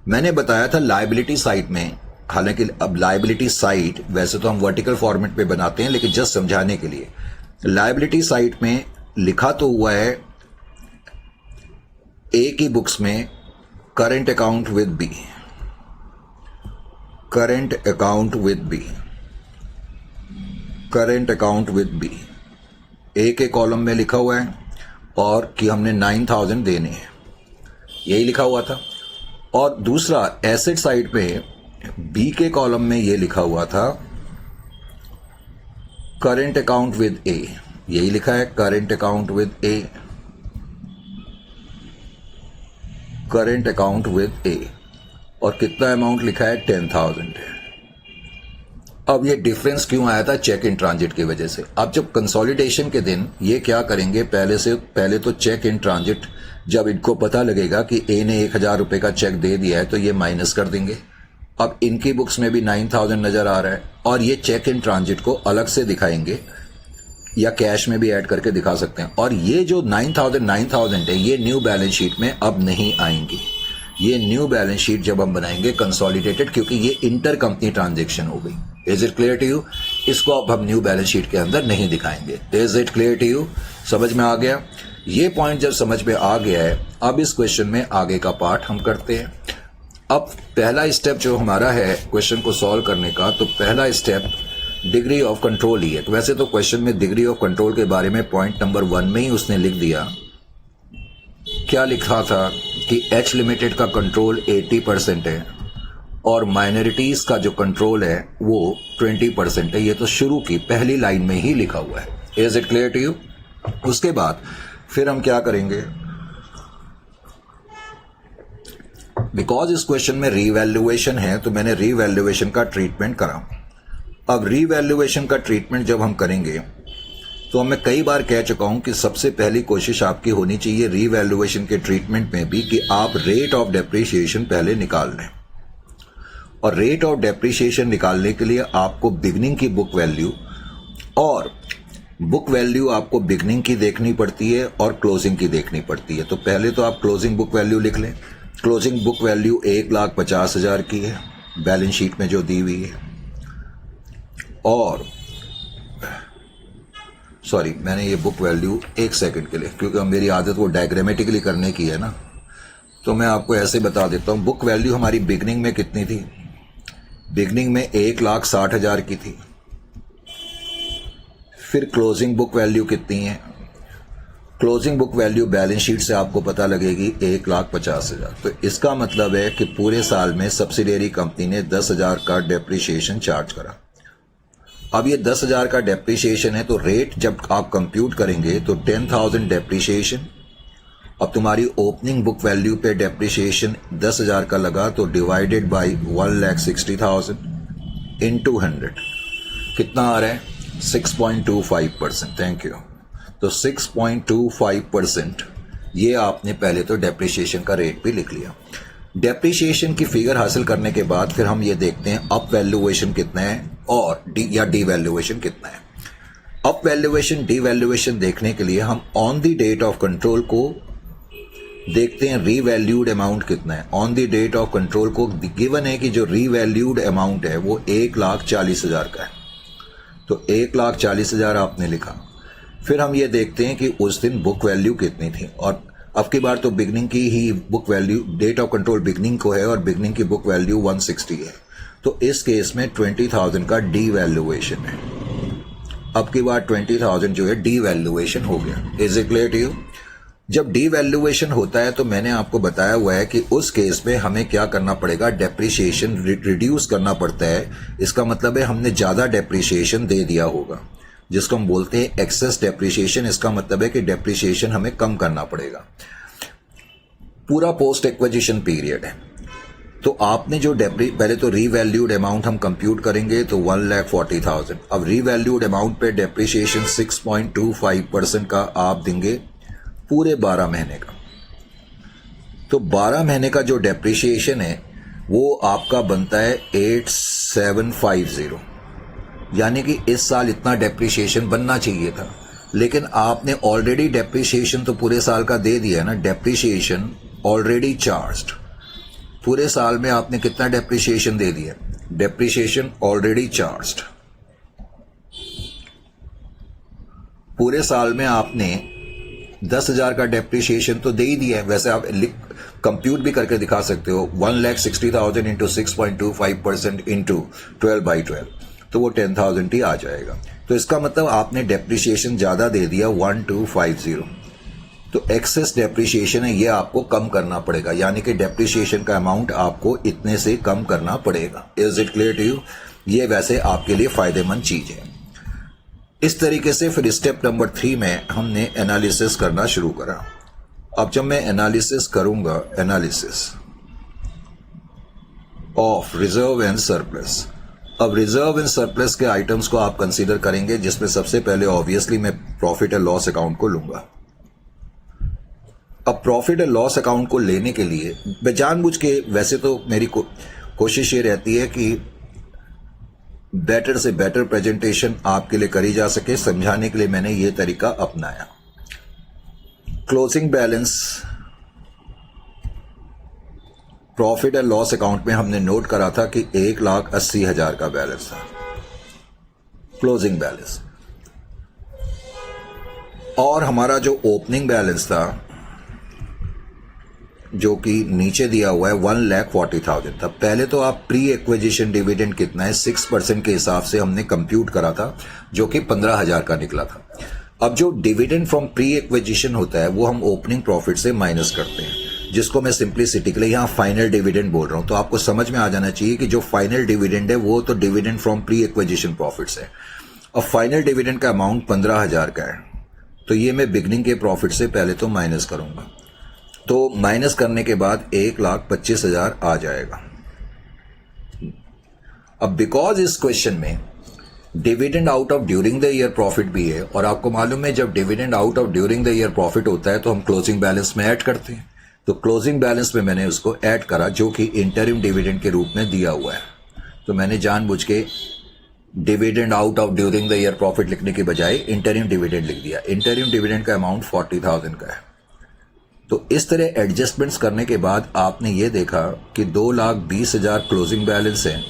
मैंने बताया था लायबिलिटी साइड में, हालांकि अब लायबिलिटी साइड वैसे तो हम वर्टिकल फॉर्मेट पे बनाते हैं, लेकिन जस्ट समझाने के लिए लायबिलिटी साइड में लिखा तो हुआ है ए की बुक्स में current account with B, current account with B, current account with B A के कॉलम में लिखा हुआ है और कि हमने 9000 देने हैं, यही लिखा हुआ था। और दूसरा एसेट साइड पे बी के कॉलम में ये लिखा हुआ था करेंट अकाउंट विद ए, यही लिखा है current account with A, current account with A, और कितना अमाउंट लिखा है 10,000। अब ये डिफरेंस क्यों आया था? चेक इन ट्रांजिट की वजह से। अब जब कंसोलिडेशन के दिन ये क्या करेंगे, पहले तो चेक इन ट्रांजिट, जब इनको पता लगेगा कि ए ने 1,000 रुपए का चेक दे दिया है तो ये माइनस कर देंगे। अब इनकी बुक्स में भी 9,000 नजर आ रहा है और ये चेक इन ट्रांजिट को अलग से दिखाएंगे या कैश में भी ऐड करके दिखा सकते हैं। और ये जो 9,000 है ये न्यू बैलेंस शीट में अब नहीं आएंगी। ये न्यू बैलेंस शीट जब हम बनाएंगे कंसोलिडेटेड, क्योंकि ये इंटर कंपनी ट्रांजेक्शन हो गई। Is it clear to you? इसको अब हम न्यू बैलेंस शीट के अंदर नहीं दिखाएंगे। Is it clear to you? समझ में आ गया? ये पॉइंट जब समझ में आ गया है, अब इस क्वेश्चन में आगे का पार्ट हम करते हैं। अब पहला स्टेप जो हमारा है क्वेश्चन को सॉल्व करने का, तो पहला स्टेप डिग्री ऑफ कंट्रोल ही है। तो वैसे तो क्वेश्चन में डिग्री ऑफ कंट्रोल के बारे में पॉइंट नंबर 1 में ही उसने लिख दिया। क्या लिखा था कि एच लिमिटेड का कंट्रोल 80% है और माइनॉरिटीज का जो कंट्रोल है वो 20% है। ये तो शुरू की पहली लाइन में ही लिखा हुआ है। Is it clear to you? उसके बाद फिर हम क्या करेंगे, बिकॉज इस क्वेश्चन में रीवैल्यूएशन है तो मैंने रीवैल्यूएशन का ट्रीटमेंट करा। अब रीवैल्यूएशन का ट्रीटमेंट जब हम करेंगे तो मैं कई बार कह चुका हूं कि सबसे पहली कोशिश आपकी होनी चाहिए रीवैल्यूएशन के ट्रीटमेंट में भी कि आप रेट ऑफ डेप्रिसिएशन पहले निकाल लें। और रेट ऑफ डेप्रिसिएशन निकालने के लिए आपको बिगनिंग की बुक वैल्यू और बुक वैल्यू आपको बिगनिंग की देखनी पड़ती है और क्लोजिंग की देखनी पड़ती है। तो पहले तो आप क्लोजिंग बुक वैल्यू लिख लें। क्लोजिंग बुक वैल्यू 1,50,000 की है बैलेंस शीट में जो दी हुई है। और सॉरी, मैंने ये बुक वैल्यू एक सेकंड के लिए, क्योंकि मेरी आदत वो डायग्रामेटिकली करने की है ना, तो मैं आपको ऐसे बता देता हूं। बुक वैल्यू हमारी बिगनिंग में कितनी थी? बिगनिंग में 1,60,000 की थी। फिर क्लोजिंग बुक वैल्यू कितनी है? Closing book value balance sheet से आपको पता लगेगी 1,50,000। तो इसका मतलब है कि पूरे साल में सब्सिडियरी कंपनी ने 10,000 का डेप्रिसिएशन चार्ज करा। अब ये 10,000 का डेप्रिसिएशन है, तो रेट जब आप कंप्यूट करेंगे तो 10,000 डेप्रिसिएशन। अब तुम्हारी ओपनिंग बुक वैल्यू पे डेप्रिसिएशन 10,000 का लगा तो डिवाइडेड बाई 1,60,000 इनटू 100 कितना आ रहा है? 6.25%। Thank you. तो 6.25% ये आपने पहले तो डेप्रिसिएशन का रेट भी लिख लिया। डेप्रिसिएशन की फिगर हासिल करने के बाद फिर हम ये देखते हैं अप वैल्यूएशन कितना है और डी वैल्यूएशन कितना है। अप वैल्यूएशन डी वैल्यूएशन देखने के लिए हम on the date of control को देखते हैं। रीवैल्यूड अमाउंट कितना है? On the date of control को गिवन है कि जो रीवैल्यूड अमाउंट है वो 1,40,000 का है, तो 1,40,000 आपने लिखा। फिर हम ये देखते हैं कि उस दिन बुक वैल्यू कितनी थी, और अब की बार तो बिगनिंग की ही book value, date of control beginning को है और बिगनिंग की बुक वैल्यू 160 है। तो इस केस में 20,000 का डी वैल्यूएशन है। अब की बार 20,000 जो है डी वैल्यूएशन हो गया। Is it clear to you? जब डी वैल्यूएशन होता है तो मैंने आपको बताया हुआ है कि उस केस में हमें क्या करना पड़ेगा, डेप्रिसिएशन रिड्यूस करना पड़ता है। इसका मतलब है हमने ज्यादा डेप्रिसिएशन दे दिया होगा, जिसको हम बोलते हैं एक्सेस डेप्रिसिएशन। इसका मतलब है कि डेप्रिसिएशन हमें कम करना पड़ेगा। पूरा पोस्ट एक्विजिशन पीरियड है, तो आपने जो पहले तो रीवैल्यूड अमाउंट हम कंप्यूट करेंगे तो 1,40,000। अब रीवैल्यूड अमाउंट पे डेप्रिसिएशन 6.25% का आप देंगे पूरे 12 महीने का। तो 12 महीने का जो डेप्रिसिएशन है वो आपका बनता है 8,750। यानी कि इस साल इतना डेप्रिसिएशन बनना चाहिए था, लेकिन आपने ऑलरेडी डेप्रिसिएशन तो पूरे साल का दे दिया है ना। डेप्रिसिएशन ऑलरेडी चार्ज्ड, पूरे साल में आपने कितना डेप्रिसिएशन दे दिया? Depreciation already charged. पूरे साल में आपने 10,000 का डेप्रिसिएशन तो दे ही दिया है। वैसे आप कंप्यूट भी करके दिखा सकते हो, 1,60,000 इंटू 6.25% इंटू 12/12, तो वो 10,000 ही आ जाएगा। तो इसका मतलब आपने डेप्रिसिएशन ज्यादा दे दिया 1250, तो एक्सेस डेप्रिसिएशन है, ये आपको कम करना पड़ेगा, यानी कि डेप्रिसिएशन का अमाउंट आपको इतने से कम करना पड़ेगा। Is it clear to you? ये वैसे आपके लिए फायदेमंद चीज है। इस तरीके से फिर स्टेप नंबर 3 में हमने एनालिसिस करना शुरू करा। अब जब मैं एनालिसिस करूंगा, analysis of reserve and surplus, अब रिजर्व एंड सरप्लस के आइटम्स को आप कंसीडर करेंगे, जिसमें सबसे पहले ऑब्वियसली मैं प्रॉफिट एंड लॉस अकाउंट को लूंगा। अब प्रॉफिट एंड लॉस अकाउंट को लेने के लिए मैं जानबूझ के, वैसे तो मेरी कोशिश ये रहती है कि बेटर से बेटर प्रेजेंटेशन आपके लिए करी जा सके, समझाने के लिए मैंने ये तरीका अपनाया। Closing balance profit and loss account में हमने नोट करा था कि 1,80,000 का बैलेंस था क्लोजिंग बैलेंस, और हमारा जो ओपनिंग बैलेंस था जो कि नीचे दिया हुआ है 1,40,000 था। पहले तो आप प्री एक्विजिशन डिविडेंड कितना है 6% के हिसाब से हमने कंप्यूट करा था, जो कि 15,000 का निकला था। अब जो डिविडेंड फ्रॉम प्री एक्विजिशन होता है वो हम ओपनिंग प्रॉफिट से माइनस करते हैं, जिसको मैं सिंप्लिसिटी के लिए यहाँ फाइनल डिविडेंड बोल रहा हूं। तो आपको समझ में आ जाना चाहिए कि जो फाइनल डिविडेंड है वो तो dividend from pre acquisition profits है। अब फाइनल डिविडेंड का अमाउंट 15,000 का है, तो ये मैं बिगनिंग के प्रॉफिट से पहले तो माइनस करूंगा। तो माइनस करने के बाद 1,25,000 आ जाएगा। अब बिकॉज इस क्वेश्चन में dividend out of during the year profit भी है, और आपको मालूम है जब dividend out of during the year profit होता है तो हम क्लोजिंग बैलेंस में ऐड करते हैं। तो क्लोजिंग बैलेंस में मैंने उसको ऐड करा, जो कि इंटरिम डिविडेंड के रूप में दिया हुआ है। तो मैंने जानबूझ के dividend out of during the year profit लिखने के बजाय इंटरिम डिविडेंड लिख दिया। इंटरिम डिविडेंड का अमाउंट 40,000 का है। तो इस तरह एडजस्टमेंट्स करने के बाद आपने ये देखा कि 2,20,000 क्लोजिंग बैलेंस है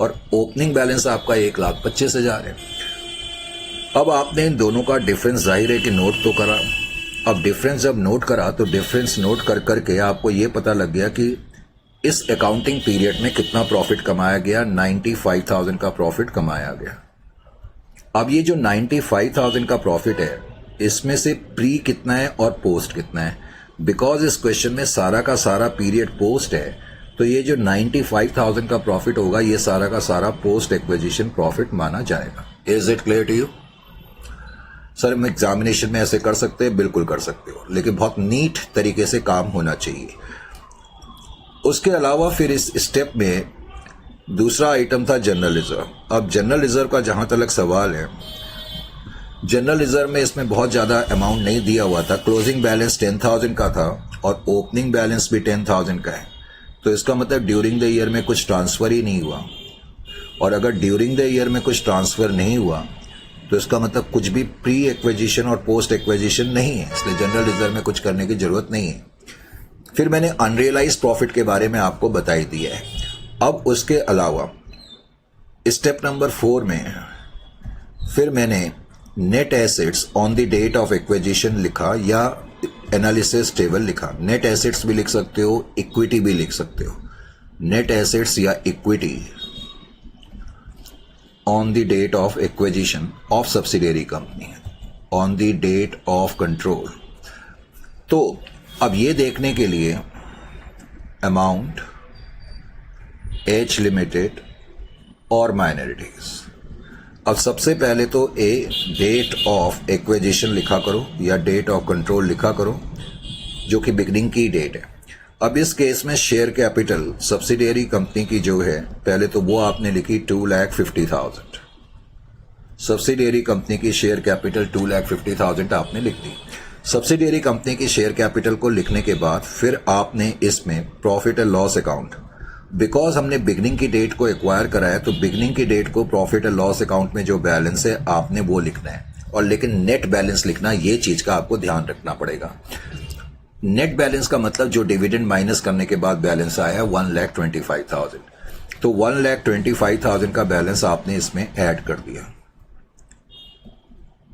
और ओपनिंग बैलेंस आपका 1,25,000 है। अब आपने इन दोनों का डिफरेंस जाहिर है कि नोट तो करा। अब डिफरेंस जब नोट करा तो डिफरेंस नोट कर करके आपको ये पता लग गया कि इस अकाउंटिंग पीरियड में कितना प्रॉफिट कमाया गया। 95,000 का प्रॉफिट कमाया गया। अब ये जो 95,000 का प्रॉफिट है, इसमें से प्री कितना है और पोस्ट कितना है। बिकॉज इस क्वेश्चन में सारा का सारा पीरियड पोस्ट है, तो ये जो 95,000 का प्रॉफिट होगा ये सारा का सारा पोस्ट एक्विजिशन प्रॉफिट माना जाएगा। Is it clear to you? Sir हम एग्जामिनेशन में ऐसे कर सकते हैं, बिल्कुल कर सकते हो, लेकिन बहुत नीट तरीके से काम होना चाहिए। उसके अलावा फिर इस स्टेप में दूसरा आइटम था जनरल रिजर्व। अब जनरल रिजर्व का जहां तक सवाल है, जनरल रिजर्व में इसमें बहुत ज्यादा अमाउंट नहीं दिया हुआ था। क्लोजिंग बैलेंस 10,000 का था और ओपनिंग बैलेंस भी 10,000 का है। तो इसका मतलब ड्यूरिंग द ईयर में कुछ ट्रांसफर ही नहीं हुआ, और अगर ड्यूरिंग द ईयर में कुछ ट्रांसफर नहीं हुआ तो इसका मतलब कुछ भी प्री एक्विजिशन और पोस्ट एक्विजिशन नहीं है, इसलिए जनरल रिजर्व में कुछ करने की जरूरत नहीं है। फिर मैंने अनरियलाइज प्रॉफिट के बारे में आपको बताई दिया है। अब उसके अलावा स्टेप नंबर 4 में फिर मैंने net assets on the date of acquisition लिखा, या एनालिसिस टेबल लिखा। नेट एसेट्स भी लिख सकते हो, इक्विटी भी लिख सकते हो। नेट एसेट्स या equity on the date of acquisition of subsidiary company, on the date of control. तो अब ये देखने के लिए अमाउंट, एच लिमिटेड और माइनॉरिटीज। अब सबसे पहले तो डेट ऑफ एक्विजिशन लिखा करो या डेट ऑफ कंट्रोल लिखा करो, जो कि बिगनिंग की डेट है। अब इस केस में शेयर कैपिटल सब्सिडियरी कंपनी की जो है, पहले तो वो आपने लिखी 2,50,000। सब्सिडियरी कंपनी की शेयर कैपिटल 2,50,000 आपने लिख दी। सब्सिडियरी कंपनी की शेयर कैपिटल को लिखने के बाद फिर आपने इसमें profit and loss account, because हमने बिगनिंग की डेट को एक्वायर कराया तो बिगनिंग की डेट को प्रॉफिट एंड लॉस अकाउंट में जो बैलेंस है आपने वो लिखना है, और लेकिन नेट बैलेंस लिखना, ये चीज का आपको ध्यान रखना पड़ेगा। नेट बैलेंस का मतलब जो डिविडेंड माइनस करने के बाद बैलेंस आया 1,25,000, तो 1,25,000 का बैलेंस आपने इसमें ऐड कर दिया।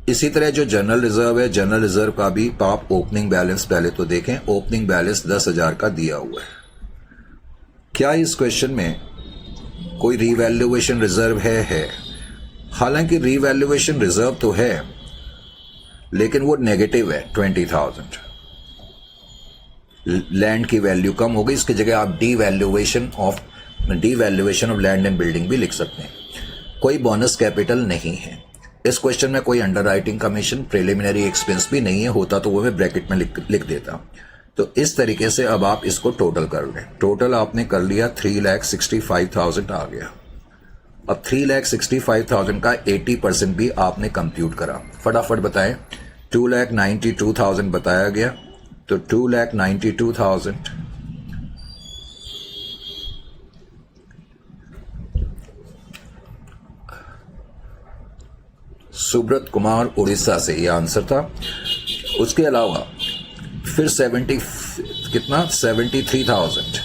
इसी तरह जो जनरल रिजर्व है, जनरल रिजर्व का भी आप ओपनिंग बैलेंस पहले तो देखें। ओपनिंग बैलेंस 10,000 का दिया हुआ है। क्या इस क्वेश्चन में कोई रीवैल्यूएशन रिजर्व है? हालांकि रीवैल्यूएशन रिजर्व तो है, लेकिन वो नेगेटिव है 20,000। लैंड की वैल्यू कम हो गई, इसकी जगह आप devaluation of land and building भी लिख सकते हैं। कोई बोनस कैपिटल नहीं है। इस क्वेश्चन में कोई अंडरराइटिंग कमीशन, प्रिलिमिनरी एक्सपेंस भी नहीं है। होता तो वो मैं ब्रैकेट में लिख देता। तो इस तरीके से अब आप इसको टोटल कर लें। टोटल आपने कर लिया, 3,65,000 आ गया। अब 3,65,000 का 80% भी आपने कंप्यूट करा। फटाफट बताएं। 2,92,000 बताया गया, तो 2,92,000 सुब्रत कुमार उड़ीसा से ये आंसर था। उसके अलावा फिर 73,000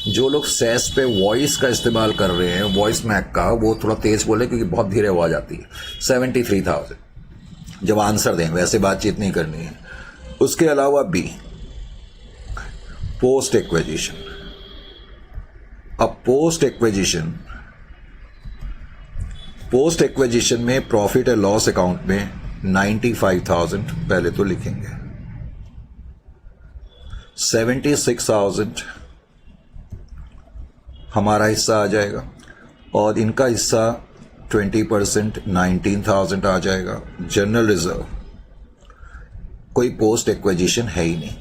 जो लोग सेस पे वॉइस का इस्तेमाल कर रहे हैं, वॉइस मैक का, वो थोड़ा तेज बोले क्योंकि बहुत धीरे आवाज आती है। 73,000 जब आंसर दें, वैसे बातचीत नहीं करनी है। उसके अलावा बी, पोस्ट एक्विजिशन। अब पोस्ट एक्विजिशन में प्रॉफिट एंड लॉस अकाउंट में 95,000 पहले तो लिखेंगे। 76,000 हमारा हिस्सा आ जाएगा और इनका हिस्सा 20% 19,000 आ जाएगा। जनरल रिजर्व, कोई पोस्ट एक्विजिशन है ही नहीं।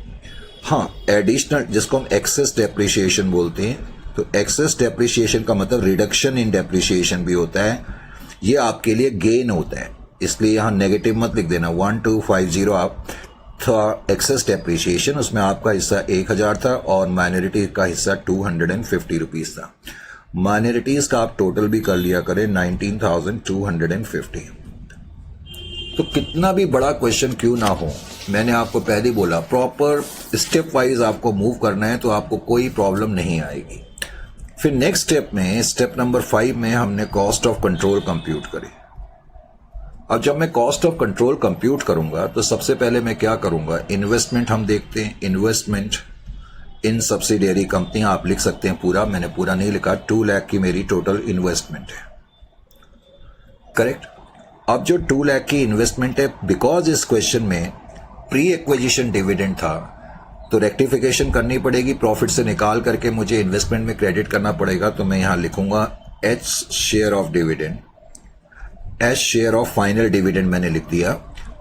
हाँ, एडिशनल, जिसको हम एक्सेस डेप्रिसिएशन बोलते हैं, तो एक्सेस डेप्रिसिएशन का मतलब रिडक्शन इन डेप्रिसिएशन भी होता है। ये आपके लिए गेन होता है, इसलिए यहां नेगेटिव मत लिख देना। 1250 आप था एक्सेस डेप्रिसिएशन, उसमें आपका हिस्सा 1,000 था और माइनॉरिटी का हिस्सा 250 रुपीज था। माइनॉरिटीज का आप टोटल भी कर लिया करें, 19,250। तो कितना भी बड़ा क्वेश्चन क्यों ना हो, मैंने आपको पहले बोला प्रॉपर स्टेप वाइज आपको मूव करना है तो आपको कोई प्रॉब्लम नहीं आएगी। फिर नेक्स्ट स्टेप में, स्टेप नंबर 5 में हमने कॉस्ट ऑफ कंट्रोल कंप्यूट करी। अब जब मैं कॉस्ट ऑफ कंट्रोल कंप्यूट करूंगा तो सबसे पहले मैं क्या करूंगा, इन्वेस्टमेंट हम देखते हैं। इन्वेस्टमेंट इन सब्सिडियरी कंपनी आप लिख सकते हैं पूरा, मैंने पूरा नहीं लिखा। 2 लाख की मेरी टोटल इन्वेस्टमेंट है, करेक्ट। अब जो 2 लाख की इन्वेस्टमेंट है, बिकॉज इस क्वेश्चन में प्री एक्विजिशन डिविडेंड था तो रेक्टिफिकेशन करनी पड़ेगी, प्रॉफिट से निकाल करके मुझे इन्वेस्टमेंट में क्रेडिट करना पड़ेगा। तो मैं यहां लिखूंगा H share of dividend, H share of final dividend मैंने लिख दिया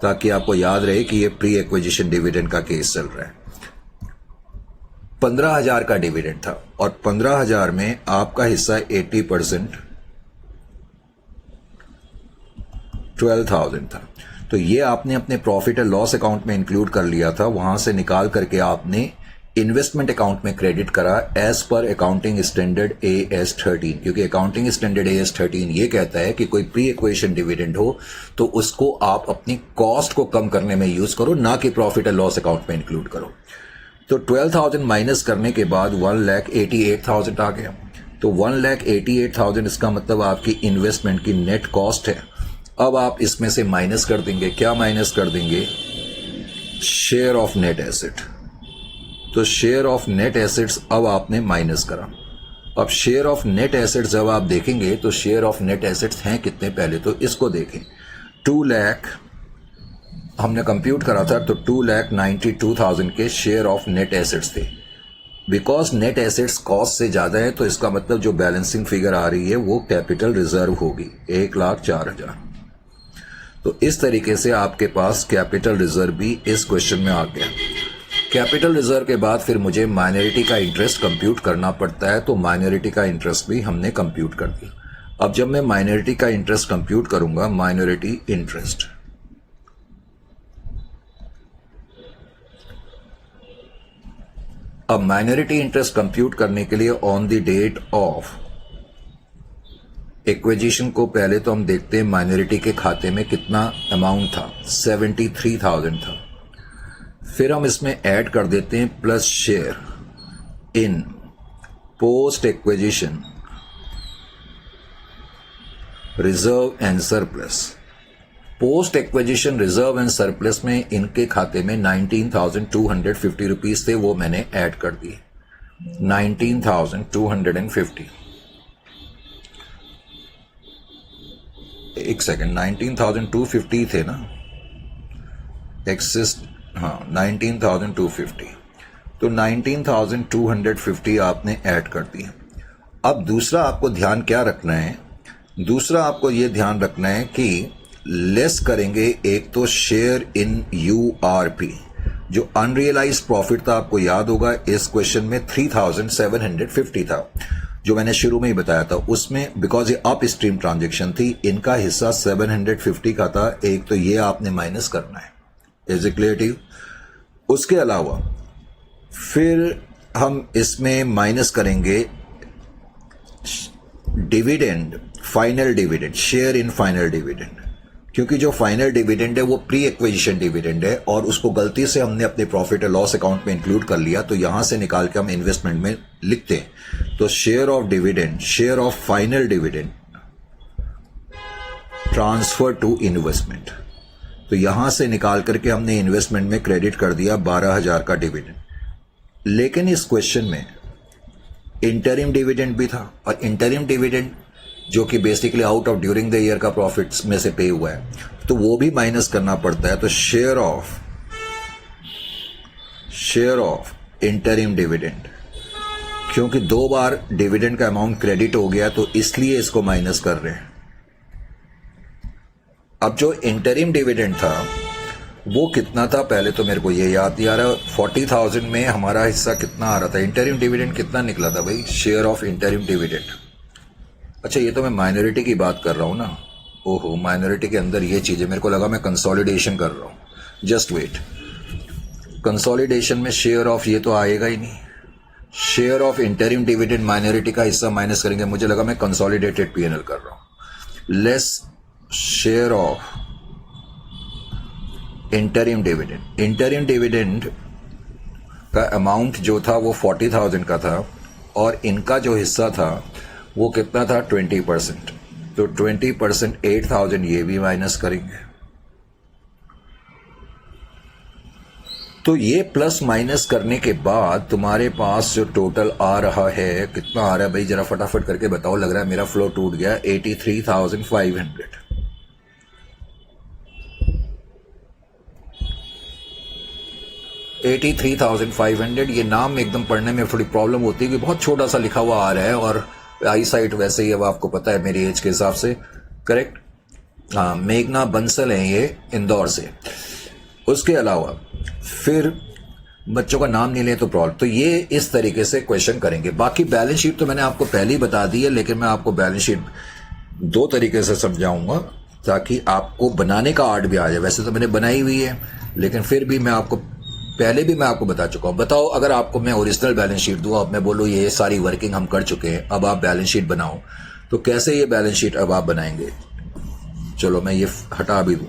ताकि आपको याद रहे कि ये प्री एक्विजिशन डिविडेंड का केस चल रहा है। 15,000 का डिविडेंड था और 15,000 में आपका हिस्सा 80% 12,000 था। तो ये आपने अपने प्रॉफिट एंड लॉस अकाउंट में इंक्लूड कर लिया था, वहां से निकाल करके आपने इन्वेस्टमेंट अकाउंट में क्रेडिट करा as per accounting standard AS13, क्योंकि अकाउंटिंग स्टैंडर्ड AS13 ये कहता है कि कोई प्री एक्विजिशन डिविडेंड हो तो उसको आप अपनी कॉस्ट को कम करने में यूज करो, ना कि प्रॉफिट एंड लॉस अकाउंट में इंक्लूड करो। तो 12,000 माइनस करने के बाद 1,88,000 आ गया। तो 1,88,000 इसका मतलब आपकी इन्वेस्टमेंट की नेट कॉस्ट है। अब आप इसमें से माइनस कर देंगे, क्या माइनस कर देंगे, शेयर ऑफ नेट एसेट। तो शेयर ऑफ नेट एसेट्स अब आपने माइनस करा। अब शेयर ऑफ नेट एसेट्स जब आप देखेंगे तो शेयर ऑफ नेट एसेट्स हैं कितने, पहले तो इसको देखें। 2 लाख हमने कंप्यूट करा था, तो 2,92,000 के शेयर ऑफ नेट एसेट्स थे। बिकॉज नेट एसेट्स कॉस्ट से ज्यादा है तो इसका मतलब जो बैलेंसिंग फिगर आ रही है वो कैपिटल रिजर्व होगी, 1,04,000। तो इस तरीके से आपके पास कैपिटल रिजर्व भी इस क्वेश्चन में आ गया। कैपिटल रिजर्व के बाद फिर मुझे माइनॉरिटी का इंटरेस्ट कंप्यूट करना पड़ता है, तो माइनॉरिटी का इंटरेस्ट भी हमने कंप्यूट कर दिया। अब जब मैं माइनॉरिटी का इंटरेस्ट कंप्यूट करूंगा, माइनॉरिटी इंटरेस्ट, अब माइनॉरिटी इंटरेस्ट कंप्यूट करने के लिए on the date of acquisition को पहले तो हम देखते हैं माइनॉरिटी के खाते में कितना अमाउंट था, 73,000 था। फिर हम इसमें ऐड कर देते हैं plus share in post acquisition reserve and surplus, post acquisition reserve and surplus में इनके खाते में 19,250 रुपीज थे, वो मैंने ऐड कर दिए 19,250। एक सेकेंड, 19,250 थे ना एक्सेस, हाँ 19,250, तो 19,250 आपने ऐड कर दिए। अब दूसरा आपको ध्यान क्या रखना है, दूसरा आपको ये ध्यान रखना है कि लेस करेंगे एक तो शेयर इन यूआरपी, जो अनरियलाइज प्रॉफिट था आपको याद होगा इस क्वेश्चन में 3,750 था, जो मैंने शुरू में ही बताया था। उसमें बिकॉज ये अप स्ट्रीम ट्रांजेक्शन थी, इनका हिस्सा 750 का था, एक तो ये आपने माइनस करना है। Is it clear to you? उसके अलावा फिर हम इसमें माइनस करेंगे dividend, final dividend, share in final dividend, क्योंकि जो फाइनल डिविडेंड है वो प्री एक्विजिशन डिविडेंड है और उसको गलती से हमने अपने प्रॉफिट और लॉस अकाउंट में इंक्लूड कर लिया, तो यहां से निकाल के हम इन्वेस्टमेंट में लिखते हैं। तो share of dividend, share of final dividend transfer to investment, तो यहां से निकाल करके हमने इन्वेस्टमेंट में क्रेडिट कर दिया 12,000 का डिविडेंड। लेकिन इस क्वेश्चन में इंटरिम डिविडेंड भी था, और इंटरिम डिविडेंड जो कि basically out of during the year का प्रॉफिट्स में से पे हुआ है, तो वो भी माइनस करना पड़ता है। तो शेयर ऑफ इंटरिम डिविडेंड, क्योंकि 2 बार डिविडेंड का अमाउंट क्रेडिट हो गया तो इसलिए इसको माइनस कर रहे हैं। अब जो इंटरिम डिविडेंड था वो कितना था, पहले तो मेरे को ये याद नहीं आ रहा, 40,000 में हमारा हिस्सा कितना आ रहा था, इंटरिम डिविडेंड कितना निकला था भाई, शेयर ऑफ इंटरिम डिविडेंड। अच्छा ये तो मैं माइनॉरिटी की बात कर रहा हूं ना, ओहो माइनॉरिटी के अंदर ये चीजें, मेरे को लगा मैं कंसोलिडेशन कर रहा हूं, जस्ट वेट। कंसोलिडेशन में शेयर ऑफ ये तो आएगा ही नहीं, share of interim dividend minority का हिस्सा माइनस करेंगे, मुझे लगा मैं कंसोलिडेटेड पीएनएल कर रहा हूं। Less share of interim dividend, interim dividend का अमाउंट जो था वो 40,000 का था और इनका जो हिस्सा था वो कितना था 20%, तो 20% 8,000 ये भी माइनस करेंगे। तो ये प्लस माइनस करने के बाद तुम्हारे पास जो टोटल आ रहा है, कितना आ रहा है भाई जरा फटाफट करके बताओ, लग रहा है मेरा फ्लो टूट गया, 83,500। 83,500, ये नाम एकदम पढ़ने में थोड़ी प्रॉब्लम होती है कि बहुत छोटा सा लिखा हुआ आ रहा है, और आई साइट वैसे ही अब आपको पता है मेरी एज के हिसाब से, करेक्ट? हाँ, मेघना बंसल है ये इंदौर से। उसके अलावा फिर बच्चों का नाम नहीं ले तो प्रॉब्लम, तो ये इस तरीके से क्वेश्चन करेंगे। बाकी बैलेंस शीट तो मैंने आपको पहले ही बता दी है, लेकिन मैं आपको बैलेंस शीट 2 तरीके से समझाऊंगा ताकि आपको बनाने का आर्ट भी आ जाए। वैसे तो मैंने बनाई हुई है, लेकिन फिर भी मैं आपको पहले भी मैं आपको बता चुका हूं। बताओ अगर आपको मैं ओरिजिनल बैलेंस शीट दूं, अब मैं बोलूं ये सारी वर्किंग हम कर चुके हैं, अब आप बैलेंस शीट बनाओ, तो कैसे ये बैलेंस शीट अब आप बनाएंगे? चलो मैं ये हटा भी दूं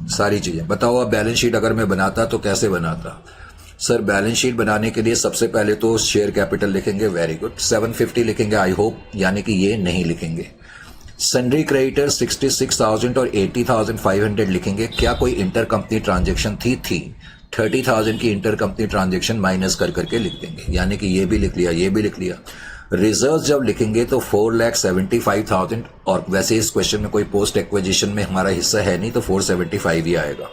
सारी चीजें, बताओ अब बैलेंस शीट अगर मैं बनाता तो कैसे बनाता? सर बैलेंस शीट बनाने के लिए सबसे पहले तो शेयर कैपिटल लिखेंगे, वेरी गुड, 750 लिखेंगे आई होप, यानी कि ये नहीं लिखेंगे। सन्ड्री क्रेडिटर 66,000 और 80,500 लिखेंगे। क्या कोई इंटर कंपनी ट्रांजेक्शन थी? 30,000 की इंटर कंपनी ट्रांजेक्शन माइनस कर करके लिख देंगे, यानी कि ये भी लिख लिया, ये भी लिख लिया। रिजर्व जब लिखेंगे तो 4,75,000, और वैसे इस क्वेश्चन में कोई पोस्ट एक्विजिशन में हमारा हिस्सा है नहीं, तो 475 ही आएगा।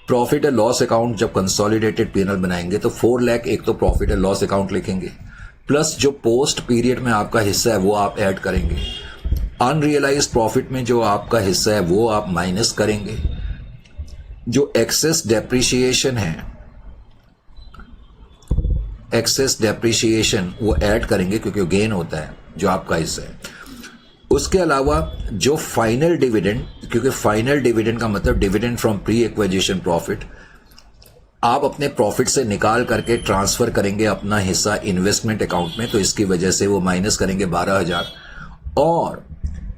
प्रॉफिट एंड लॉस अकाउंट जब कंसोलिडेटेड पीएनएल बनाएंगे तो 4 लाख एक तो प्रॉफिट एंड लॉस अकाउंट लिखेंगे, प्लस जो पोस्ट पीरियड में आपका हिस्सा है वो आप ऐड करेंगे। अनरियलाइज प्रॉफिट में जो आपका हिस्सा है वो आप माइनस करेंगे। जो एक्सेस डेप्रिसिएशन है, एक्सेस डेप्रिसिएशन वो ऐड करेंगे क्योंकि गेन होता है जो आपका हिस्सा है। उसके अलावा जो फाइनल डिविडेंड, क्योंकि फाइनल डिविडेंड का मतलब dividend from pre acquisition profit, आप अपने प्रॉफिट से निकाल करके ट्रांसफर करेंगे अपना हिस्सा इन्वेस्टमेंट अकाउंट में, तो इसकी वजह से वो माइनस करेंगे 12,000। और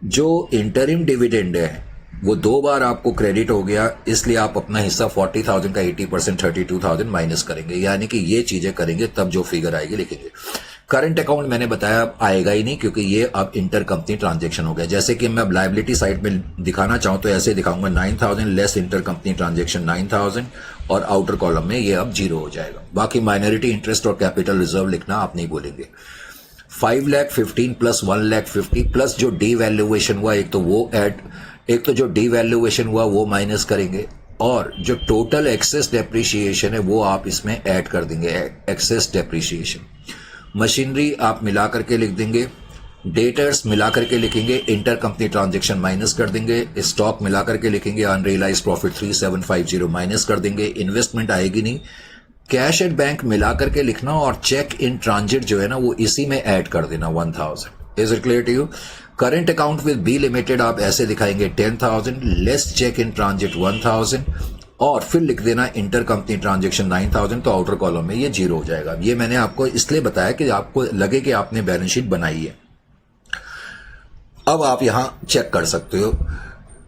जो इंटरिम डिविडेंड है वो 2 बार आपको क्रेडिट हो गया, इसलिए आप अपना हिस्सा 40,000 का 80% 32,000 माइनस करेंगे, यानी कि ये चीजें करेंगे तब जो फिगर आएगी लिखेंगे। करंट अकाउंट मैंने बताया अब आएगा ही नहीं, क्योंकि ये अब इंटर कंपनी ट्रांजेक्शन हो गया। जैसे कि मैं अब लाइबिलिटी साइड में दिखाना चाहूं तो ऐसे दिखाऊंगा 9000 लेस इंटर कंपनी ट्रांजेक्शन 9000, और आउटर कॉलम में ये अब 0 हो जाएगा। बाकी माइनॉरिटी इंटरेस्ट और कैपिटल रिजर्व लिखना आप नहीं बोलेंगे। 5,15,000 प्लस 1,50,000 प्लस जो डीवैल्यूएशन हुआ एक तो जो डीवैल्यूएशन हुआ वो माइनस करेंगे, और जो टोटल एक्सेस डेप्रिसिएशन है वो आप इसमें ऐड कर देंगे। एक्सेस डेप्रिसिएशन, मशीनरी आप मिला करके लिख देंगे, डेटर्स मिला करके लिखेंगे, इंटर कंपनी ट्रांजेक्शन माइनस कर देंगे, स्टॉक मिला करके लिखेंगे, अनरियलाइज प्रॉफिट 3750 माइनस कर देंगे, इन्वेस्टमेंट आएगी नहीं, कैश एट बैंक मिला करके लिखना, और चेक इन ट्रांजिट जो है ना वो इसी में ऐड कर देना 1000। Is it clear to you? Current account with B limited आप ऐसे दिखाएंगे 10,000 लेस चेक इन ट्रांजिट 1000, और फिर लिख देना इंटर कंपनी ट्रांजेक्शन 9000, तो आउटर कॉलम में ये 0 हो जाएगा। ये मैंने आपको इसलिए बताया कि आपको लगे कि आपने बैलेंस शीट बनाई है। अब आप यहां चेक कर सकते हो,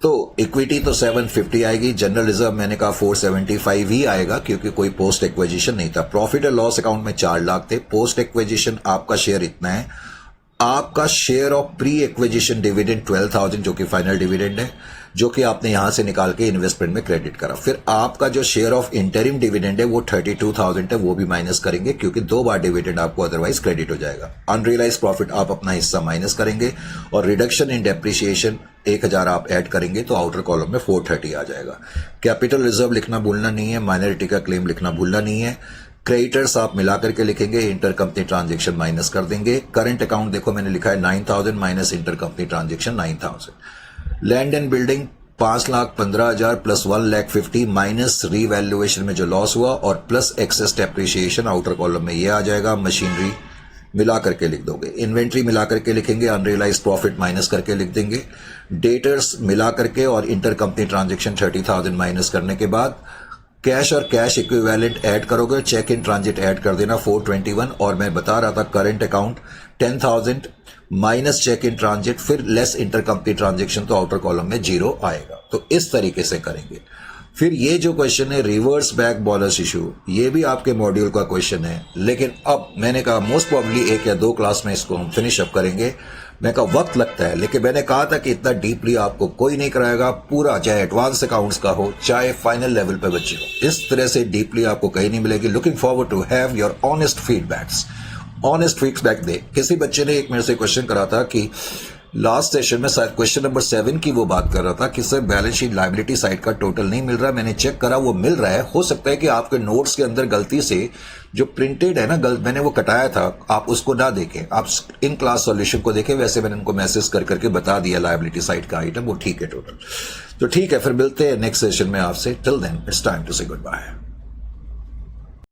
तो इक्विटी तो 750 आएगी, जनरल रिजर्व मैंने कहा 475 ही आएगा क्योंकि कोई पोस्ट एक्विजिशन नहीं था। प्रॉफिट एंड लॉस अकाउंट में 4 लाख थे, पोस्ट एक्विजिशन आपका शेयर इतना है, आपका share of pre acquisition dividend 12,000 जो कि फाइनल डिविडेंड है, जो कि आपने यहां से निकाल के इन्वेस्टमेंट में क्रेडिट करा। फिर आपका जो शेयर ऑफ इंटरिम डिविडेंड है वो 32,000 है, वो भी माइनस करेंगे क्योंकि 2 बार डिविडेंड आपको अदरवाइज क्रेडिट हो जाएगा। अनरियलाइज प्रॉफिट आप अपना हिस्सा माइनस करेंगे, और रिडक्शन इन डेप्रिसिएशन 1000 आप ऐड करेंगे, तो आउटर कॉलम में 430 आ जाएगा। कैपिटल रिजर्व लिखना भूलना नहीं है, माइनॉरिटी का क्लेम लिखना भूलना नहीं है, क्रेडिटर्स आप मिला करके लिखेंगे, इंटर कंपनी ट्रांजेक्शन माइनस कर देंगे। करंट अकाउंट देखो मैंने लिखा है 9000 minus inter company transaction 9000। Land and building 5,15,000 plus 1,50,000 minus revaluation में जो लॉस हुआ, और plus excess depreciation outer column में ये आ जाएगा। मशीनरी मिला करके लिख दोगे, इन्वेंट्री मिला करके लिखेंगे, अनरियलाइज प्रॉफिट माइनस करके लिख देंगे, डेटर्स मिला करके और इंटर कंपनी ट्रांजेक्शन 30,000 माइनस करने के बाद कैश और कैश इक्विवेलेंट ऐड करोगे, चेक इन ट्रांजिट ऐड कर देना 421, और मैं बता रहा था current account 10,000 minus cheque in transit फिर लेस इंटर कंपनी ट्रांजेक्शन, तो आउटर कॉलम में 0 आएगा। तो इस तरीके से करेंगे। फिर ये जो क्वेश्चन है रिवर्स बैक बॉलस इशू, ये भी आपके मॉड्यूल का क्वेश्चन है, लेकिन अब मैंने कहा मोस्ट प्रोबेबली 1 या 2 क्लास में इसको हम फिनिश अप करेंगे। मैं कहा वक्त लगता है, लेकिन मैंने कहा था कि इतना डीपली आपको कोई नहीं कराएगा पूरा, चाहे एडवांस अकाउंट्स का हो चाहे फाइनल लेवल पे बच्चे हो, इस तरह से डीपली आपको कहीं नहीं मिलेगी। Looking forward to have your honest feedbacks. Honest feedback दे। किसी बच्चे ने एक मेरे से क्वेश्चन करा था कि लास्ट सेशन में शायद क्वेश्चन नंबर 7 की वो बात कर रहा था कि sir balance sheet liability side का टोटल नहीं मिल रहा। मैंने चेक करा वो मिल रहा है। हो सकता है कि आपके नोट्स के अंदर गलती से जो प्रिंटेड है ना, मैंने वो कटाया था, आप उसको ना देखें, आप इन क्लास सॉल्यूशन को देखें। वैसे मैंने उनको मैसेज कर करके बता दिया लायबिलिटी साइड का आइटम वो ठीक है टोटल। तो ठीक है, फिर मिलते हैं नेक्स्ट सेशन में आपसे। Till then it's time to say good bye.